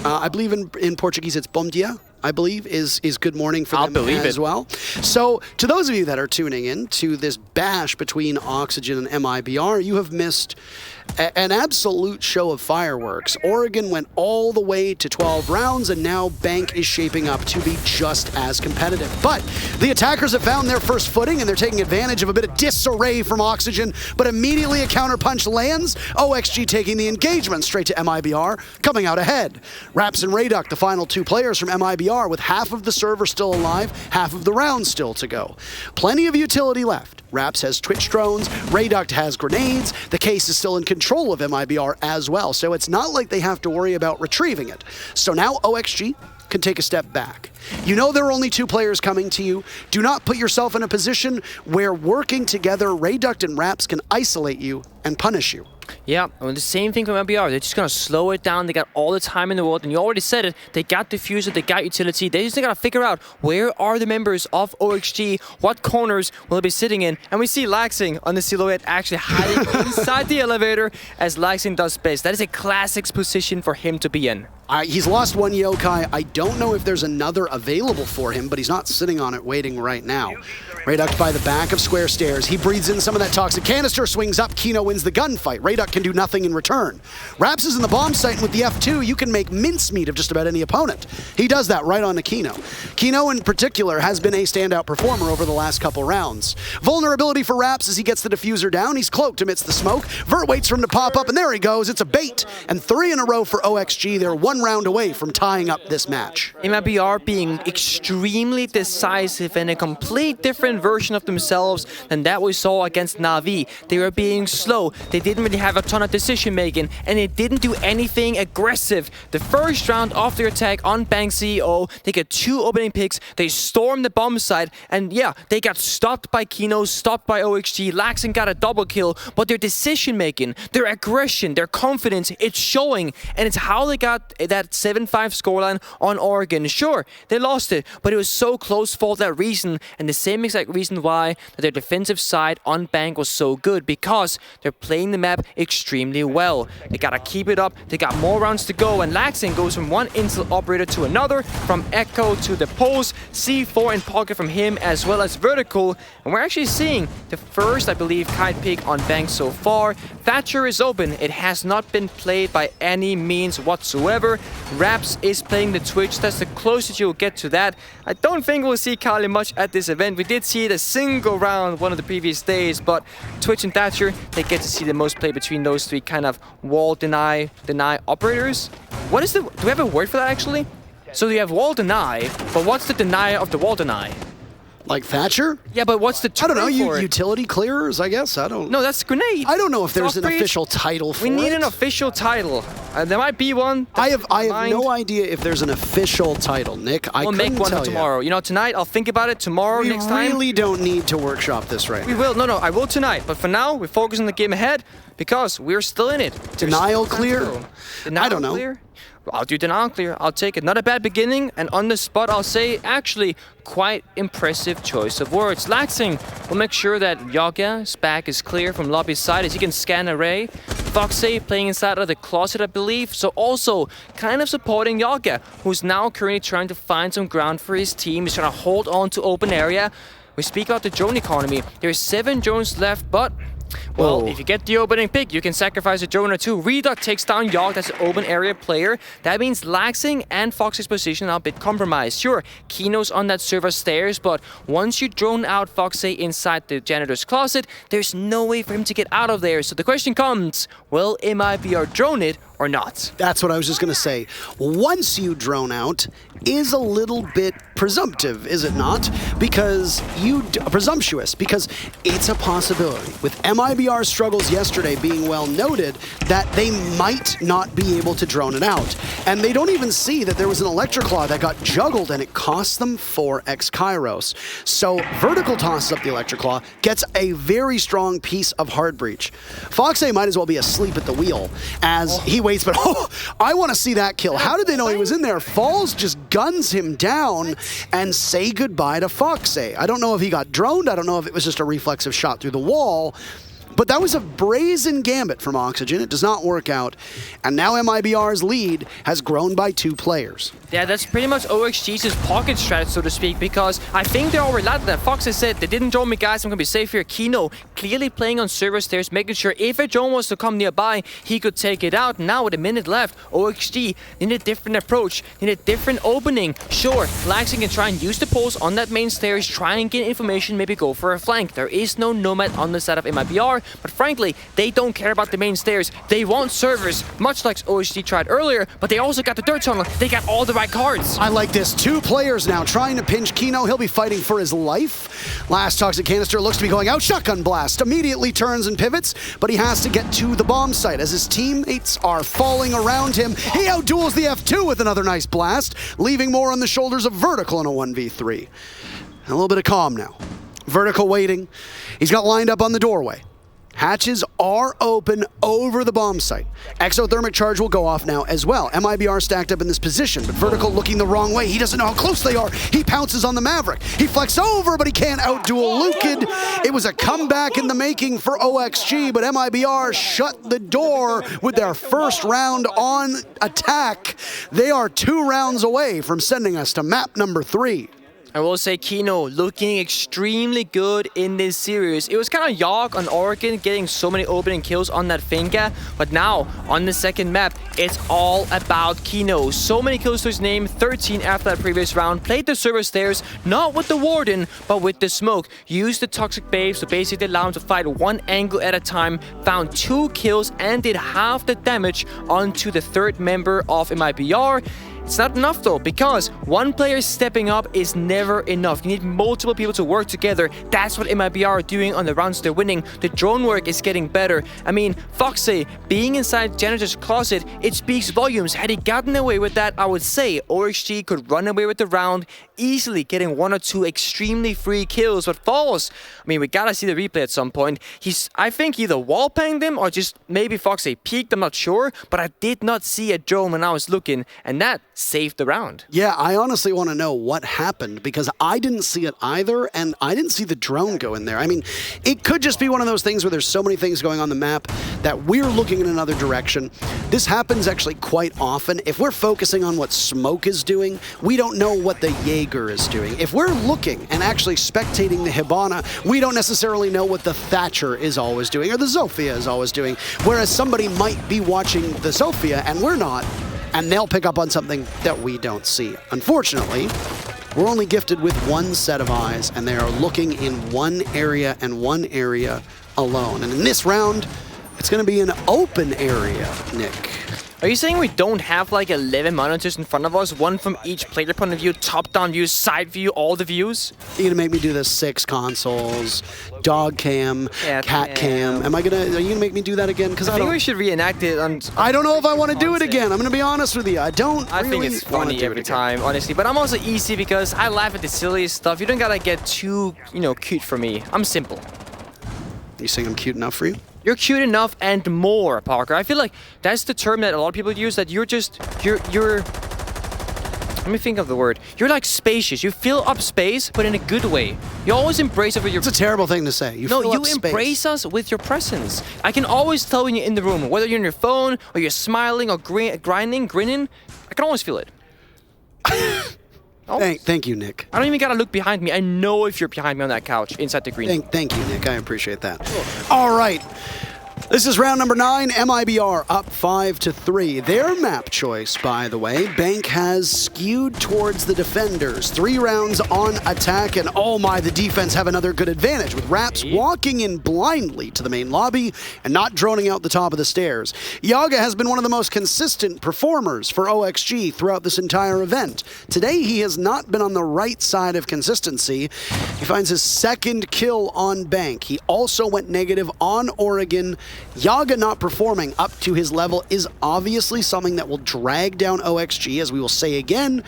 I believe in Portuguese it's bom dia. I believe is good morning for them as well. So, to those of you that are tuning in to this bash between Oxygen and MIBR, you have missed an absolute show of fireworks. Oregon went all the way to 12 rounds, and now Bank is shaping up to be just as competitive. But the attackers have found their first footing, and they're taking advantage of a bit of disarray from Oxygen, but immediately a counterpunch lands. OXG taking the engagement straight to MIBR, coming out ahead. Raps and Rayduck, the final two players from MIBR, with half of the server still alive, half of the round still to go. Plenty of utility left. Raps has Twitch drones, Rayduck has grenades, the case is still in control of MIBR as well, so it's not like they have to worry about retrieving it. So now OXG can take a step back. You know there are only two players coming to you. Do not put yourself in a position where working together, Rayduck and Raps can isolate you and punish you. Yeah, and the same thing from MBR. They're just going to slow it down. They got all the time in the world, and you already said it. They got diffuser, they got utility. They just got to figure out where are the members of OXG, what corners will they be sitting in. And we see Laxing on the silhouette actually hiding inside the elevator as Laxing does best. That is a classic position for him to be in. He's lost one yokai. I don't know if there's another available for him, but he's not sitting on it waiting right now. Rayduck by the back of square stairs. He breathes in some of that toxic canister, swings up. Kino wins the gunfight. Rayduck can do nothing in return. Raps is in the bomb site, and with the F2, you can make mincemeat of just about any opponent. He does that right on to Kino. Kino, in particular, has been a standout performer over the last couple rounds. Vulnerability for Raps as he gets the diffuser down. He's cloaked amidst the smoke. Vert waits for him to pop up, and there he goes. It's a bait. And 3 in a row for OXG. They're 1 round away from tying up this match. MIBR being extremely decisive and a complete different version of themselves than that we saw against Na'Vi. They were being slow. They didn't really have a ton of decision making, and they didn't do anything aggressive. The first round of their attack on Bank CEO, they get 2 opening picks. They storm the bomb site, and yeah, they got stopped by Kino, stopped by OXG. Laxing got a double kill, but their decision making, their aggression, their confidence, it's showing, and it's how they got that 7-5 scoreline on Oregon. Sure, they lost it, but it was so close for that reason, and the same exact reason why that their defensive side on Bank was so good, because they're playing the map extremely well. They gotta keep it up, they got more rounds to go, and Laxing goes from one intel operator to another, from Echo to the Pulse, C4 in pocket from him, as well as Vertical, and we're actually seeing the first, I believe, kite pick on Bank so far. Thatcher is open, it has not been played by any means whatsoever. Raps is playing the Twitch, that's the closest you'll get to that. I don't think we'll see Kali much at this event. We did see it a single round one of the previous days, but Twitch and Thatcher, they get to see the most play between those three kind of wall deny operators. What is the, do we have a word for that actually? So you have wall deny, but what's the denier of the wall deny? Like Thatcher? Yeah, but what's the term I don't know, for it? utility clearers, I guess? I don't... No, that's grenade. I don't know if there's an Soft breach? official title for it. We need an official title. There might be one. I have no idea if there's an official title, Nick. I We'll couldn't make one tell for tomorrow. You know, tonight I'll think about it. Tomorrow, We next time. really don't need to workshop this right We now. will. No, I will tonight. But for now, we focus on the game ahead because we're still in it. There's Denial still time clear? to go. Denial I don't know. Clear? I'll do denial clear. I'll take it. Not a bad beginning, and on the spot, I'll say actually quite impressive choice of words. Laxing will make sure that Yoga's back is clear from lobby side as he can scan array. Foxy playing inside of the closet, I believe, so also kind of supporting Yoga, who's now currently trying to find some ground for his team. He's trying to hold on to open area. We speak about the drone economy. There's 7 drones left, but well, Whoa. if you get the opening pick, you can sacrifice a drone or 2. Rayduck takes down Yogg, that's an open area player. That means Laxing and Foxy's position are a bit compromised. Sure, Kino's on that server stairs, but once you drone out Foxy inside the janitor's closet, there's no way for him to get out of there. So the question comes, will MIBR drone it or not? That's what I was just going to say. Once you drone out is a little bit presumptive, is it not? Because presumptuous, because it's a possibility. With MIBR's struggles yesterday being well noted, that they might not be able to drone it out. And they don't even see that there was an Electroclaw that got juggled and it cost them 4x Kairos. So Vertical tosses up the Electroclaw, gets a very strong piece of Hard Breach. Foxy might as well be asleep at the wheel as he waits, but I want to see that kill. How did they know he was in there? Falls just guns him down and say goodbye to Foxy. I don't know if he got droned. I don't know if it was just a reflexive shot through the wall. But that was a brazen gambit from Oxygen. It does not work out. And now MIBR's lead has grown by 2 players. Yeah, that's pretty much OXG's pocket strat, so to speak, because I think they already landed that. Fox has said, they didn't drone me, guys, I'm going to be safe here. Kino clearly playing on server stairs, making sure if a drone was to come nearby, he could take it out. Now with a minute left, OXG need a different approach, need a different opening. Sure, Laxing can try and use the pulse on that main stairs, try and get information, maybe go for a flank. There is no Nomad on the side of MIBR, but frankly, they don't care about the main stairs. They want servers, much like OXG tried earlier, but they also got the dirt tunnel. They got all the right cards. I like this. 2 players now trying to pinch Kino. He'll be fighting for his life. Last Toxic Canister looks to be going out. Shotgun Blast immediately turns and pivots, but he has to get to the bomb site as his teammates are falling around him. He outduels the F2 with another nice blast, leaving more on the shoulders of Vertical in a 1v3. And a little bit of calm now. Vertical waiting. He's got lined up on the doorway. Hatches are open over the bomb site. Exothermic charge will go off now as well. MIBR stacked up in this position, but Vertical looking the wrong way. He doesn't know how close they are. He pounces on the Maverick. He flexes over, but he can't outduel Lukid. It was a comeback in the making for OXG, but MIBR shut the door with their first round on attack. They are 2 rounds away from sending us to map number 3. I will say Kino looking extremely good in this series. It was kind of Yogg on Oregon getting so many opening kills on that Finca, but now on the second map, it's all about Kino. So many kills to his name, 13 after that previous round. Played the server stairs, not with the Warden, but with the smoke. Used the Toxic Babes to basically allow him to fight one angle at a time. Found 2 kills and did half the damage onto the 3rd member of MIBR. It's not enough though, because one player stepping up is never enough. You need multiple people to work together. That's what MIBR are doing on the rounds they're winning. The drone work is getting better. I mean, Foxy being inside Janitor's closet, it speaks volumes. Had he gotten away with that, I would say OXG could run away with the round, easily getting 1 or 2 extremely free kills. But Falls, I mean, we gotta see the replay at some point. I think either wall panged him or just maybe Foxy peeked, I'm not sure, but I did not see a drone when I was looking, and that saved the round. Yeah, I honestly want to know what happened because I didn't see it either, and I didn't see the drone go in there. I mean, it could just be one of those things where there's so many things going on the map that we're looking in another direction. This happens actually quite often. If we're focusing on what Smoke is doing, we don't know what the Jaeger is doing. If we're looking and actually spectating the Hibana, we don't necessarily know what the Thatcher is always doing or the Zofia is always doing, whereas somebody might be watching the Zofia and we're not, and they'll pick up on something that we don't see. Unfortunately, we're only gifted with 1 set of eyes, and they are looking in one area and one area alone. And in this round, it's going to be an open area, Nick. Are you saying we don't have like 11 monitors in front of us, 1 from each player point of view, top-down view, side view, all the views? You're gonna make me do the 6 consoles, dog cam, cat cam. Are you gonna make me do that again? Because I think we should reenact it on. I don't know if I want to do it again. I'm gonna be honest with you. I think it's funny every time, honestly. But I'm also easy because I laugh at the silliest stuff. You don't gotta get too, cute for me. I'm simple. You think I'm cute enough for you? You're cute enough and more, Parker. I feel like that's the term that a lot of people use, that you're let me think of the word. You're like spacious. You fill up space, but in a good way. You always embrace us with your... It's a terrible thing to say. You embrace us with your presence. I can always tell when you're in the room, whether you're on your phone, or you're smiling, or grinning. I can always feel it. Thank you, Nick. I don't even gotta look behind me. I know if you're behind me on that couch, inside the green. Thank you, Nick. I appreciate that. All right. This is round number 9, MIBR up 5-3. Their map choice, by the way, Bank has skewed towards the defenders. 3 rounds on attack, and oh my, the defense have another good advantage, with Raps walking in blindly to the main lobby and not droning out the top of the stairs. Yaga has been one of the most consistent performers for OXG throughout this entire event. Today, he has not been on the right side of consistency. He finds his 2nd kill on Bank. He also went negative on Oregon. Yaga not performing up to his level is obviously something that will drag down OXG, as we will say again.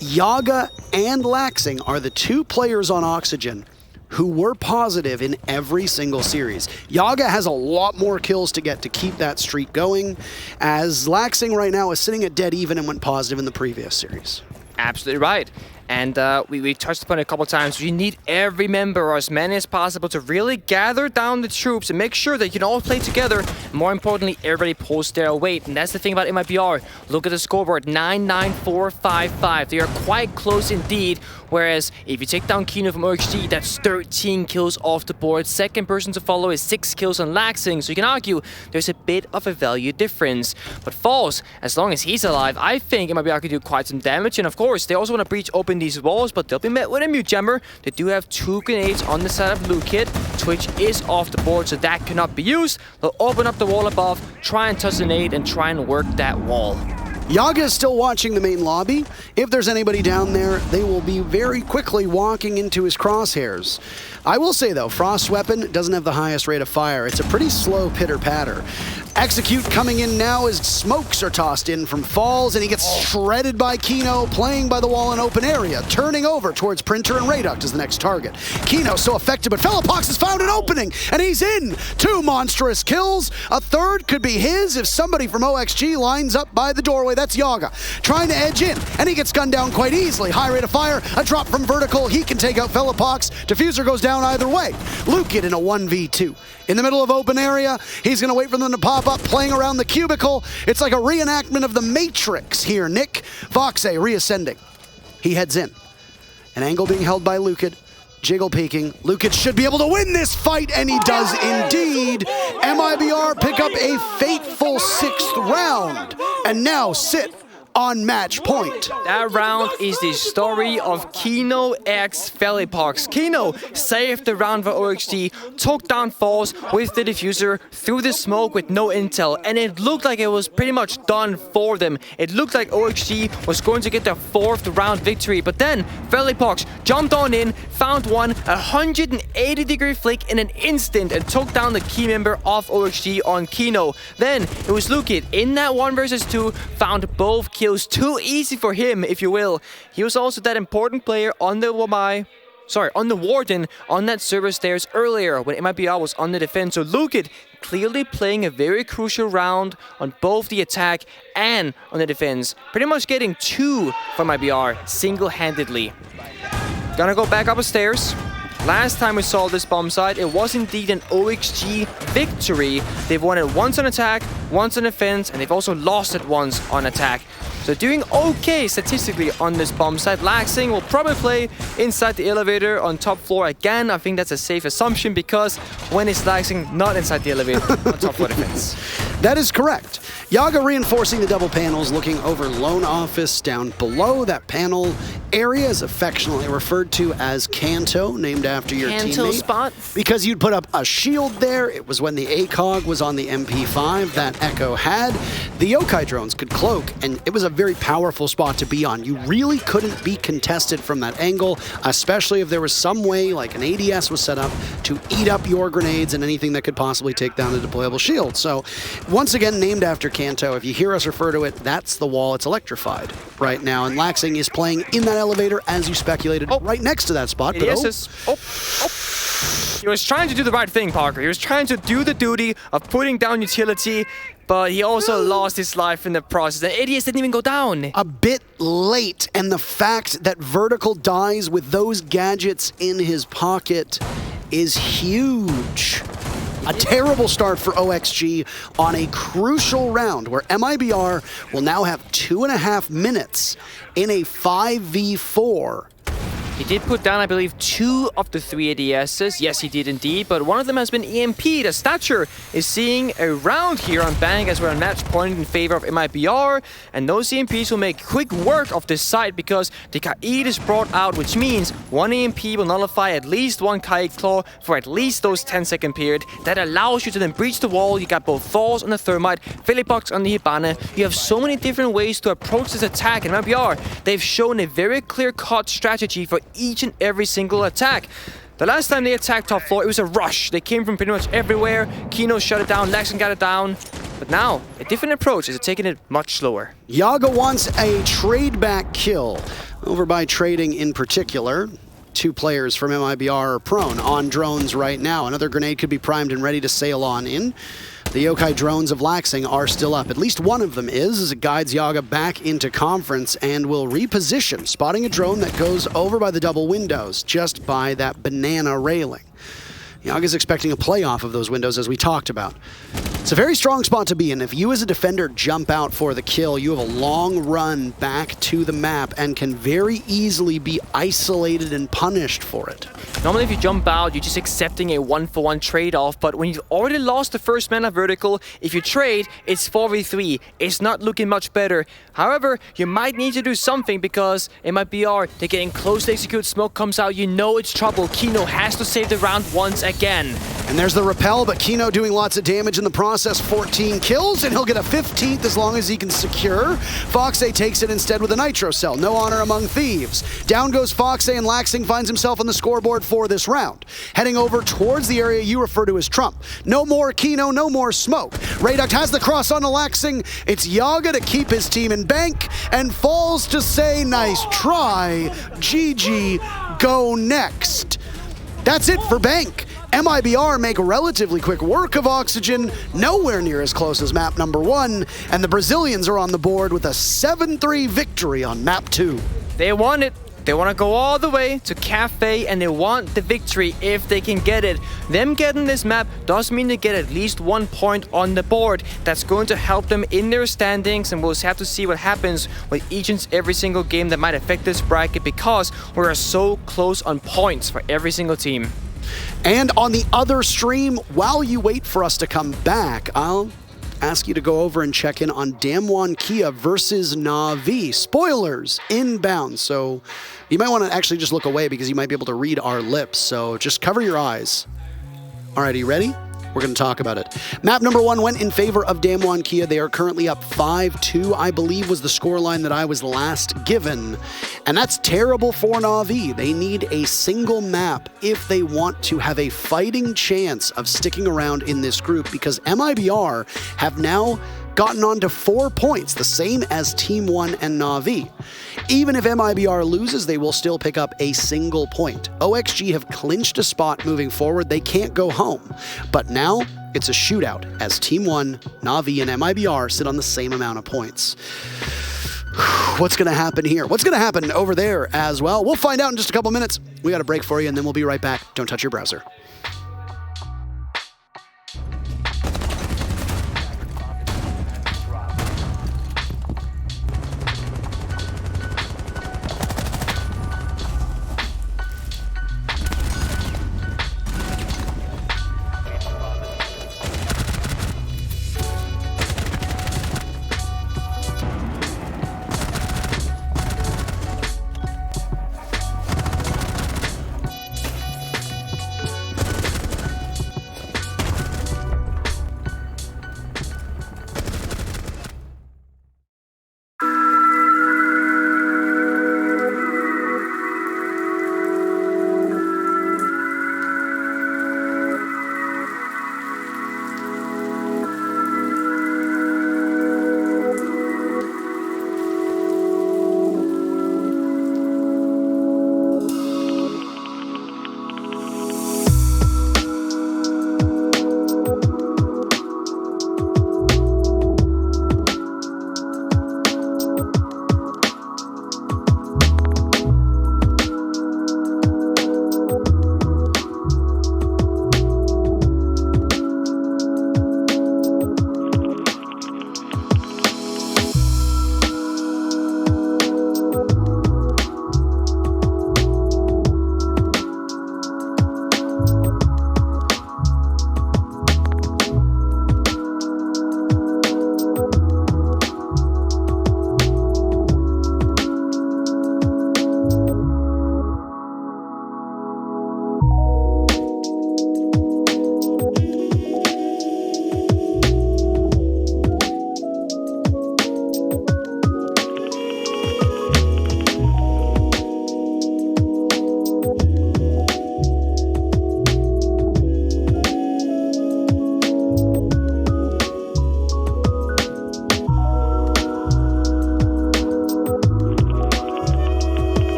Yaga and Laxing are the 2 players on Oxygen who were positive in every single series. Yaga has a lot more kills to get to keep that streak going, as Laxing right now is sitting at dead even and went positive in the previous series. Absolutely right. And we touched upon it a couple times. You need every member, or as many as possible, to really gather down the troops and make sure that you can all play together. More importantly, everybody pulls their weight. And that's the thing about MIBR. Look at the scoreboard, 9-9-4-5-5. They are quite close indeed. Whereas if you take down Kino from OXG, that's 13 kills off the board. Second person to follow is 6 kills on Laxing. So you can argue there's a bit of a value difference. But Falls, as long as he's alive, I think MIBR could do quite some damage. And of course, they also want to breach open these walls, but they'll be met with a mute jammer. They do have 2 grenades on the side of Lukid. Twitch is off the board, so that cannot be used. They'll open up the wall above, try and toss a nade, and try and work that wall. Yaga is still watching the main lobby. If there's anybody down there, they will be very quickly walking into his crosshairs. I will say, though, Frost's weapon doesn't have the highest rate of fire. It's a pretty slow pitter-patter. Execute coming in now as smokes are tossed in from Falls, and he gets shredded by Kino, playing by the wall in open area, turning over towards Printer and Rayduct as the next target. Kino so effective, but Felipox has found an opening, and he's in! 2 monstrous kills. A third could be his if somebody from OXG lines up by the doorway. That's Yaga, trying to edge in, and he gets gunned down quite easily. High rate of fire, a drop from Vertical. He can take out Felipox. Diffuser goes down either way. Lukid in a 1v2. In the middle of open area, he's going to wait for them to pop up, playing around the cubicle. It's like a reenactment of the Matrix here. Nick Voxe reascending. He heads in. An angle being held by Lukid. Jiggle peeking. Lukid should be able to win this fight, and he does indeed. MIBR pick up a fateful 6th round, and now sit on match point. That round is the story of Kino x Felipox. Kino saved the round for OXG, took down Falls with the diffuser through the smoke with no intel, and it looked like it was pretty much done for them. It looked like OXG was going to get their 4th round victory, but then Felipox jumped on in, found one, 180-degree flick in an instant, and took down the key member of OXG on Kino. Then it was Lukid in that 1 versus 2, found both kills. Too easy for him, if you will. He was also that important player on the Warden on that server stairs earlier when MIBR was on the defense. So Lukid clearly playing a very crucial round on both the attack and on the defense. Pretty much getting 2 from MIBR single-handedly. Gonna go back up the stairs. Last time we saw this bomb site, it was indeed an OXG victory. They've won it once on attack, once on defense, and they've also lost it once on attack. So doing okay statistically on this bomb site. Laxing will probably play inside the elevator on top floor again. I think that's a safe assumption because when is Laxing not inside the elevator on top floor defense? That is correct. Yaga reinforcing the double panels, looking over Lone Office down below. That panel area is affectionately referred to as Kanto, named after your Kanto teammate. spot? Because you'd put up a shield there. It was when the ACOG was on the MP5 that Echo had. The Yokai drones could cloak, and it was a very powerful spot to be on. You really couldn't be contested from that angle, especially if there was some way, like an ADS was set up, to eat up your grenades and anything that could possibly take down the deployable shield. So, once again, named after Kanto. If you hear us refer to it, that's the wall. It's electrified right now, and Laxing is playing in that elevator, as you speculated, right next to that spot. But He was trying to do the right thing, Parker. He was trying to do the duty of putting down utility, but he also lost his life in the process. The ADS didn't even go down. A bit late, and the fact that Vertical dies with those gadgets in his pocket is huge. A terrible start for OXG on a crucial round where MIBR will now have 2.5 minutes in a 5v4. He did put down, I believe, 2 of the 3 ADSs. Yes, he did indeed, but one of them has been EMP'd. As Stature is seeing a round here on Bang as we're on match point in favor of MIBR, and those EMPs will make quick work of this site because the Kaid is brought out, which means 1 EMP will nullify at least 1 Kaid Claw for at least those 10-second period. That allows you to then breach the wall. You got both Falls on the Thermite, Felipox on the Hibana. You have so many different ways to approach this attack, and MIBR, they've shown a very clear-cut strategy for each and every single attack. The last time they attacked top floor, it was a rush. They came from pretty much everywhere. Kino shut it down, Laxing got it down. But now, a different approach is taking it much slower. Yaga wants a trade back kill. Over by trading in particular. 2 players from MIBR are prone on drones right now. Another grenade could be primed and ready to sail on in. The Yokai drones of Laxing are still up. At least one of them is, as it guides Yaga back into conference and will reposition, spotting a drone that goes over by the double windows, just by that banana railing. Yaga's expecting a playoff of those windows, as we talked about. It's a very strong spot to be in. If you as a defender jump out for the kill, you have a long run back to the map and can very easily be isolated and punished for it. Normally if you jump out, you're just accepting a 1-for-1 trade-off, but when you've already lost the first mana vertical, if you trade, it's 4v3. It's not looking much better. However, you might need to do something because MIBR, they're getting close to execute, smoke comes out, you know it's trouble. Kino has to save the round once again. And there's the repel, but Kino doing lots of damage in the process. 14 kills, and he'll get a 15th as long as he can secure. Foxay takes it instead with a Nitro Cell. No honor among thieves. Down goes Foxay, and Laxing finds himself on the scoreboard for this round. Heading over towards the area you refer to as Trump. No more Kino, no more smoke. Rayduct has the cross on Laxing. It's Yaga to keep his team in bank, and falls to say nice try. GG, go next. That's it for Bank. MIBR make relatively quick work of Oxygen, nowhere near as close as map number 1, and the Brazilians are on the board with a 7-3 victory on map 2. They want it. They want to go all the way to Kafe, and they want the victory if they can get it. Them getting this map does mean they get at least 1 point on the board. That's going to help them in their standings, and we'll just have to see what happens with each and every single game that might affect this bracket, because we're so close on points for every single team. And on the other stream, while you wait for us to come back, I'll ask you to go over and check in on Damwon Kia versus Na'Vi. Spoilers inbound, so you might want to actually just look away because you might be able to read our lips, so just cover your eyes. All right, are you ready? We're going to talk about it. Map number 1 went in favor of Damwon Kia. They are currently up 5-2, I believe was the scoreline that I was last given. And that's terrible for Na'Vi. They need a single map if they want to have a fighting chance of sticking around in this group, because MIBR have now gotten on to 4 points, the same as Team 1 and Na'Vi. Even if MIBR loses, they will still pick up a single point. OXG have clinched a spot moving forward. They can't go home. But now, it's a shootout as Team 1, Na'Vi, and MIBR sit on the same amount of points. What's going to happen here? What's going to happen over there as well? We'll find out in just a couple minutes. We got a break for you, and then we'll be right back. Don't touch your browser.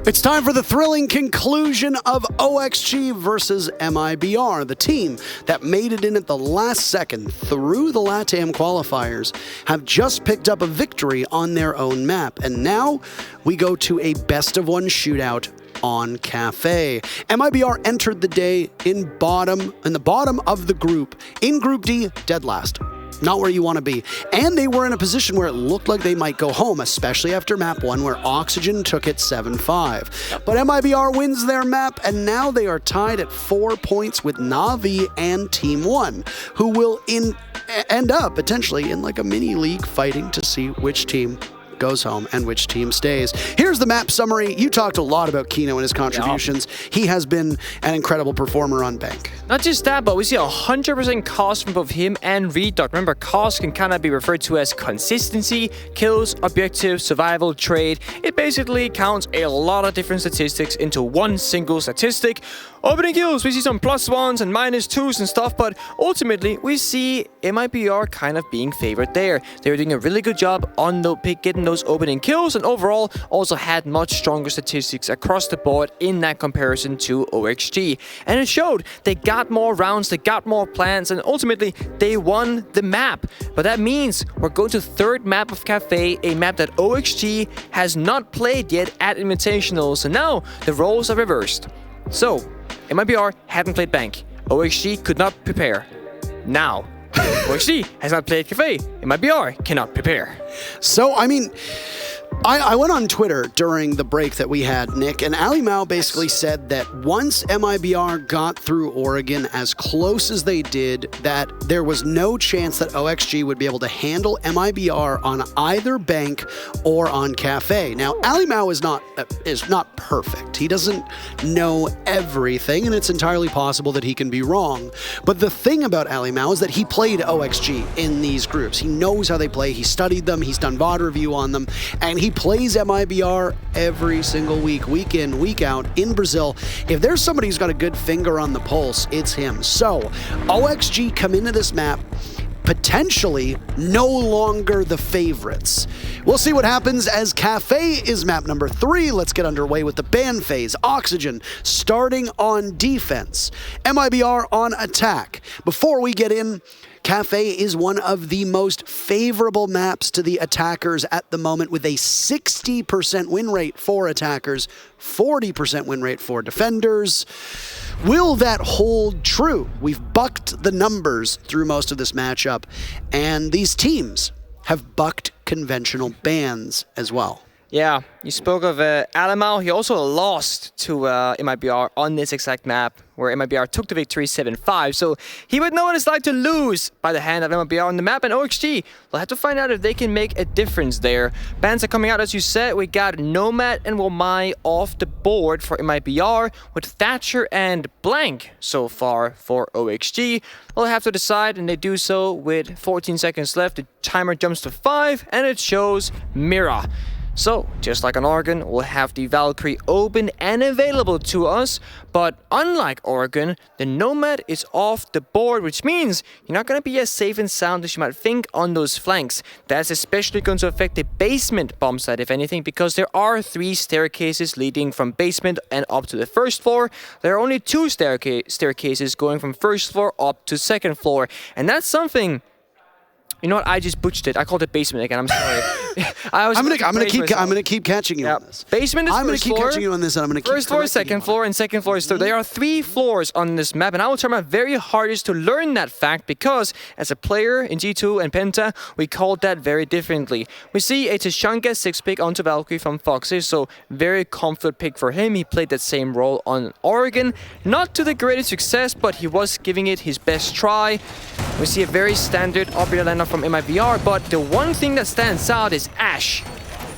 It's time for the thrilling conclusion of OXG versus MIBR. The team that made it in at the last second through the LATAM qualifiers have just picked up a victory on their own map. And now we go to a best-of-one shootout on Kafe. MIBR entered the day in the bottom of the group. In Group D, dead last. Not where you want to be. And they were in a position where it looked like they might go home, especially after map 1 where Oxygen took it 7-5. But MIBR wins their map, and now they are tied at 4 points with Na'Vi and Team 1, who will end up potentially in like a mini league fighting to see which team goes home and which team stays. Here's the map summary. You talked a lot about Kino and his contributions. He has been an incredible performer on Bank. Not just that, but we see 100% cost from both him and Reduct. Remember, cost can kind of be referred to as consistency, kills, objective, survival, trade. It basically counts a lot of different statistics into one single statistic. Opening kills, we see some +1s and -2s and stuff, but ultimately we see MIBR kind of being favored there. They were doing a really good job on getting those opening kills, and overall also had much stronger statistics across the board in that comparison to OXG. And it showed. They got more rounds, they got more plans, and ultimately they won the map. But that means we're going to third map of Kafe, a map that OXG has not played yet at Invitationals, and now the roles are reversed. So, MIBR hadn't played Bank. OXG could not prepare. Now, OXG has not played Kafe. MIBR cannot prepare. So, I mean, I went on Twitter during the break that we had, Nick, and Ali Mao basically said that once MIBR got through Oregon as close as they did, that there was no chance that OXG would be able to handle MIBR on either Bank or on Kafe. Now, Ali Mao is not perfect. He doesn't know everything, and it's entirely possible that he can be wrong. But the thing about Ali Mao is that he played OXG in these groups. He knows how they play. He studied them. He's done VOD review on them, and he plays MIBR every single week in, week out in Brazil. If there's somebody who's got a good finger on the pulse, it's him. So, OXG come into this map potentially no longer the favorites. We'll see what happens as Kafe is map number 3. Let's get underway with the ban phase. Oxygen starting on defense. MIBR on attack. Before we get in, Kafe is one of the most favorable maps to the attackers at the moment, with a 60% win rate for attackers, 40% win rate for defenders. Will that hold true? We've bucked the numbers through most of this matchup, and these teams have bucked conventional bans as well. Yeah, you spoke of Alamau. He also lost to MIBR on this exact map, where MIBR took the victory 7-5. So he would know what it's like to lose by the hand of MIBR on the map. And OXG, we'll have to find out if they can make a difference there. Bans are coming out, as you said. We got Nomad and Womai off the board for MIBR, with Thatcher and Blank so far for OXG. We'll have to decide, and they do so with 14 seconds left. The timer jumps to 5, and it shows Mira. So, just like on Oregon, we'll have the Valkyrie open and available to us, but unlike Oregon, the Nomad is off the board, which means you're not going to be as safe and sound as you might think on those flanks. That's especially going to affect the basement bomb site, if anything, because there are 3 staircases leading from basement and up to the first floor. There are only 2 staircases going from first floor up to second floor, and that's something... You know what? I just butchered it. I called it basement again. I'm sorry. I'm gonna keep catching you on this. Basement is I'm gonna first keep floor. catching you on this, and I'm gonna keep first floor, second floor, and second floor is third. There are 3 floors on this map, and I will try my very hardest to learn that fact, because as a player in G2 and Penta, we called that very differently. We see a Tashanka 6 pick onto Valkyrie from Foxy, so very comfort pick for him. He played that same role on Oregon. Not to the greatest success, but he was giving it his best try. We see a very standard operator lineup from MIBR, but the one thing that stands out is Ashe.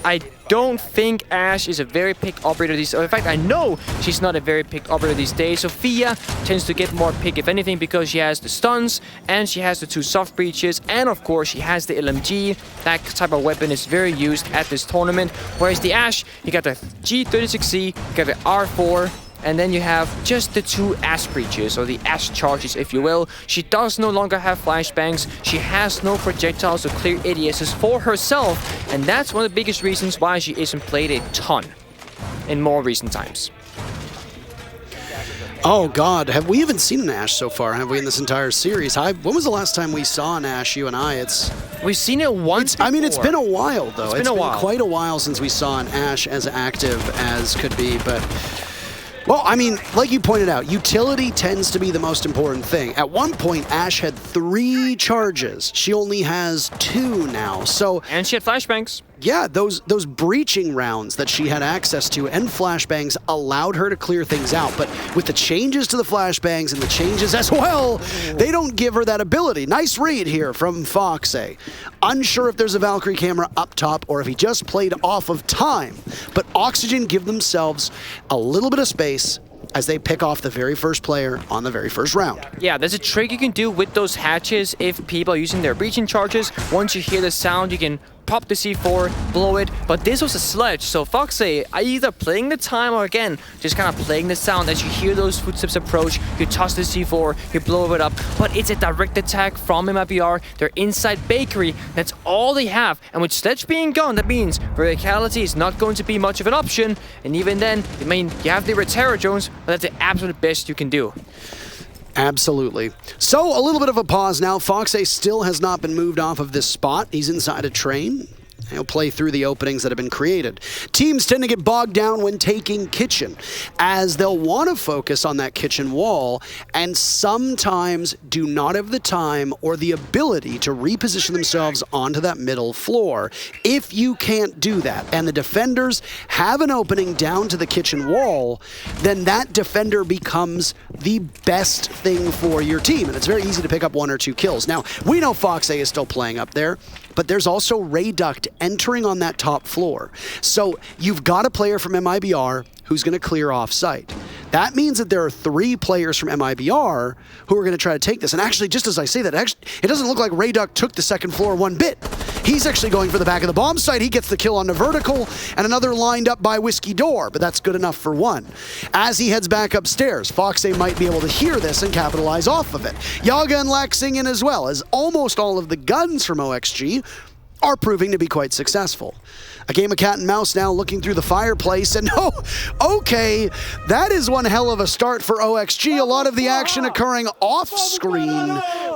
I don't think Ashe is a very picked operator these days. In fact, I know she's not a very picked operator these days. Sophia tends to get more pick, if anything, because she has the stuns, and she has the 2 soft breaches, and of course she has the LMG. That type of weapon is very used at this tournament. Whereas the Ashe, you got the G36C, you got the R4, and then you have just the 2 Ashe breaches, or the Ashe charges, if you will. She does no longer have flashbangs. She has no projectiles to clear ADSs for herself, and that's one of the biggest reasons why she isn't played a ton. in more recent times. Oh God, have we even seen an Ashe so far? Have we in this entire series? When was the last time we saw an Ashe? You and I. We've seen it once. I mean, it's been a while though. It's been quite a while since we saw an Ashe as active as could be, but. Well, I mean, like you pointed out, utility tends to be the most important thing. At one point, Ashe had 3 charges. She only has 2 now. So, and she had flashbangs. Yeah, those breaching rounds that she had access to and flashbangs allowed her to clear things out. But with the changes to the flashbangs and the changes as well, they don't give her that ability. Nice read here from Foxy. Unsure if there's a Valkyrie camera up top or if he just played off of time. But Oxygen give themselves a little bit of space as they pick off the very first player on the very first round. Yeah, there's a trick you can do with those hatches if people are using their breaching charges. Once you hear the sound, you can pop the C4, blow it, but this was a sledge, so Foxy either playing the time or again, just kind of playing the sound. As you hear those footsteps approach, you toss the C4, you blow it up, but it's a direct attack from MIBR. They're inside Bakery, that's all they have, and with sledge being gone, that means verticality is not going to be much of an option, and even then, I mean, you have the Terror Drones, but that's the absolute best you can do. Absolutely. So, a little bit of a pause now. Foxy still has not been moved off of this spot. He's inside a train. He'll play through the openings that have been created. Teams tend to get bogged down when taking kitchen, as they'll want to focus on that kitchen wall and sometimes do not have the time or the ability to reposition themselves onto that middle floor. If you can't do that and the defenders have an opening down to the kitchen wall, then that defender becomes the best thing for your team, and it's very easy to pick up 1 or 2 kills. Now, we know Foxy is still playing up there, but there's also Ray Duct entering on that top floor. So you've got a player from MIBR who's going to clear off site. That means that there are 3 players from MIBR who are going to try to take this. And actually, just as I say that, it doesn't look like Ray Duct took the second floor one bit. He's actually going for the back of the bomb site. He gets the kill on the vertical, and another lined up by Whiskey Door, but that's good enough for 1. As he heads back upstairs, Foxy might be able to hear this and capitalize off of it. Yaga and Laxing in as well, as almost all of the guns from OXG are proving to be quite successful. A game of cat and mouse now, looking through the fireplace, and okay, that is one hell of a start for OXG. A lot of the action occurring off screen,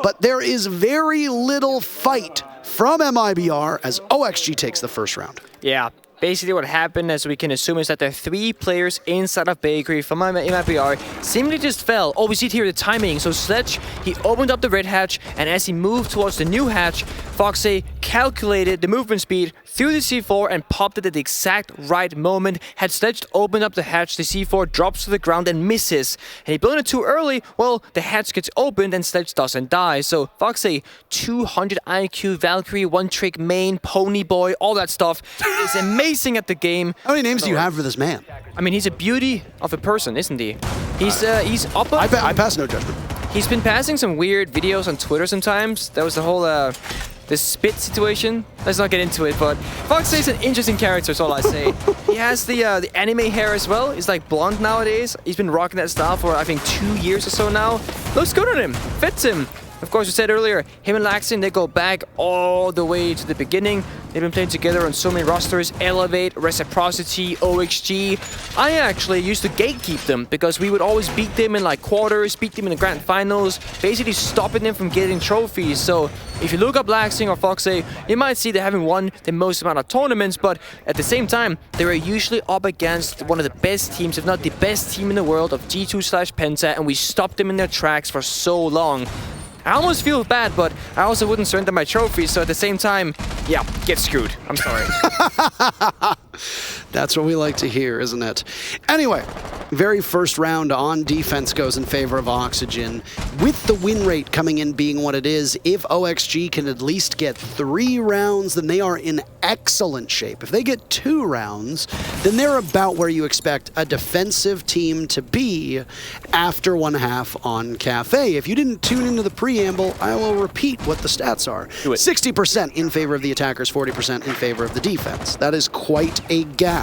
but there is very little fight from MIBR as OXG takes the first round. Yeah. Basically what happened, as we can assume, is that the 3 players inside of Bakery from MIBR seemingly just fell. Oh, we see it here, the timing. So Sledge, he opened up the red hatch, and as he moved towards the new hatch, Foxy calculated the movement speed through the C4 and popped it at the exact right moment. Had Sledge opened up the hatch, the C4 drops to the ground and misses. And he blown it too early, well, the hatch gets opened and Sledge doesn't die. So Foxy, 200 IQ, Valkyrie, one-trick main, Pony Boy, all that stuff is amazing at the game. How many names do you have for this man? I mean, he's a beauty of a person, isn't he? He's up. I pass no judgment. He's been passing some weird videos on Twitter sometimes. There was the whole the spit situation. Let's not get into it, but Foxy's an interesting character, is all I say. He has the anime hair as well. He's like blonde nowadays. He's been rocking that style for I think 2 years or so now. Looks good on him. Fits him. Of course, we said earlier, him and Laxin, they go back all the way to the beginning. They've been playing together on so many rosters, Elevate, Reciprocity, OXG. I actually used to gatekeep them because we would always beat them in like quarters, beat them in the grand finals, basically stopping them from getting trophies. So if you look up Laxing or Foxy, you might see they haven't won the most amount of tournaments, but at the same time, they were usually up against one of the best teams, if not the best team in the world of G2/Penta, and we stopped them in their tracks for so long. I almost feel bad, but I also wouldn't surrender my trophies, so at the same time, yeah, get screwed. I'm sorry. That's what we like to hear, isn't it? Anyway, very first round on defense goes in favor of Oxygen. With the win rate coming in being what it is, if OXG can at least get 3 rounds, then they are in excellent shape. If they get 2 rounds, then they're about where you expect a defensive team to be after 1/2 on Kafe. If you didn't tune into the preamble, I will repeat what the stats are. 60% in favor of the attackers, 40% in favor of the defense. That is quite a gap.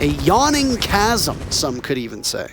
A yawning chasm, some could even say.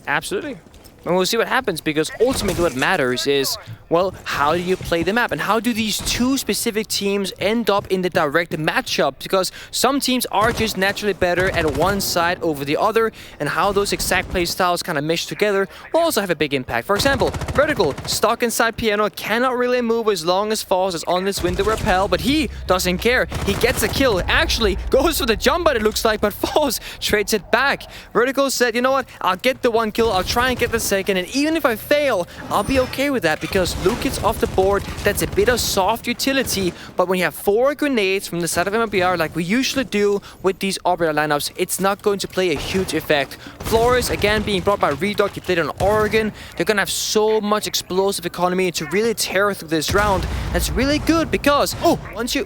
Absolutely. And we'll see what happens, because ultimately what matters is well, how do you play the map? And how do these two specific teams end up in the direct matchup? Because some teams are just naturally better at one side over the other, and how those exact play styles kind of mesh together will also have a big impact. For example, Vertical, stuck inside Piano, cannot really move as long as Falls is on this window repel, but he doesn't care. He gets a kill, actually goes for the jump, but it looks like, but Falls trades it back. Vertical said, you know what, I'll get the one kill, I'll try and get the second, and even if I fail, I'll be okay with that, because Luke is off the board. That's a bit of soft utility, but when you have 4 grenades from the side of MIBR like we usually do with these operator lineups, it's not going to play a huge effect. Flores, again, being brought by Redoc, he played on Oregon. They're gonna have so much explosive economy to really tear through this round. That's really good because, once you...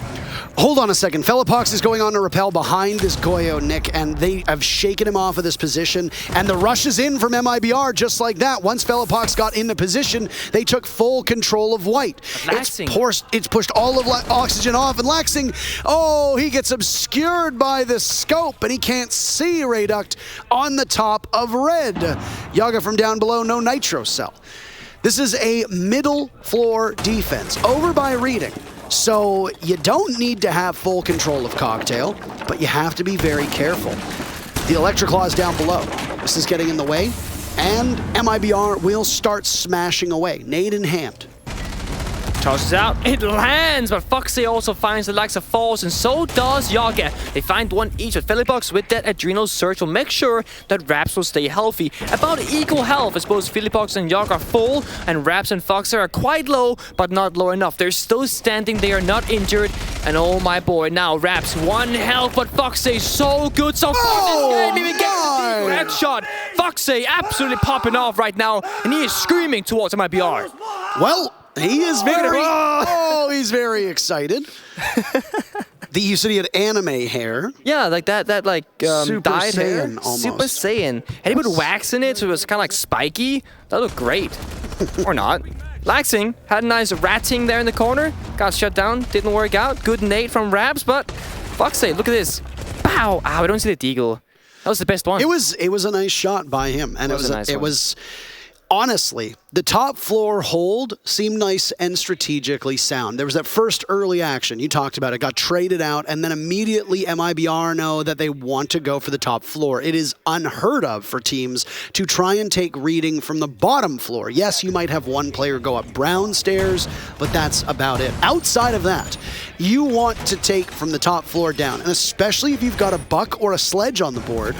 Hold on a second. Felipox is going on to repel behind this Goyo, Nick, and they have shaken him off of this position, and the rush is in from MIBR just like that. Once Felipox got into position, they took full control of white. It's pushed all of Oxygen off, and Laxing, he gets obscured by the scope, and he can't see Rayduct on the top of red. Yaga from down below, no Nitro Cell. This is a middle floor defense over by Reading. So you don't need to have full control of Cocktail, but you have to be very careful. The Electroclaw is down below. This is getting in the way, and MIBR will start smashing away. Nade in hand. Tosses out, it lands, but Foxy also finds the likes of Falls, and so does Yaga. They find one each, but Felipox with that Adrenal Surge will make sure that Raps will stay healthy. About equal health as both Felipox and Yaga are full, and Raps and Foxy are quite low, but not low enough. They're still standing, they are not injured, and oh my boy, now Raps 1 health, but Foxy so good so far this game, even gets the deep headshot. Foxy absolutely popping off right now, and he is screaming towards MIBR. Well, he is he's very excited. You said he had anime hair. Yeah, like that Super dyed hair. Saiyan, almost. Super Saiyan. And he put wax in it, so it was kind of like spiky. That looked great. Or not. Laxing had a nice ratting there in the corner. Got shut down, didn't work out. Good nade from Rabs, but fuck's sake, look at this. Pow! I don't see the deagle. That was the best one. It was a nice shot by him, and it was honestly, the top floor hold seemed nice and strategically sound. There was that first early action, you talked about it, got traded out, and then immediately MIBR know that they want to go for the top floor. It is unheard of for teams to try and take Reading from the bottom floor. Yes, you might have one player go up brown stairs, but that's about it. Outside of that, you want to take from the top floor down, and especially if you've got a Buck or a Sledge on the board,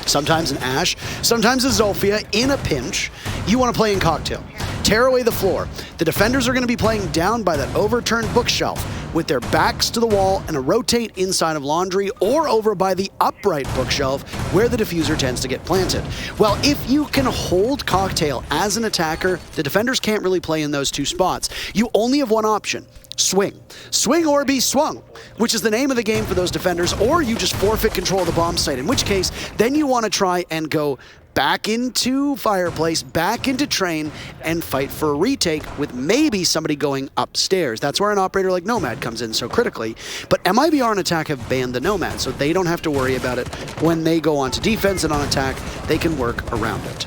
sometimes an Ash, sometimes a Zolfia in a pinch, you want to play in Cocktail. Tear away the floor. The defenders are going to be playing down by that overturned bookshelf with their backs to the wall and a rotate inside of Laundry or over by the upright bookshelf where the diffuser tends to get planted. Well, if you can hold Cocktail as an attacker, the defenders can't really play in those two spots. You only have one option. Swing. Swing or be swung, which is the name of the game for those defenders, or you just forfeit control of the bomb site, in which case, then you want to try and go back into Fireplace, back into Train, and fight for a retake with maybe somebody going upstairs. That's where an operator like Nomad comes in so critically. But MIBR and Attack have banned the Nomad, so they don't have to worry about it. When they go onto defense and on attack, they can work around it.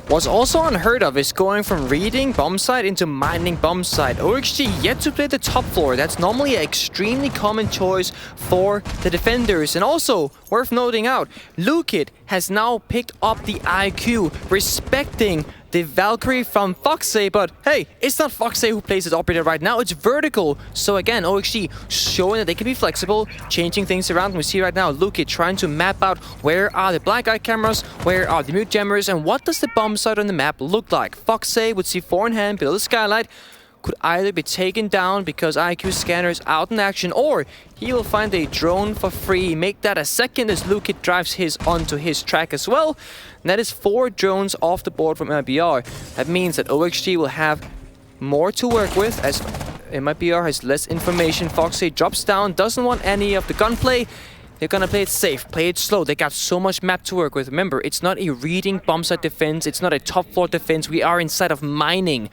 What's also unheard of is going from reading bomb site into mining bomb site. OXG yet to play the top floor. That's normally an extremely common choice for the defenders. And also, worth noting out, Lukid has now picked up the IQ, respecting the Valkyrie from Foxy, but hey, it's not Foxy who plays as operator right now, it's Vertical. So again, OXG showing that they can be flexible, changing things around. We see right now Luki trying to map out where are the black eye cameras, where are the mute jammers, and what does the bomb site on the map look like. Foxy with C4 in hand below the skylight could either be taken down because IQ scanner is out in action, or he will find a drone for free, make that a second as Lukid drives his onto his track as well. And that is 4 drones off the board from MIBR. That means that OXG will have more to work with as MIBR has less information. Foxy drops down, doesn't want any of the gunplay. They're gonna play it safe, play it slow. They got so much map to work with. Remember, it's not a reading bomb site defense, it's not a top floor defense. We are inside of mining.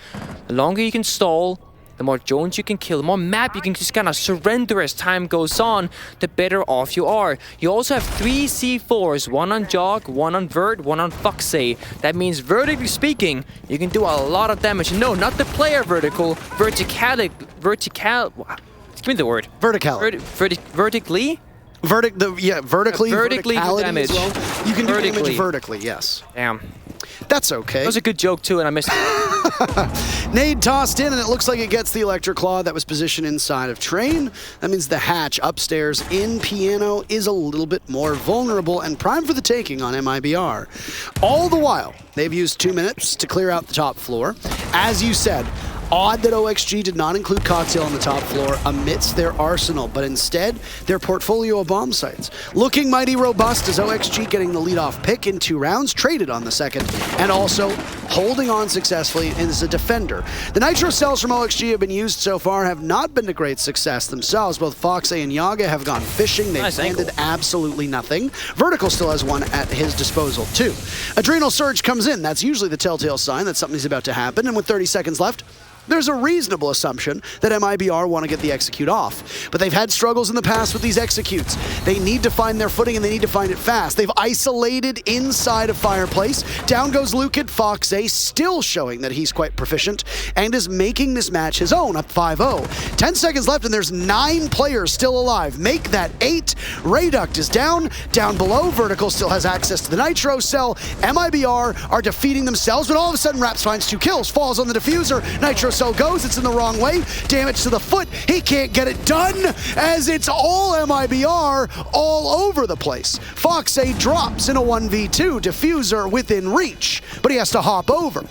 The longer you can stall, the more drones you can kill, the more map you can just kind of surrender as time goes on, the better off you are. You also have 3 C4s, one on Jog, one on Vert, one on Foxy. That means vertically speaking, you can do a lot of damage. No, not the player vertical, vertical. Give me the word. Verticality. Vertically? Vertically do damage. as well. You can do damage vertically, yes. Damn. That's okay. That was a good joke too, and I missed it. Nade tossed in, and it looks like it gets the Electric Claw that was positioned inside of Train. That means the hatch upstairs in Piano is a little bit more vulnerable and prime for the taking on MIBR. All the while, they've used 2 minutes to clear out the top floor. As you said, odd that OXG did not include Cocktail on the top floor amidst their arsenal, but instead, their portfolio of bomb sites. Looking mighty robust as OXG getting the lead-off pick in 2 rounds, traded on the second, and also holding on successfully as a defender. The Nitro cells from OXG have been used so far, have not been to great success themselves. Both Foxy and Yaga have gone fishing. They've landed absolutely nothing. Vertical still has one at his disposal, too. Adrenal Surge comes in. That's usually the telltale sign that something's about to happen, and with 30 seconds left, there's a reasonable assumption that MIBR want to get the execute off. But they've had struggles in the past with these executes. They need to find their footing, and they need to find it fast. They've isolated inside of Fireplace. Down goes Luke at Foxy, still showing that he's quite proficient, and is making this match his own, up 5-0. 10 seconds left, and there's 9 players still alive. Make that 8. Rayduct is down. Down below, Vertical still has access to the Nitro cell. MIBR are defeating themselves, but all of a sudden, Raps finds 2 kills, falls on the diffuser. Nitro cell goes, it's in the wrong way. Damage to the foot, he can't get it done, as it's all MIBR all over the place. Foxy drops in a 1v2, diffuser within reach, but he has to hop over.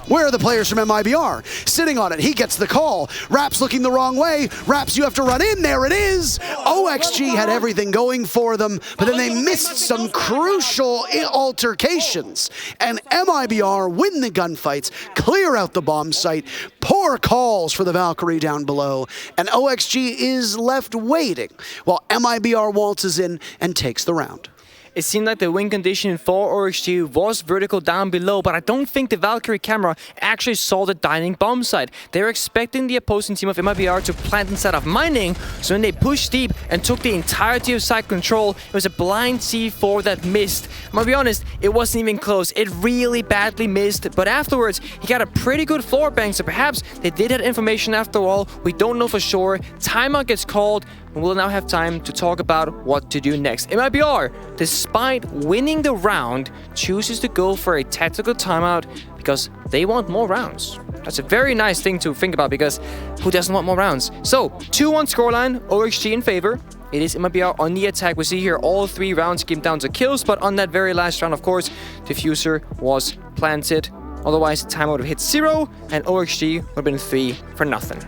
Where are the players from MIBR? Sitting on it, he gets the call. Raps looking the wrong way. Raps, you have to run in, there it is. OXG had everything going for them, but then they missed some crucial altercations. And MIBR win the gunfights, clear out the bomb site, poor calls for the Valkyrie down below, and OXG is left waiting while MIBR waltzes in and takes the round. It seemed like the win condition for OXG was vertical down below, but I don't think the Valkyrie camera actually saw the dining bomb site. They were expecting the opposing team of MIBR to plant inside of mining, so when they pushed deep and took the entirety of site control, it was a blind C4 that missed. I'm gonna be honest, it wasn't even close. It really badly missed, but afterwards, he got a pretty good floor bang, so perhaps they did have information after all. We don't know for sure. Timeout gets called, and we'll now have time to talk about what to do next. MIBR, despite winning the round, chooses to go for a tactical timeout because they want more rounds. That's a very nice thing to think about, because who doesn't want more rounds? So, 2-1 scoreline, OXG in favor. It is MIBR on the attack. We see here all 3 rounds came down to kills, but on that very last round, of course, diffuser was planted. Otherwise, timeout would have hit 0, and OXG would have been 3 for nothing.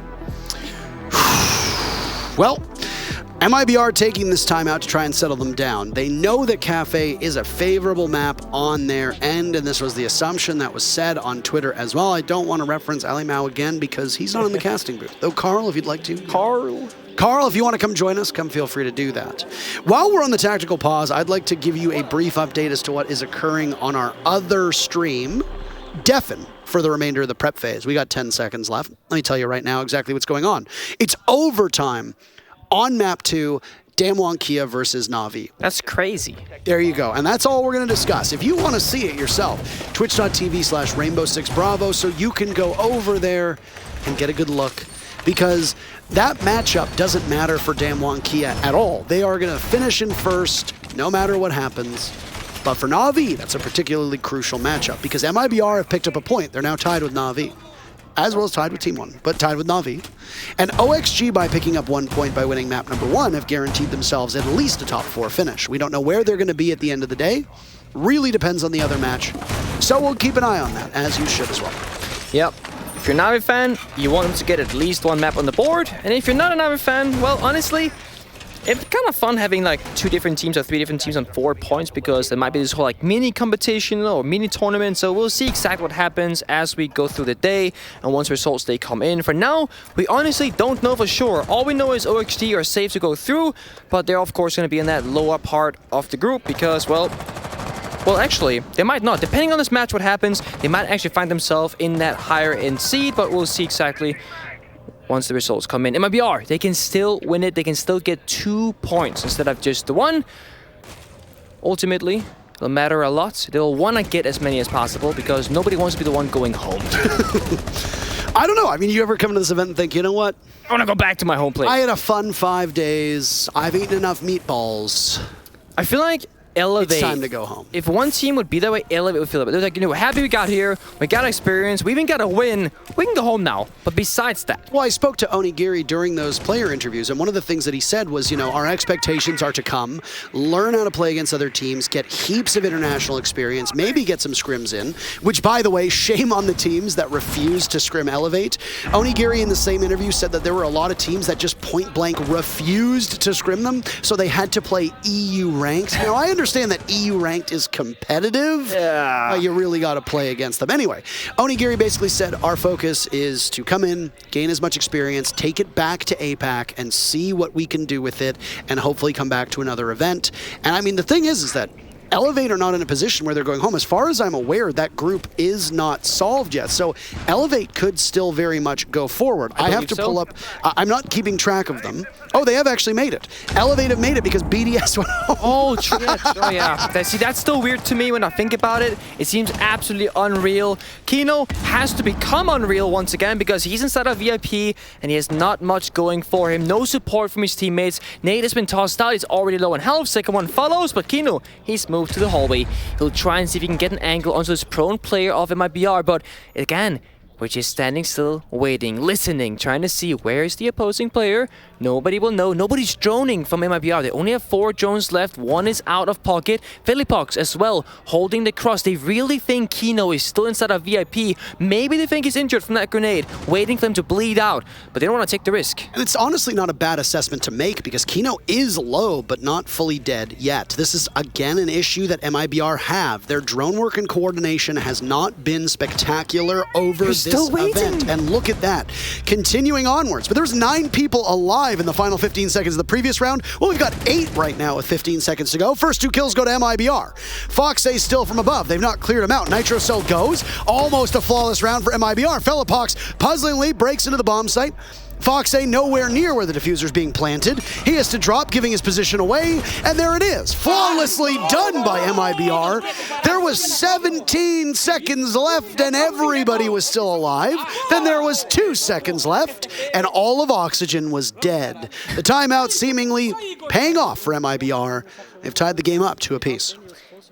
Well, MIBR taking this time out to try and settle them down. They know that Kafe is a favorable map on their end, and this was the assumption that was said on Twitter as well. I don't want to reference Ali Mao again because he's not in the casting booth. Though, Carl, if you'd like to. Carl, if you want to come join us, come feel free to do that. While we're on the tactical pause, I'd like to give you a brief update as to what is occurring on our other stream, Deafen, for the remainder of the prep phase. We got 10 seconds left. Let me tell you right now exactly what's going on. It's overtime on map 2, Damwon Kia versus Na'Vi. That's crazy. There you go. And that's all we're going to discuss. If you want to see it yourself, twitch.tv/Rainbow6Bravo, so you can go over there and get a good look. Because that matchup doesn't matter for Damwon Kia at all. They are going to finish in first, no matter what happens. But for Na'Vi, that's a particularly crucial matchup, because MIBR have picked up a point. They're now tied with Na'Vi, as well as tied with Team 1, but tied with Na'Vi. And OXG, by picking up 1 point by winning map number 1, have guaranteed themselves at least a top 4 finish. We don't know where they're going to be at the end of the day. Really depends on the other match. So we'll keep an eye on that, as you should as well. Yep. If you're a Na'Vi fan, you want them to get at least 1 map on the board. And if you're not a Na'Vi fan, well, honestly, it's kind of fun having like 2 different teams or 3 different teams on 4 points, because there might be this whole like mini competition or mini tournament. So we'll see exactly what happens as we go through the day and once results they come in. For now, we honestly don't know for sure. All we know is OXG are safe to go through, but they're of course going to be in that lower part of the group because, well, actually, they might not. Depending on this match what happens, they might actually find themselves in that higher end seed, but we'll see exactly once the results come in. MIBR, they can still win it. They can still get 2 points instead of just the 1. Ultimately, it'll matter a lot. They'll want to get as many as possible because nobody wants to be the one going home. I don't know. I mean, you ever come to this event and think, you know what? I want to go back to my home place. I had a fun 5 days. I've eaten enough meatballs. I feel like Elevate. It's time to go home. If one team would be that way, Elevate would feel that. They're like, we're happy we got here. We got experience. We even got a win. We can go home now. But besides that. Well, I spoke to Onigiri during those player interviews, and one of the things that he said was, our expectations are to come, learn how to play against other teams, get heaps of international experience, maybe get some scrims in, which, by the way, shame on the teams that refuse to scrim Elevate. Onigiri in the same interview said that there were a lot of teams that just point blank refused to scrim them, so they had to play EU ranked. Now, I understand that EU ranked is competitive, but you really got to play against them. Anyway, Onigiri basically said our focus is to come in, gain as much experience, take it back to APAC and see what we can do with it and hopefully come back to another event. And I mean, the thing is that Elevate are not in a position where they're going home. As far as I'm aware, that group is not solved yet. So Elevate could still very much go forward. I have to pull up. I'm not keeping track of them. Oh, they have actually made it. Elevate have made it because BDS went home. Oh, yeah. See, that's still weird to me when I think about it. It seems absolutely unreal. Kino has to become unreal once again because he's inside of VIP and he has not much going for him. No support from his teammates. Nate has been tossed out. He's already low in health. Second one follows, but Kino, he's moved to the hallway. He'll try and see if he can get an angle onto this prone player of MIBR, but again, we're just standing still, waiting, listening, trying to see where is the opposing player. Nobody will know. Nobody's droning from MIBR. They only have 4 drones left. 1 is out of pocket. Philippox as well, holding the cross. They really think Kino is still inside of VIP. Maybe they think he's injured from that grenade, waiting for him to bleed out, but they don't want to take the risk. And it's honestly not a bad assessment to make because Kino is low, but not fully dead yet. This is, again, an issue that MIBR have. Their drone work and coordination has not been spectacular over this event. And look at that. Continuing onwards. But there's 9 people alive in the final 15 seconds of the previous round. Well, we've got 8 right now with 15 seconds to go. First 2 kills go to MIBR. Foxay still from above. They've not cleared him out. Nitro Cell goes. Almost a flawless round for MIBR. Philippox puzzlingly breaks into the bomb site. Foxay nowhere near where the diffuser's being planted. He has to drop, giving his position away, and there it is. Flawlessly done by MIBR. There was 17 seconds left, and everybody was still alive. Then there was 2 seconds left, and all of Oxygen was dead. The timeout seemingly paying off for MIBR. They've tied the game up 2 apiece.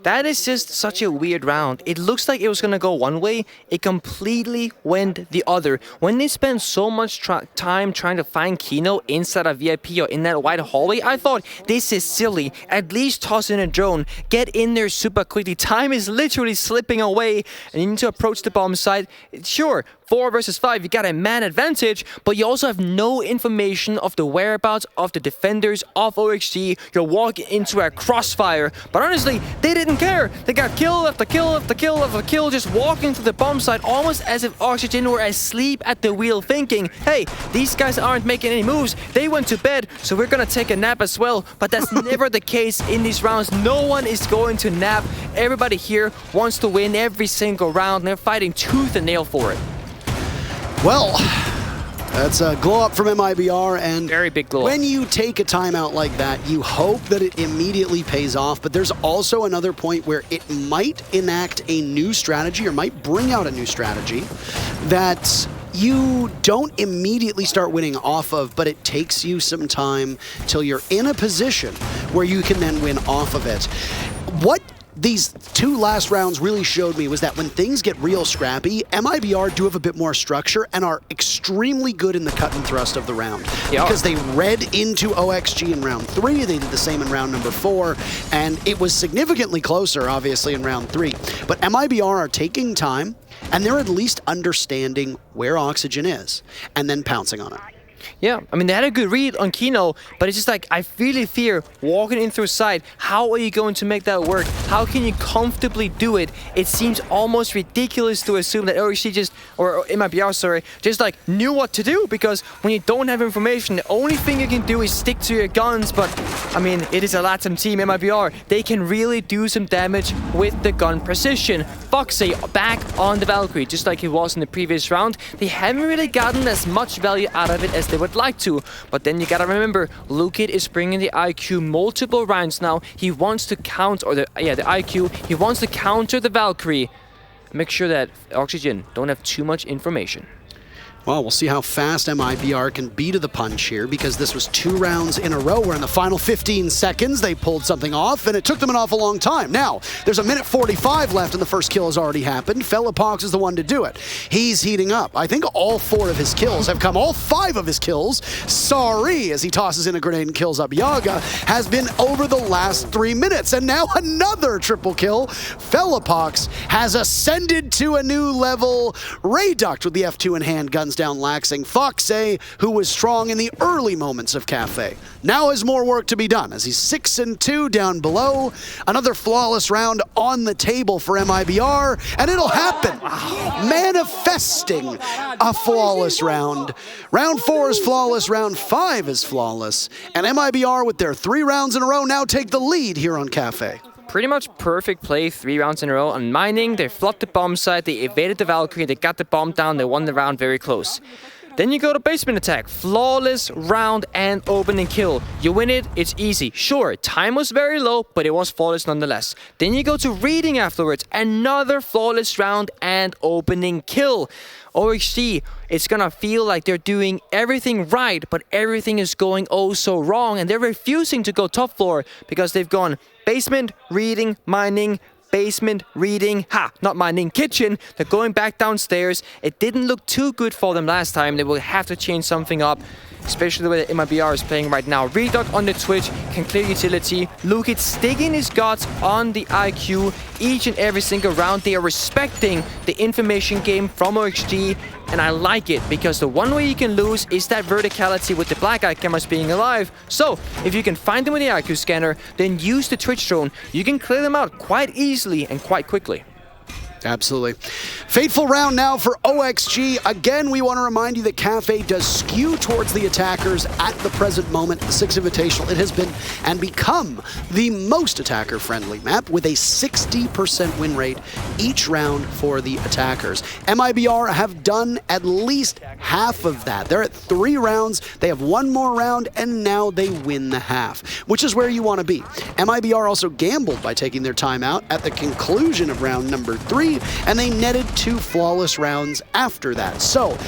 That is just such a weird round. It looks like it was going to go one way. It completely went the other. When they spend so much time trying to find Kino inside a VIP or in that wide hallway, I thought, this is silly. At least toss in a drone. Get in there super quickly. Time is literally slipping away and you need to approach the bomb site. Sure, 4 versus 5, you got a man advantage, but you also have no information of the whereabouts of the defenders of OXG. You're walking into a crossfire. But honestly, they didn't care. They got kill after kill after kill after kill, just walking to the bomb site almost as if Oxygen were asleep at the wheel thinking, hey, these guys aren't making any moves. They went to bed, so we're gonna take a nap as well. But that's never the case in these rounds. No one is going to nap. Everybody here wants to win every single round, and they're fighting tooth and nail for it. Well, that's a glow up from MIBR, and very big glow up. When you take a timeout like that, you hope that it immediately pays off, but there's also another point where it might enact a new strategy or might bring out a new strategy that you don't immediately start winning off of, but it takes you some time till you're in a position where you can then win off of it. What these 2 last rounds really showed me was that when things get real scrappy, MIBR do have a bit more structure and are extremely good in the cut and thrust of the round. Because they read into OXG in round 3, they did the same in round number 4, and it was significantly closer, obviously, in round 3. But MIBR are taking time, and they're at least understanding where Oxygen is, and then pouncing on it. Yeah, I mean, they had a good read on Kino, but it's just like, I really fear walking in through side. How are you going to make that work? How can you comfortably do it? It seems almost ridiculous to assume that OXG just, or MIBR, sorry, just like knew what to do, because when you don't have information, the only thing you can do is stick to your guns. But, I mean, it is a LATAM team, MIBR. They can really do some damage with the gun precision. Foxy back on the Valkyrie, just like it was in the previous round. They haven't really gotten as much value out of it as they would like to, but then you gotta remember, Lukid is bringing the IQ multiple rounds now. He wants to count, or the IQ, he wants to counter the Valkyrie. Make sure that Oxygen don't have too much information. Well, we'll see how fast MIBR can be to the punch here, because this was 2 rounds in a row where in the final 15 seconds they pulled something off, and it took them an awful long time. Now, there's a minute 45 left and the first kill has already happened. Fellapox is the one to do it. He's heating up. I think all 4 of his kills have come, all 5 of his kills, sorry, as he tosses in a grenade and kills up Yaga, has been over the last 3 minutes. And now another triple kill. Fellapox has ascended to a new level. Rayduct with the F2 in hand, guns down Laxing. Foxay, who was strong in the early moments of Kafe, now has more work to be done as he's 6-2 down below. Another flawless round on the table for MIBR, and it'll happen. Manifesting a flawless round. Round 4 is flawless, round 5 is flawless, and MIBR with their 3 rounds in a row now take the lead here on Kafe. Pretty much perfect play, 3 rounds in a row on mining. They flooded the bomb site, they evaded the Valkyrie, they got the bomb down, they won the round very close. Then you go to basement attack, flawless round and opening kill. You win it, it's easy. Sure, time was very low, but it was flawless nonetheless. Then you go to reading afterwards, another flawless round and opening kill. OXG, it's gonna feel like they're doing everything right, but everything is going oh so wrong, and they're refusing to go top floor because they've gone basement, reading, mining, basement, reading, not mining, kitchen. They're going back downstairs. It didn't look too good for them last time. They will have to change something up, especially the way that MIBR is playing right now. Reduct on the Twitch can clear utility. Lukid sticking his guts on the IQ each and every single round. They are respecting the information game from OXG, and I like it, because the one way you can lose is that verticality with the black eye cameras being alive. So if you can find them with the IQ scanner, then use the Twitch drone. You can clear them out quite easily and quite quickly. Absolutely. Fateful round now for OXG. Again, we want to remind you that Kafe does skew towards the attackers at the present moment. The Six Invitational, it has been and become the most attacker-friendly map with a 60% win rate each round for the attackers. MIBR have done at least half of that. They're at 3 rounds. They have 1 more round, and now they win the half, which is where you want to be. MIBR also gambled by taking their time out at the conclusion of round number 3, and they netted 2 flawless rounds after that. So,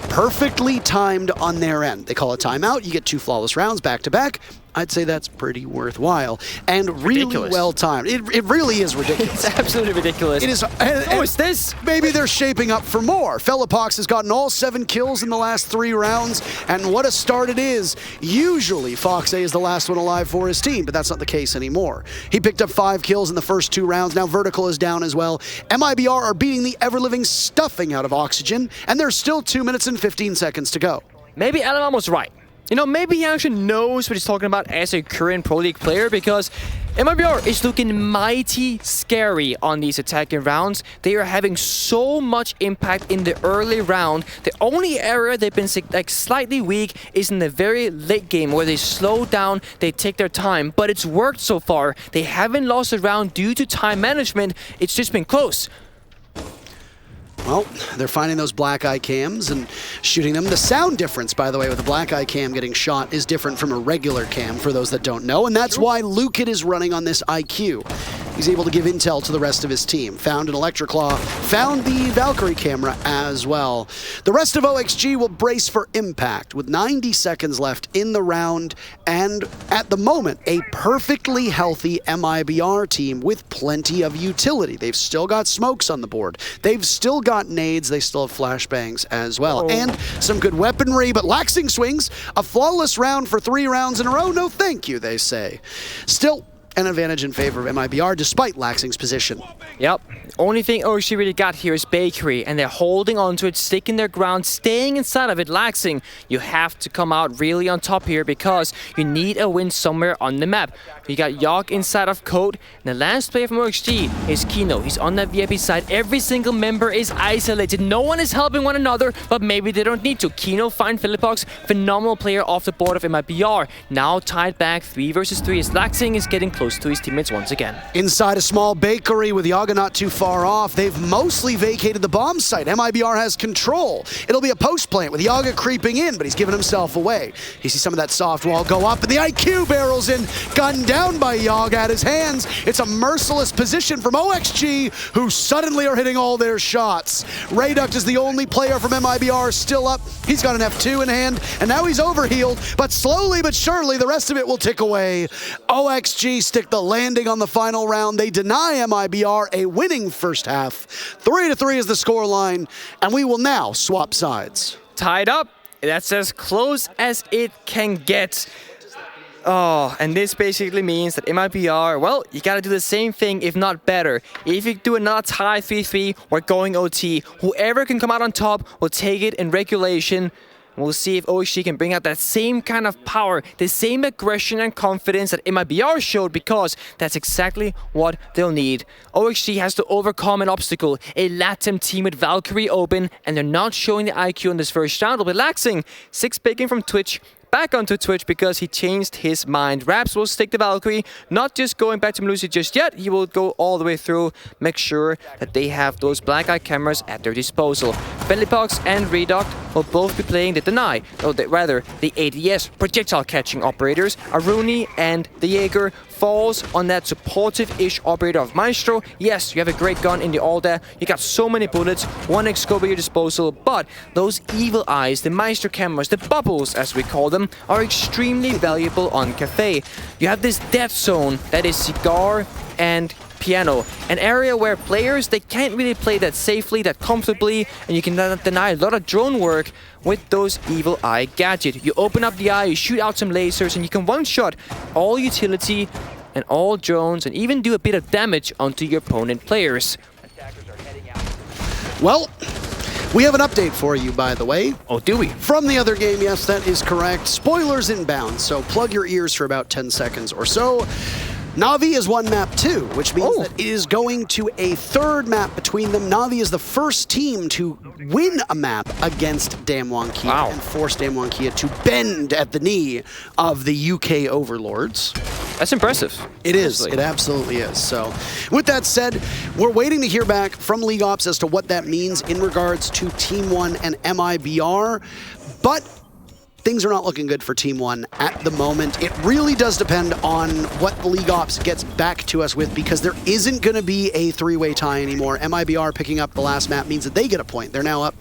perfectly timed on their end. They call a timeout, you get 2 flawless rounds back to back. I'd say that's pretty worthwhile and really well timed. It really is ridiculous. It's absolutely ridiculous. It is. It's this. Maybe they're shaping up for more. Fellapox has gotten all 7 kills in the last 3 rounds, and what a start it is. Usually, Foxay is the last one alive for his team, but that's not the case anymore. He picked up 5 kills in the first 2 rounds. Now Vertical is down as well. MIBR are beating the ever-living stuffing out of Oxygen, and there's still 2 minutes and 15 seconds to go. Maybe Alan was right. You know, maybe he actually knows what he's talking about as a current Pro League player, because MIBR is looking mighty scary on these attacking rounds. They are having so much impact in the early round. The only area they've been like slightly weak is in the very late game, where they slow down, they take their time, but it's worked so far. They haven't lost a round due to time management. It's just been close. Well, they're finding those black eye cams and shooting them. The sound difference, by the way, with a black eye cam getting shot is different from a regular cam, for those that don't know, and that's why Lukid is running on this IQ. He's able to give intel to the rest of his team. Found an Electroclaw, found the Valkyrie camera as well. The rest of OXG will brace for impact with 90 seconds left in the round, and at the moment, a perfectly healthy MIBR team with plenty of utility. They've still got smokes on the board. They've still got nades. They still have flashbangs as well. And some good weaponry, but Laxing swings. A flawless round for 3 rounds in a row. No thank you, they say. Still, an advantage in favor of MIBR despite Laxing's position. Yep. Only thing OXG really got here is Bakery, and they're holding on to it, sticking their ground, staying inside of it. Laxing, you have to come out really on top here because you need a win somewhere on the map. You got Yogg inside of Code, and the last player from OXG is Kino. He's on that VIP side. Every single member is isolated. No one is helping one another, but maybe they don't need to. Kino find Philippox, phenomenal player off the board of MIBR. Now tied back 3 versus 3 as Laxing is getting close to his teammates once again. Inside a small bakery with Yogg not too far off, they've mostly vacated the bomb site. MIBR has control. It'll be a post plant with Yogg creeping in, but he's giving himself away. You see some of that soft wall go up, and the IQ barrels in, gunned down by Yogg at his hands. It's a merciless position from OXG, who suddenly are hitting all their shots. Rayduct is the only player from MIBR still up. He's got an F2 in hand, and now he's overhealed, but slowly but surely the rest of it will tick away. OXG stick the landing on the final round. They deny MIBR a winning first half. 3-3 is the scoreline, and we will now swap sides. Tied up. That's as close as it can get. Oh, and this basically means that MIBR, well, you gotta do the same thing, if not better. If you do another tie 3-3, we're going OT. Whoever can come out on top will take it in regulation. We'll see if OXG can bring out that same kind of power, the same aggression and confidence that MIBR showed, because that's exactly what they'll need. OXG has to overcome an obstacle, a LATAM team with Valkyrie open, and they're not showing the IQ in this first round. They'll be laxing. Six picking from Twitch, back onto Twitch because he changed his mind. Raps will stick to Valkyrie, not just going back to Melusi just yet. He will go all the way through, make sure that they have those black eye cameras at their disposal. Philippox and Reduct will both be playing the Deny, or rather the ADS, projectile catching operators. Aruni and the Jaeger falls on that supportive-ish operator of Maestro. Yes, you have a great gun in the Alda. You got so many bullets, 1x scope at your disposal, but those evil eyes, the Maestro cameras, the bubbles as we call them, are extremely valuable on Kafe. You have this death zone that is Cigar and Piano, an area where players, they can't really play that safely, that comfortably, and you can deny a lot of drone work with those evil eye gadget. You open up the eye, you shoot out some lasers, and you can one-shot all utility and all drones, and even do a bit of damage onto your opponent players. Well, we have an update for you, by the way. Oh, do we? From the other game, yes, that is correct. Spoilers inbound, so plug your ears for about 10 seconds or so. Na'Vi is one map too, which means that it is going to a third map between them. Na'Vi is the first team to win a map against Damwon Kia and force Damwon Kia to bend at the knee of the UK overlords. That's impressive. It is. It absolutely is. So, with that said, we're waiting to hear back from League Ops as to what that means in regards to Team 1 and MIBR, but things are not looking good for Team 1 at the moment. It really does depend on what the League Ops gets back to us with, because there isn't going to be a three-way tie anymore. MIBR picking up the last map means that they get a point. They're now up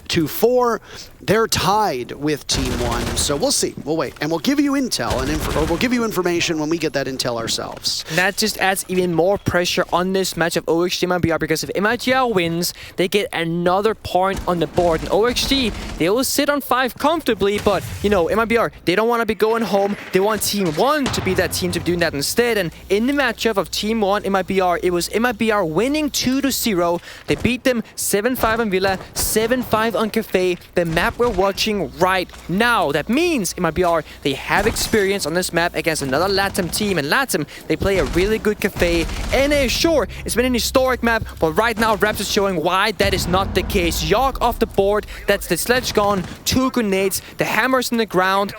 to 4. They're tied with Team 1, so we'll see. We'll wait, and we'll give you intel, or we'll give you information when we get that intel ourselves. That just adds even more pressure on this match of OXG and MIBR, because if MIBR wins, they get another point on the board. And OXG, they will sit on 5 comfortably, but you know, MIBR, they don't want to be going home. They want Team 1 to be that team to be doing that instead. And in the matchup of Team 1 and MIBR, it was MIBR winning 2-0. They beat them 7-5 on Villa, 7-5 on Kafe, the map we're watching right now. That means MIBR, they have experience on this map against another LATAM team. And LATAM, they play a really good Kafe. NA, sure, it's been an historic map, but right now Raps is showing why that is not the case. Yogg off the board, that's the sledge gone, 2 grenades, the hammers in the ground.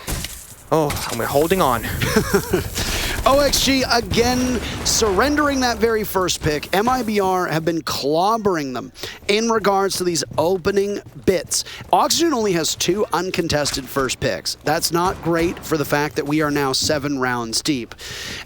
Oh, and we're holding on. OXG again surrendering that very first pick. MIBR have been clobbering them in regards to these opening bits. Oxygen only has 2 uncontested first picks. That's not great for the fact that we are now 7 rounds deep.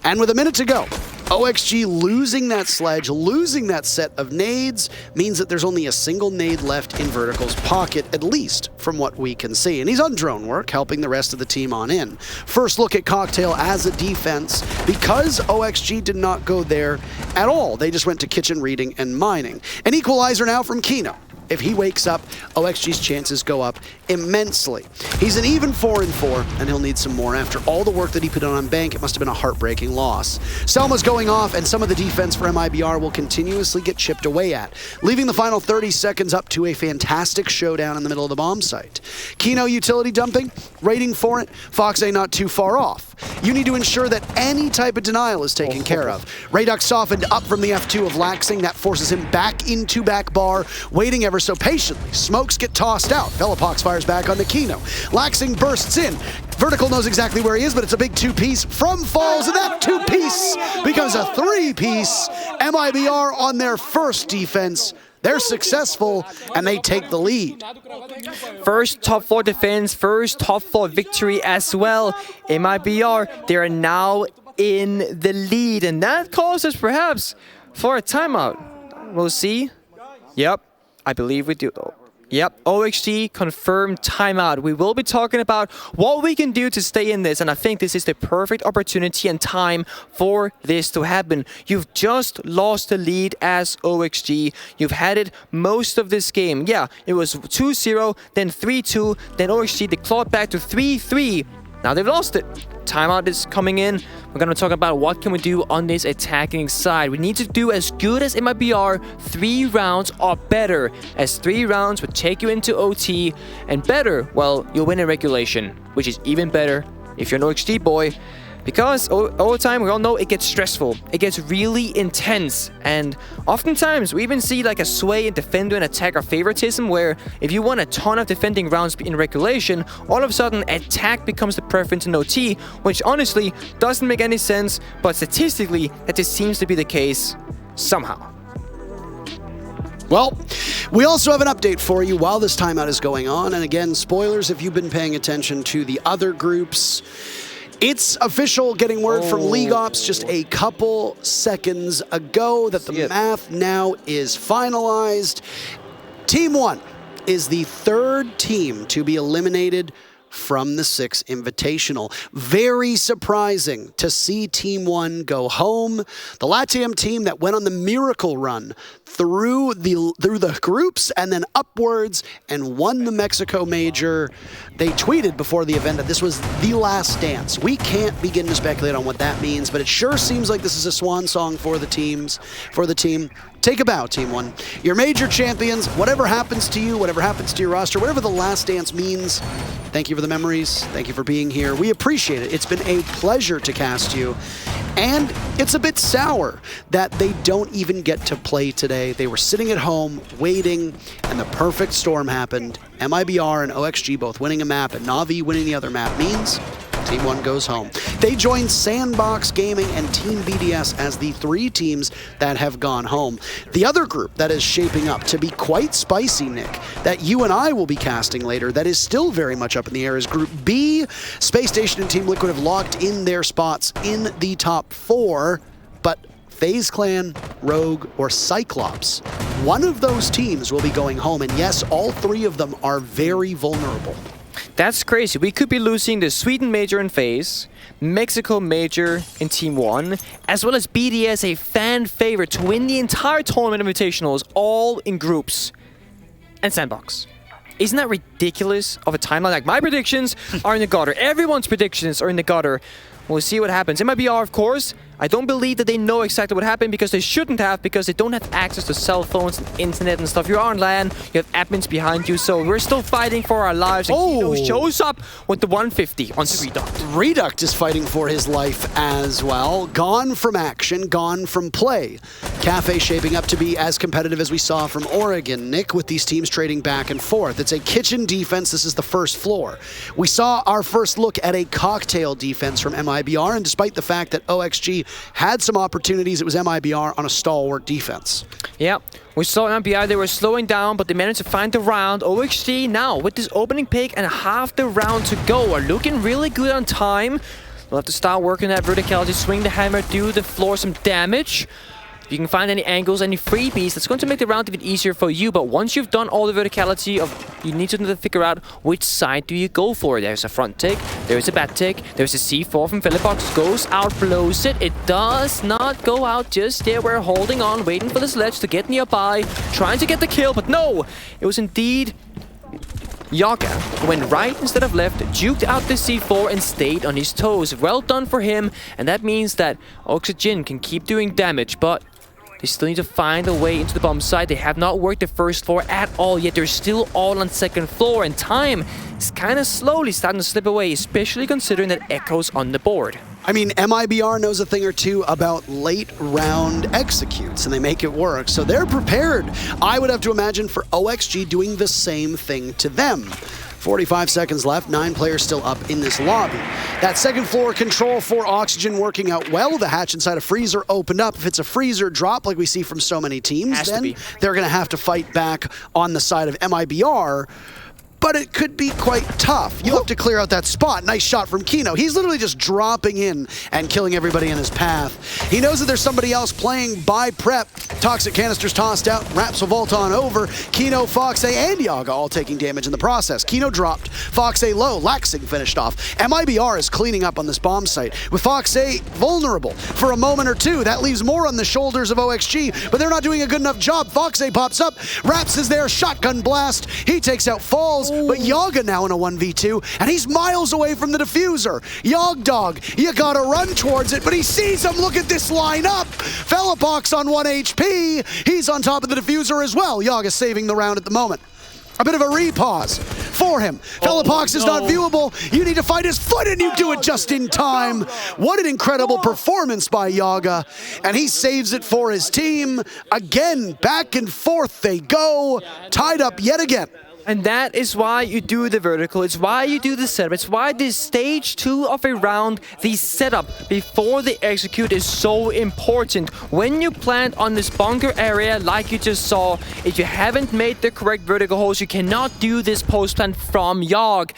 And with a minute to go, OXG losing that sledge, losing that set of nades, means that there's only a single nade left in Vertical's pocket, at least from what we can see. And he's on drone work, helping the rest of the team on in. First look at Cocktail as a defense, because OXG did not go there at all. They just went to kitchen reading and mining. An equalizer now from Kino. If he wakes up, OXG's chances go up immensely. He's an even 4-4, and he'll need some more. After all the work that he put on Bank, it must have been a heartbreaking loss. Selma's going off, and some of the defense for MIBR will continuously get chipped away at, leaving the final 30 seconds up to a fantastic showdown in the middle of the bomb site. Kino utility dumping, rating for it, Foxay not too far off. You need to ensure that any type of denial is taken care of. Rayduk softened up from the F2 of Laxing. That forces him back into back bar, waiting ever so patiently. Smokes get tossed out. Velopox fires back on the Kino. Laxing bursts in. Vertical knows exactly where he is, but it's a big two-piece from Falls, and that two-piece becomes a three-piece. MIBR on their first defense. They're successful, and they take the lead. First top 4 defense, first top 4 victory as well. MIBR, they are now in the lead, and that calls us perhaps for a timeout. We'll see. Yep, I believe we do. Yep, OXG confirmed timeout. We will be talking about what we can do to stay in this, and I think this is the perfect opportunity and time for this to happen. You've just lost the lead as OXG. You've had it most of this game. Yeah, it was 2-0, then 3-2, then OXG they clawed back to 3-3. Now they've lost it. Timeout is coming in. We're going to talk about what can we do on this attacking side. We need to do as good as MIBR 3 rounds or better, as 3 rounds would take you into OT, and better, well, you'll win in regulation, which is even better if you're an OXG boy. Because all the time, we all know it gets stressful. It gets really intense. And oftentimes, we even see like a sway in defender and attacker favoritism, where if you want a ton of defending rounds in regulation, all of a sudden attack becomes the preference in OT, which honestly doesn't make any sense, but statistically, that just seems to be the case somehow. Well, we also have an update for you while this timeout is going on. And again, spoilers if you've been paying attention to the other groups. It's official, getting word from League Ops just a couple seconds ago that the math now is finalized. Team 1 is the 3rd team to be eliminated from the Six Invitational. Very surprising to see Team 1 go home. The LATAM team that went on the miracle run through the groups and then upwards and won the Mexico Major. They tweeted before the event that this was the last dance. We can't begin to speculate on what that means, but it sure seems like this is a swan song for the team. Take a bow, Team 1. You're major champions. Whatever happens to you, whatever happens to your roster, whatever the last dance means, thank you for the memories. Thank you for being here. We appreciate it. It's been a pleasure to cast you. And it's a bit sour that they don't even get to play today. They were sitting at home, waiting, and the perfect storm happened. MIBR and OXG both winning a map, and Na'Vi winning the other map means Team 1 goes home. They join Sandbox Gaming and Team BDS as the 3 teams that have gone home. The other group that is shaping up to be quite spicy, Nick, that you and I will be casting later, that is still very much up in the air, is Group B. Space Station and Team Liquid have locked in their spots in the top 4, but FaZe Clan, Rogue, or Cyclops, one of those teams will be going home, and yes, all 3 of them are very vulnerable. That's crazy. We could be losing the Sweden Major in FaZe, Mexico Major in Team 1, as well as BDS, a fan favorite to win the entire tournament invitationals, all in groups, and Sandbox. Isn't that ridiculous of a timeline? Like, my predictions are in the gutter. Everyone's predictions are in the gutter. We'll see what happens. MIBR, of course, I don't believe that they know exactly what happened, because they shouldn't have, because they don't have access to cell phones and internet and stuff. You're on LAN, you have admins behind you, so we're still fighting for our lives. And Kino shows up with the 150 on Reduct. Reduct is fighting for his life as well. Gone from action, gone from play. Kafe shaping up to be as competitive as we saw from Oregon. Nick, with these teams trading back and forth. It's a kitchen defense. This is the first floor. We saw our first look at a cocktail defense from MIBR, and despite the fact that OXG had some opportunities, it was MIBR on a stalwart defense. Yeah, we saw MIBR, they were slowing down, but they managed to find the round. OXG now, with this opening pick and half the round to go, are looking really good on time. We'll have to start working that verticality, swing the hammer, do the floor some damage. If you can find any angles, any freebies, that's going to make the round even easier for you. But once you've done all the verticality you need to figure out which side do you go for. There's a front take, there's a back take, there's a C4 from Philippox, goes out, blows it. It does not go out just there. We're holding on, waiting for the sledge to get nearby, trying to get the kill, but no! It was indeed Yaga who went right instead of left, juked out the C4 and stayed on his toes. Well done for him, and that means that Oxygen can keep doing damage, but they still need to find a way into the bomb site. They have not worked the first floor at all yet. They're still all on second floor, and time is kind of slowly starting to slip away, especially considering that Echo's on the board. I mean, MIBR knows a thing or two about late round executes, and they make it work, so they're prepared. I would have to imagine for OXG doing the same thing to them. 45 seconds left, 9 players still up in this lobby. That second floor control for Oxygen working out well. The hatch inside a freezer opened up. If it's a freezer drop like we see from so many teams, then they're going to have to fight back on the side of MIBR. But it could be quite tough. You have to clear out that spot. Nice shot from Kino. He's literally just dropping in and killing everybody in his path. He knows that there's somebody else playing by prep. Toxic canisters tossed out. Raps will vault on over. Kino, Foxe, and Yaga all taking damage in the process. Kino dropped. Foxe low. Laxing finished off. MIBR is cleaning up on this bomb site. With Foxe vulnerable for a moment or two. That leaves more on the shoulders of OXG, but they're not doing a good enough job. Foxe pops up. Raps is there. Shotgun blast. He takes out Falls. But Yaga now in a 1v2, and he's miles away from the diffuser. Yog Dog, you gotta run towards it, but he sees him. Look at this lineup. Philippox on 1 HP. He's on top of the diffuser as well. Yaga saving the round at the moment. A bit of a repause for him. Philippox is not viewable. You need to fight his foot, and you do it just in time. What an incredible performance by Yaga. And he saves it for his team. Again, back and forth they go. Tied up yet again. And that is why you do the vertical, it's why you do the setup, it's why this stage 2 of a round, the setup before the execute is so important. When you plant on this bunker area like you just saw, if you haven't made the correct vertical holes, you cannot do this post plant from Yogg.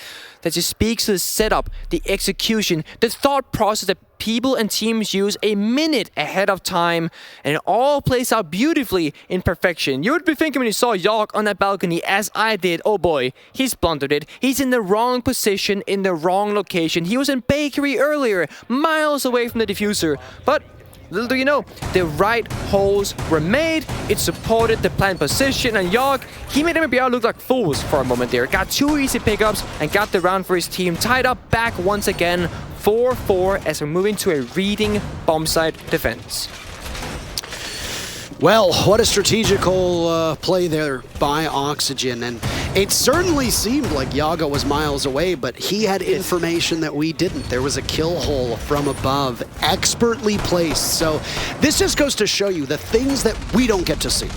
That just speaks to the setup, the execution, the thought process that people and teams use a minute ahead of time, and it all plays out beautifully in perfection. You would be thinking when you saw Yogg on that balcony, as I did, oh boy, he's blundered it. He's in the wrong position, in the wrong location. He was in bakery earlier, miles away from the diffuser, but little do you know, the right holes were made, it supported the planned position, and Yogg, he made MIBR look like fools for a moment there. Got 2 easy pickups and got the round for his team. Tied up back once again, 4-4 as we're moving to a reading bomb site defense. Well, what a strategical play there by Oxygen, and it certainly seemed like Yaga was miles away, but he had information that we didn't. There was a kill hole from above, expertly placed. So this just goes to show you the things that we don't get to see.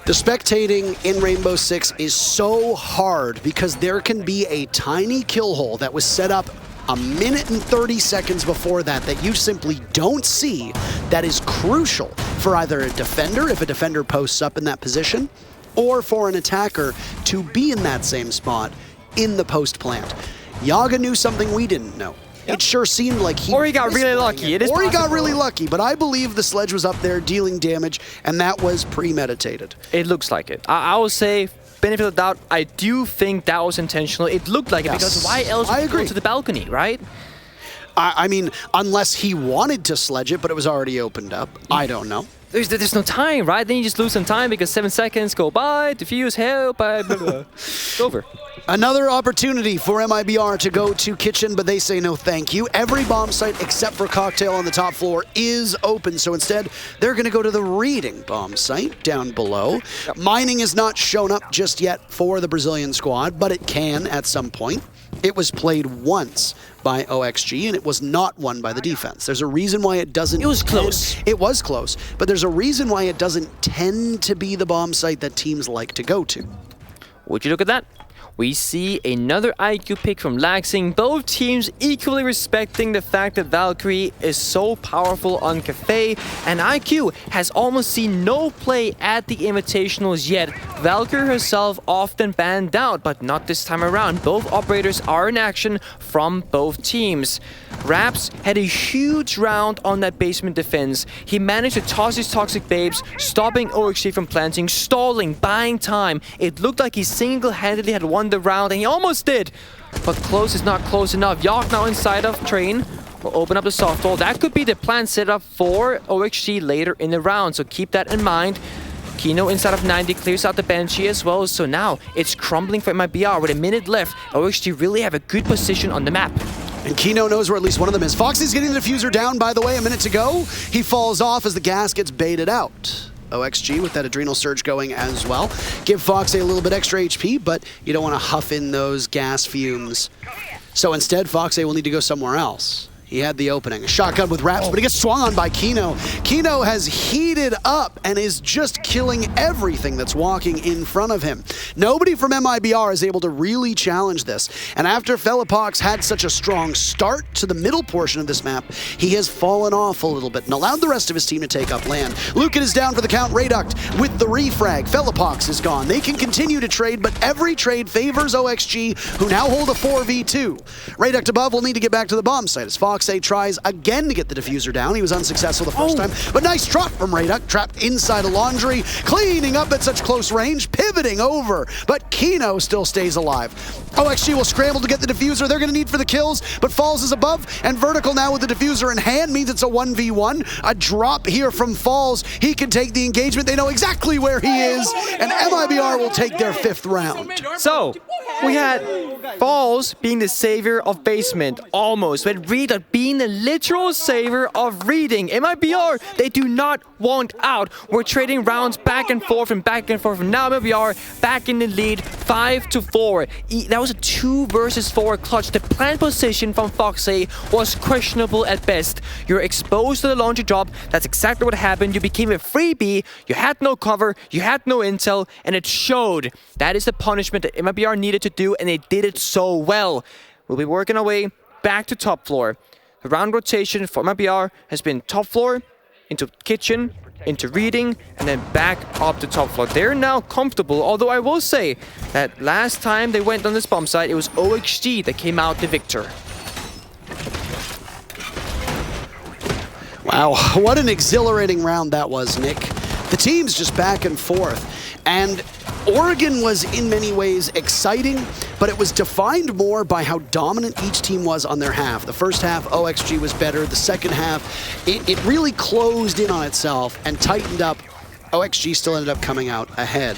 The spectating in Rainbow Six is so hard because there can be a tiny kill hole that was set up a minute and 30 seconds before that you simply don't see, that is crucial for either a defender, if a defender posts up in that position, or for an attacker to be in that same spot in the post plant. Yaga knew something we didn't know. Yep. It sure seemed like he got really lucky. It is or he got really lucky, but I believe the sledge was up there dealing damage, and that was premeditated. It looks like it. I will say, benefit of the doubt, I do think that was intentional. It looked like it, because why else would you go to the balcony, right? I mean, unless he wanted to sledge it, but it was already opened up. I don't know. There's no time, right? Then you just lose some time because 7 seconds go by, diffuse, help, blah, blah, blah. It's over. Another opportunity for MIBR to go to kitchen, but they say no thank you. Every bomb site except for Cocktail on the top floor is open, so instead they're going to go to the reading bomb site down below. Yep. Mining has not shown up just yet for the Brazilian squad, but it can at some point. It was played once by OXG, and it was not won by the defense. There's a reason why it doesn't... It was close. It was close, but there's a reason why it doesn't tend to be the bomb site that teams like to go to. Would you look at that? We see another IQ pick from Laxing, both teams equally respecting the fact that Valkyrie is so powerful on Kafe, and IQ has almost seen no play at the Invitationals yet. Valkyrie herself often banned out, but not this time around. Both operators are in action from both teams. Raps had a huge round on that basement defense. He managed to toss his Toxic Babes, stopping OXG from planting, stalling, buying time. It looked like he single-handedly had won the round, and he almost did. But close is not close enough. Yawk now inside of Train will open up the soft wall. That could be the plan set up for OXG later in the round, so keep that in mind. Kino inside of 90 clears out the Banshee as well, so now it's crumbling for MIBR with a minute left. OXG really have a good position on the map. And Kino knows where at least one of them is. Foxy's getting the diffuser down, by the way, a minute to go. He falls off as the gas gets baited out. OXG with that Adrenal Surge going as well. Give Foxy a little bit extra HP, but you don't want to huff in those gas fumes. So instead, Foxy will need to go somewhere else. He had the opening. A shotgun with Raps, but he gets swung on by Kino. Kino has heated up and is just killing everything that's walking in front of him. Nobody from MIBR is able to really challenge this. And after Felipox had such a strong start to the middle portion of this map, he has fallen off a little bit and allowed the rest of his team to take up land. Lucan is down for the count. Rayduct with the refrag. Felipox is gone. They can continue to trade, but every trade favors OXG, who now hold a 4v2. Rayduct above will need to get back to the bomb site as Foxy tries again to get the diffuser down. He was unsuccessful the first time, but nice drop from Rayduct, trapped inside a laundry, cleaning up at such close range, pivoting over, but Kino still stays alive. OXG will scramble to get the diffuser. They're going to need for the kills, but Falls is above, and Vertical now with the diffuser in hand means it's a 1v1. A drop here from Falls. He can take the engagement. They know exactly where he is, and MIBR will take their 5th round. So, we had Falls being the savior of basement, almost, but Rayduct being the literal savior of reading. MIBR, they do not want out. We're trading rounds back and forth and back and forth. Now MIBR back in the lead, 5-4. That was a 2 versus 4 clutch. The plant position from Foxy was questionable at best. You're exposed to the laundry drop. That's exactly what happened. You became a freebie. You had no cover. You had no intel, and it showed. That is the punishment that MIBR needed to do, and they did it so well. We'll be working our way back to top floor. The round rotation for MIBR has been top floor, into kitchen, into reading, and then back up to top floor. They're now comfortable, although I will say that last time they went on this bomb site, it was OXG that came out the victor. Wow, what an exhilarating round that was, Nick. The team's just back and forth, and Oregon was in many ways exciting, but it was defined more by how dominant each team was on their half. The first half, OXG was better. The second half, it really closed in on itself and tightened up. OXG still ended up coming out ahead.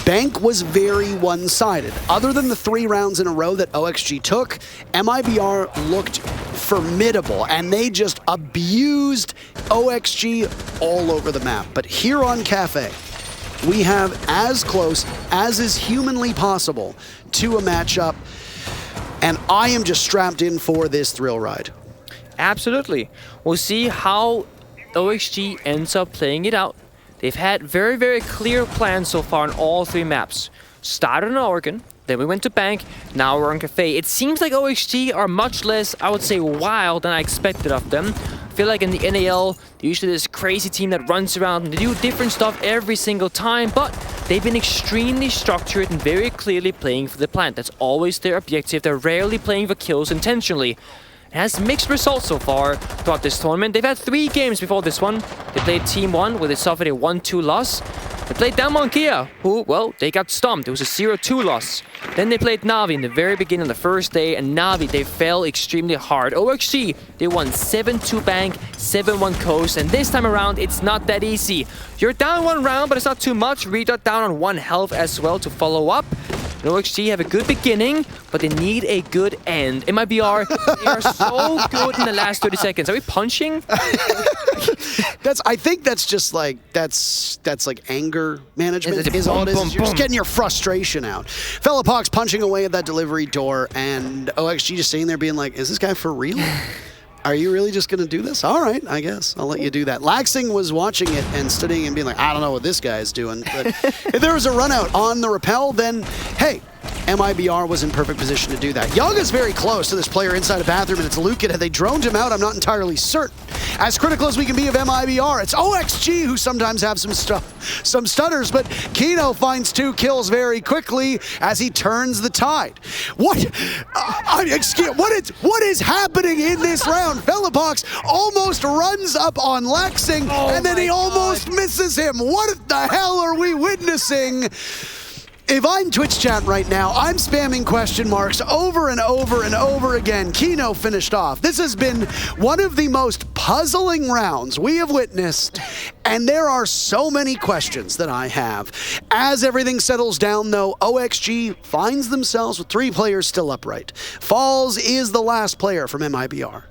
Bank was very one-sided. Other than the 3 rounds in a row that OXG took, MIBR looked formidable, and they just abused OXG all over the map. But here on Kafe, we have as close as is humanly possible to a matchup, and I am just strapped in for this thrill ride. Absolutely. We'll see how OXG ends up playing it out. They've had very, very clear plans so far on all 3 maps. Started in Oregon, then we went to Bank, now we're on Kafe. It seems like OXG are much less, I would say, wild than I expected of them. I feel like in the NAL, they're usually this crazy team that runs around and they do different stuff every single time, but they've been extremely structured and very clearly playing for the plant. That's always their objective. They're rarely playing for kills intentionally. It has mixed results so far throughout this tournament. They've had 3 games before this one. They played Team 1, where they suffered a 1-2 loss. They played Kia, who, well, they got stumped. It was a 0-2 loss. Then they played Na'Vi in the very beginning of the first day, and Na'Vi, they fell extremely hard. OXG, they won 7-2 Bank, 7-1 Coast, and this time around, it's not that easy. You're down 1 round, but it's not too much. Rayduct down on 1 health as well to follow up. OXG have a good beginning, but they need a good end. MIBR, they are so good in the last 30 seconds. Are we punching? I think that's just like, that's like anger management is all it is. You're just getting your frustration out. Felipox punching away at that delivery door, and OXG just sitting there being like, is this guy for real? Are you really just going to do this? All right, I guess. I'll let you do that. Laxing was watching it and studying and being like, I don't know what this guy is doing. But if there was a run out on the rappel, then, hey, MIBR was in perfect position to do that. Yaga's very close to this player inside a bathroom, and it's Lukin. Had they droned him out, I'm not entirely certain. As critical as we can be of MIBR, it's OXG who sometimes have some stutters, but Kino finds 2 kills very quickly as he turns the tide. What is happening in this round? Felipox almost runs up on Lexing, and then he almost misses him. What the hell are we witnessing? If I'm Twitch chat right now, I'm spamming question marks over and over and over again. Kino finished off. This has been one of the most puzzling rounds we have witnessed, and there are so many questions that I have. As everything settles down, though, OXG finds themselves with 3 players still upright. Falls is the last player from MIBR.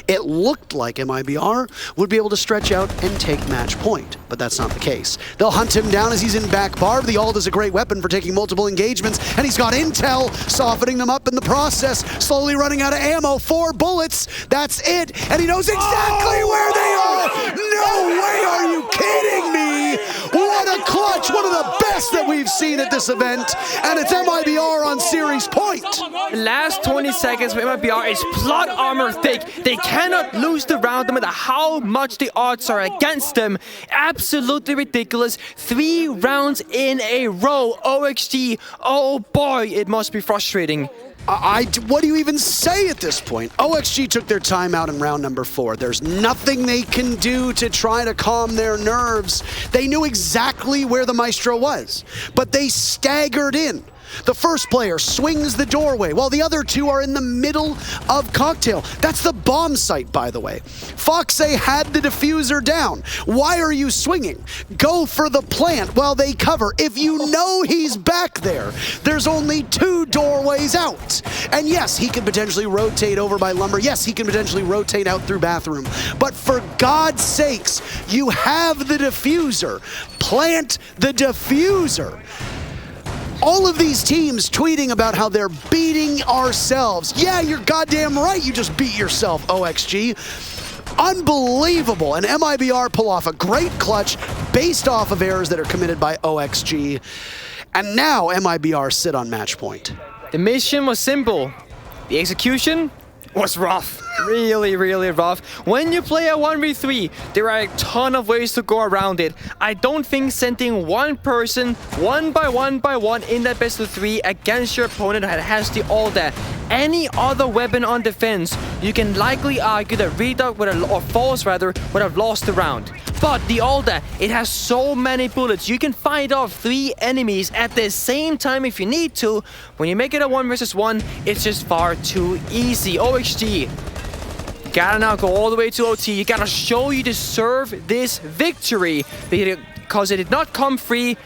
It looked like MIBR would be able to stretch out and take match point, but that's not the case. They'll hunt him down as he's in back barb. The ult is a great weapon for taking multiple engagements, and he's got intel, softening them up in the process, slowly running out of ammo. 4 bullets, that's it, and he knows exactly where they are! No way, are you kidding me? What a clutch, one of the best that we've seen at this event, and it's MIBR on series point. The last 20 seconds for MIBR is plot armor thick. They cannot lose the round no matter how much the odds are against them. Absolutely ridiculous. 3 rounds in a row. OXG, oh boy, it must be frustrating. What do you even say at this point? OXG took their time out in round number 4. There's nothing they can do to try to calm their nerves. They knew exactly where the Maestro was, but they staggered in. The first player swings the doorway while the other 2 are in the middle of Cocktail. That's the bomb site, by the way. Foxe had the diffuser down. Why are you swinging? Go for the plant while they cover. If you know he's back there, there's only 2 doorways out. And yes, he can potentially rotate over by Lumber. Yes, he can potentially rotate out through bathroom. But for God's sakes, you have the diffuser. Plant the diffuser. All of these teams tweeting about how they're beating ourselves. Yeah, you're goddamn right, you just beat yourself, OXG. Unbelievable, and MIBR pull off a great clutch based off of errors that are committed by OXG. And now MIBR sit on match point. The mission was simple. The execution was rough. Really, really rough. When you play a 1v3, there are a ton of ways to go around it. I don't think sending one person, one by one, in that best of 3 against your opponent that has the all that. Any other weapon on defense, you can likely argue that Reduct or Falls rather would have lost the round. But the Alda, it has so many bullets. You can fight off 3 enemies at the same time if you need to. When you make it a 1 versus 1, it's just far too easy. OXG, gotta now go all the way to OT. You gotta show you deserve this victory because it did not come free.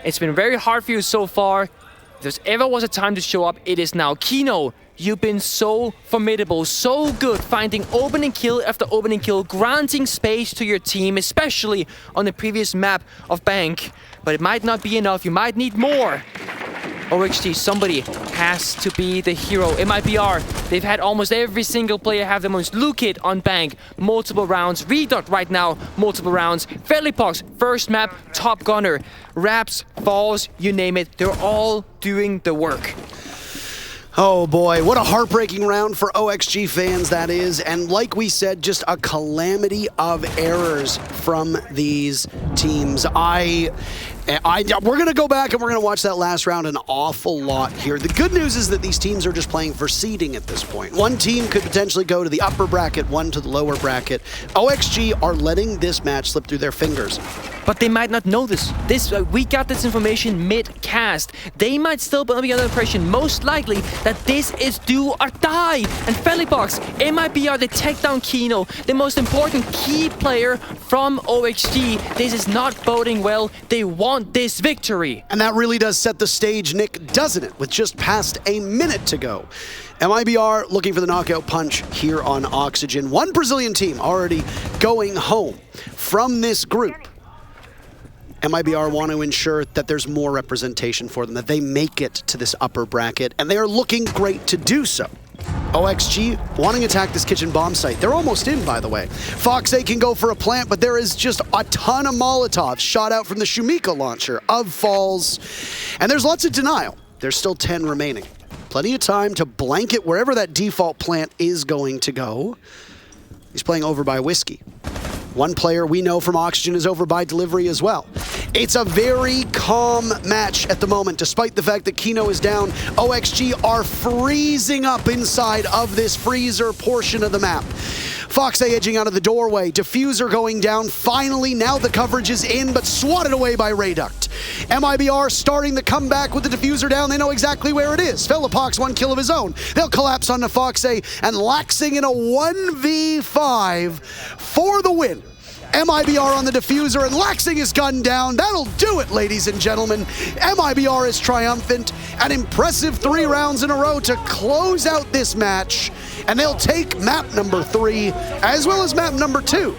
It's been very hard for you so far. If there's ever was a time to show up, it is now. Kino, you've been so formidable, so good, finding opening kill after opening kill, granting space to your team, especially on the previous map of Bank. But it might not be enough, you might need more. OXG, somebody has to be the hero. MIBR, they've had almost every single player have the most. Lukid on Bank, multiple rounds. Reduct right now, multiple rounds. Felipox, first map, top gunner. Raps, Falls, you name it, they're all doing the work. Oh boy, what a heartbreaking round for OXG fans that is. And like we said, just a calamity of errors from these teams. We're going to go back and we're going to watch that last round an awful lot here. The good news is that these teams are just playing for seeding at this point. One team could potentially go to the upper bracket, one to the lower bracket. OXG are letting this match slip through their fingers. But they might not know this. We got this information mid-cast. They might still be under the impression, most likely, that this is do or die. And Felipox, MIBR, they take down Kino, the most important key player from OXG. This is not boding well. They want this victory. And that really does set the stage, Nick, doesn't it? With just past a minute to go. MIBR looking for the knockout punch here on Oxygen. One Brazilian team already going home from this group. MIBR want to ensure that there's more representation for them, that they make it to this upper bracket, and they are looking great to do so. OXG wanting to attack this kitchen bomb site. They're almost in, by the way. Foxe can go for a plant, but there is just a ton of Molotovs shot out from the Shumika launcher of Falls. And there's lots of denial There's still 10 remaining. Plenty of time to blanket wherever that default plant is going to go. He's playing over by Whiskey. One player we know from Oxygen is over by Delivery as well. It's a very calm match at the moment, despite the fact that Kino is down. OXG are freezing up inside of this freezer portion of the map. Foxay edging out of the doorway. Diffuser going down. Finally, now the coverage is in, but swatted away by Rayduct. MIBR starting the comeback with the Diffuser down. They know exactly where it is. Fellapox, 1 kill of his own. They'll collapse onto Foxay, and Laxing in a 1v5 for the win. MIBR on the Diffuser, and Laxing is gunned down. That'll do it, ladies and gentlemen. MIBR is triumphant. An impressive 3 rounds in a row to close out this match. And they'll take map number 3, as well as map number 2.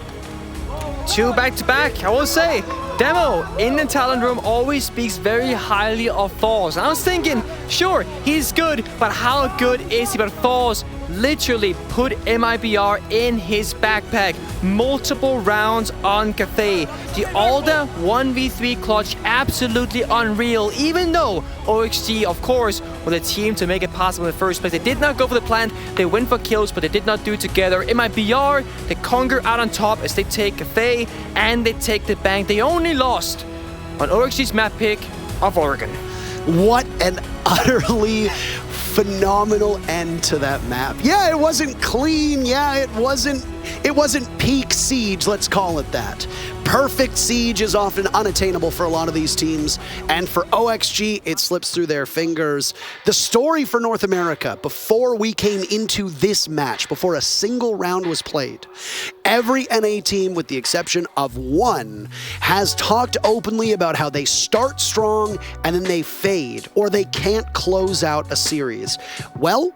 2 back-to-back, I will say. Demo in the talent room always speaks very highly of Falls. And I was thinking, sure, he's good, but how good is he? But Falls literally put MIBR in his backpack. Multiple rounds on Kafe. The Alda 1v3 clutch, absolutely unreal. Even though OXG, of course, were the team to make it possible in the first place. They did not go for the plant. They went for kills, but they did not do it together. MIBR, they conquer out on top as they take Kafe and they take the bank. They only lost on OXG's map pick of Oregon. What an utterly phenomenal end to that map. Yeah, it wasn't clean. Yeah, it wasn't peak Siege, let's call it that. Perfect Siege is often unattainable for a lot of these teams, and for OXG, it slips through their fingers. The story for North America, before we came into this match, before a single round was played, every NA team, with the exception of one, has talked openly about how they start strong and then they fade, or they can't close out a series. Well,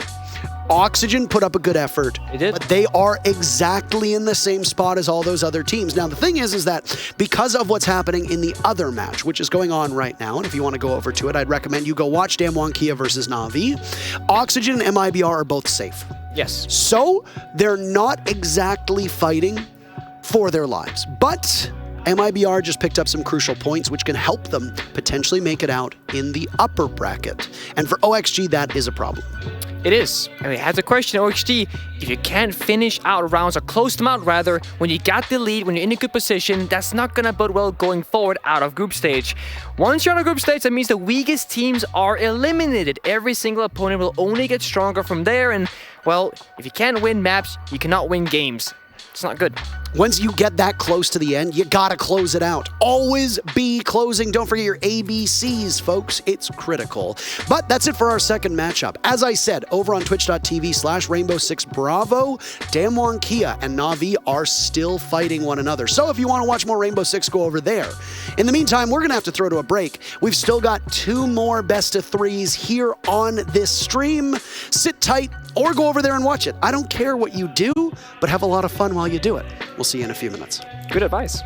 Oxygen put up a good effort, but they are exactly in the same spot as all those other teams. Now, the thing is that because of what's happening in the other match, which is going on right now, and if you want to go over to it, I'd recommend you go watch Damwon Kia versus Na'Vi. Oxygen and MIBR are both safe. Yes. So they're not exactly fighting for their lives, but MIBR just picked up some crucial points which can help them potentially make it out in the upper bracket. And for OXG, that is a problem. It is. I mean, I have to question OXG, if you can't finish out rounds, or close them out rather, when you got the lead, when you're in a good position, that's not going to bode well going forward out of group stage. Once you're on a group stage, that means the weakest teams are eliminated. Every single opponent will only get stronger from there, and, well, if you can't win maps, you cannot win games. It's not good. Once you get that close to the end, you gotta close it out. Always be closing. Don't forget your ABCs, folks. It's critical. But that's it for our second matchup. As I said, over on twitch.tv/Rainbow6Bravo, Damwon Kia and Na'Vi are still fighting one another. So if you want to watch more Rainbow Six, go over there. In the meantime, we're gonna have to throw to a break. We've still got 2 more best of 3s here on this stream. Sit tight or go over there and watch it. I don't care what you do, but have a lot of fun while you do it. We'll see you in a few minutes. Good advice.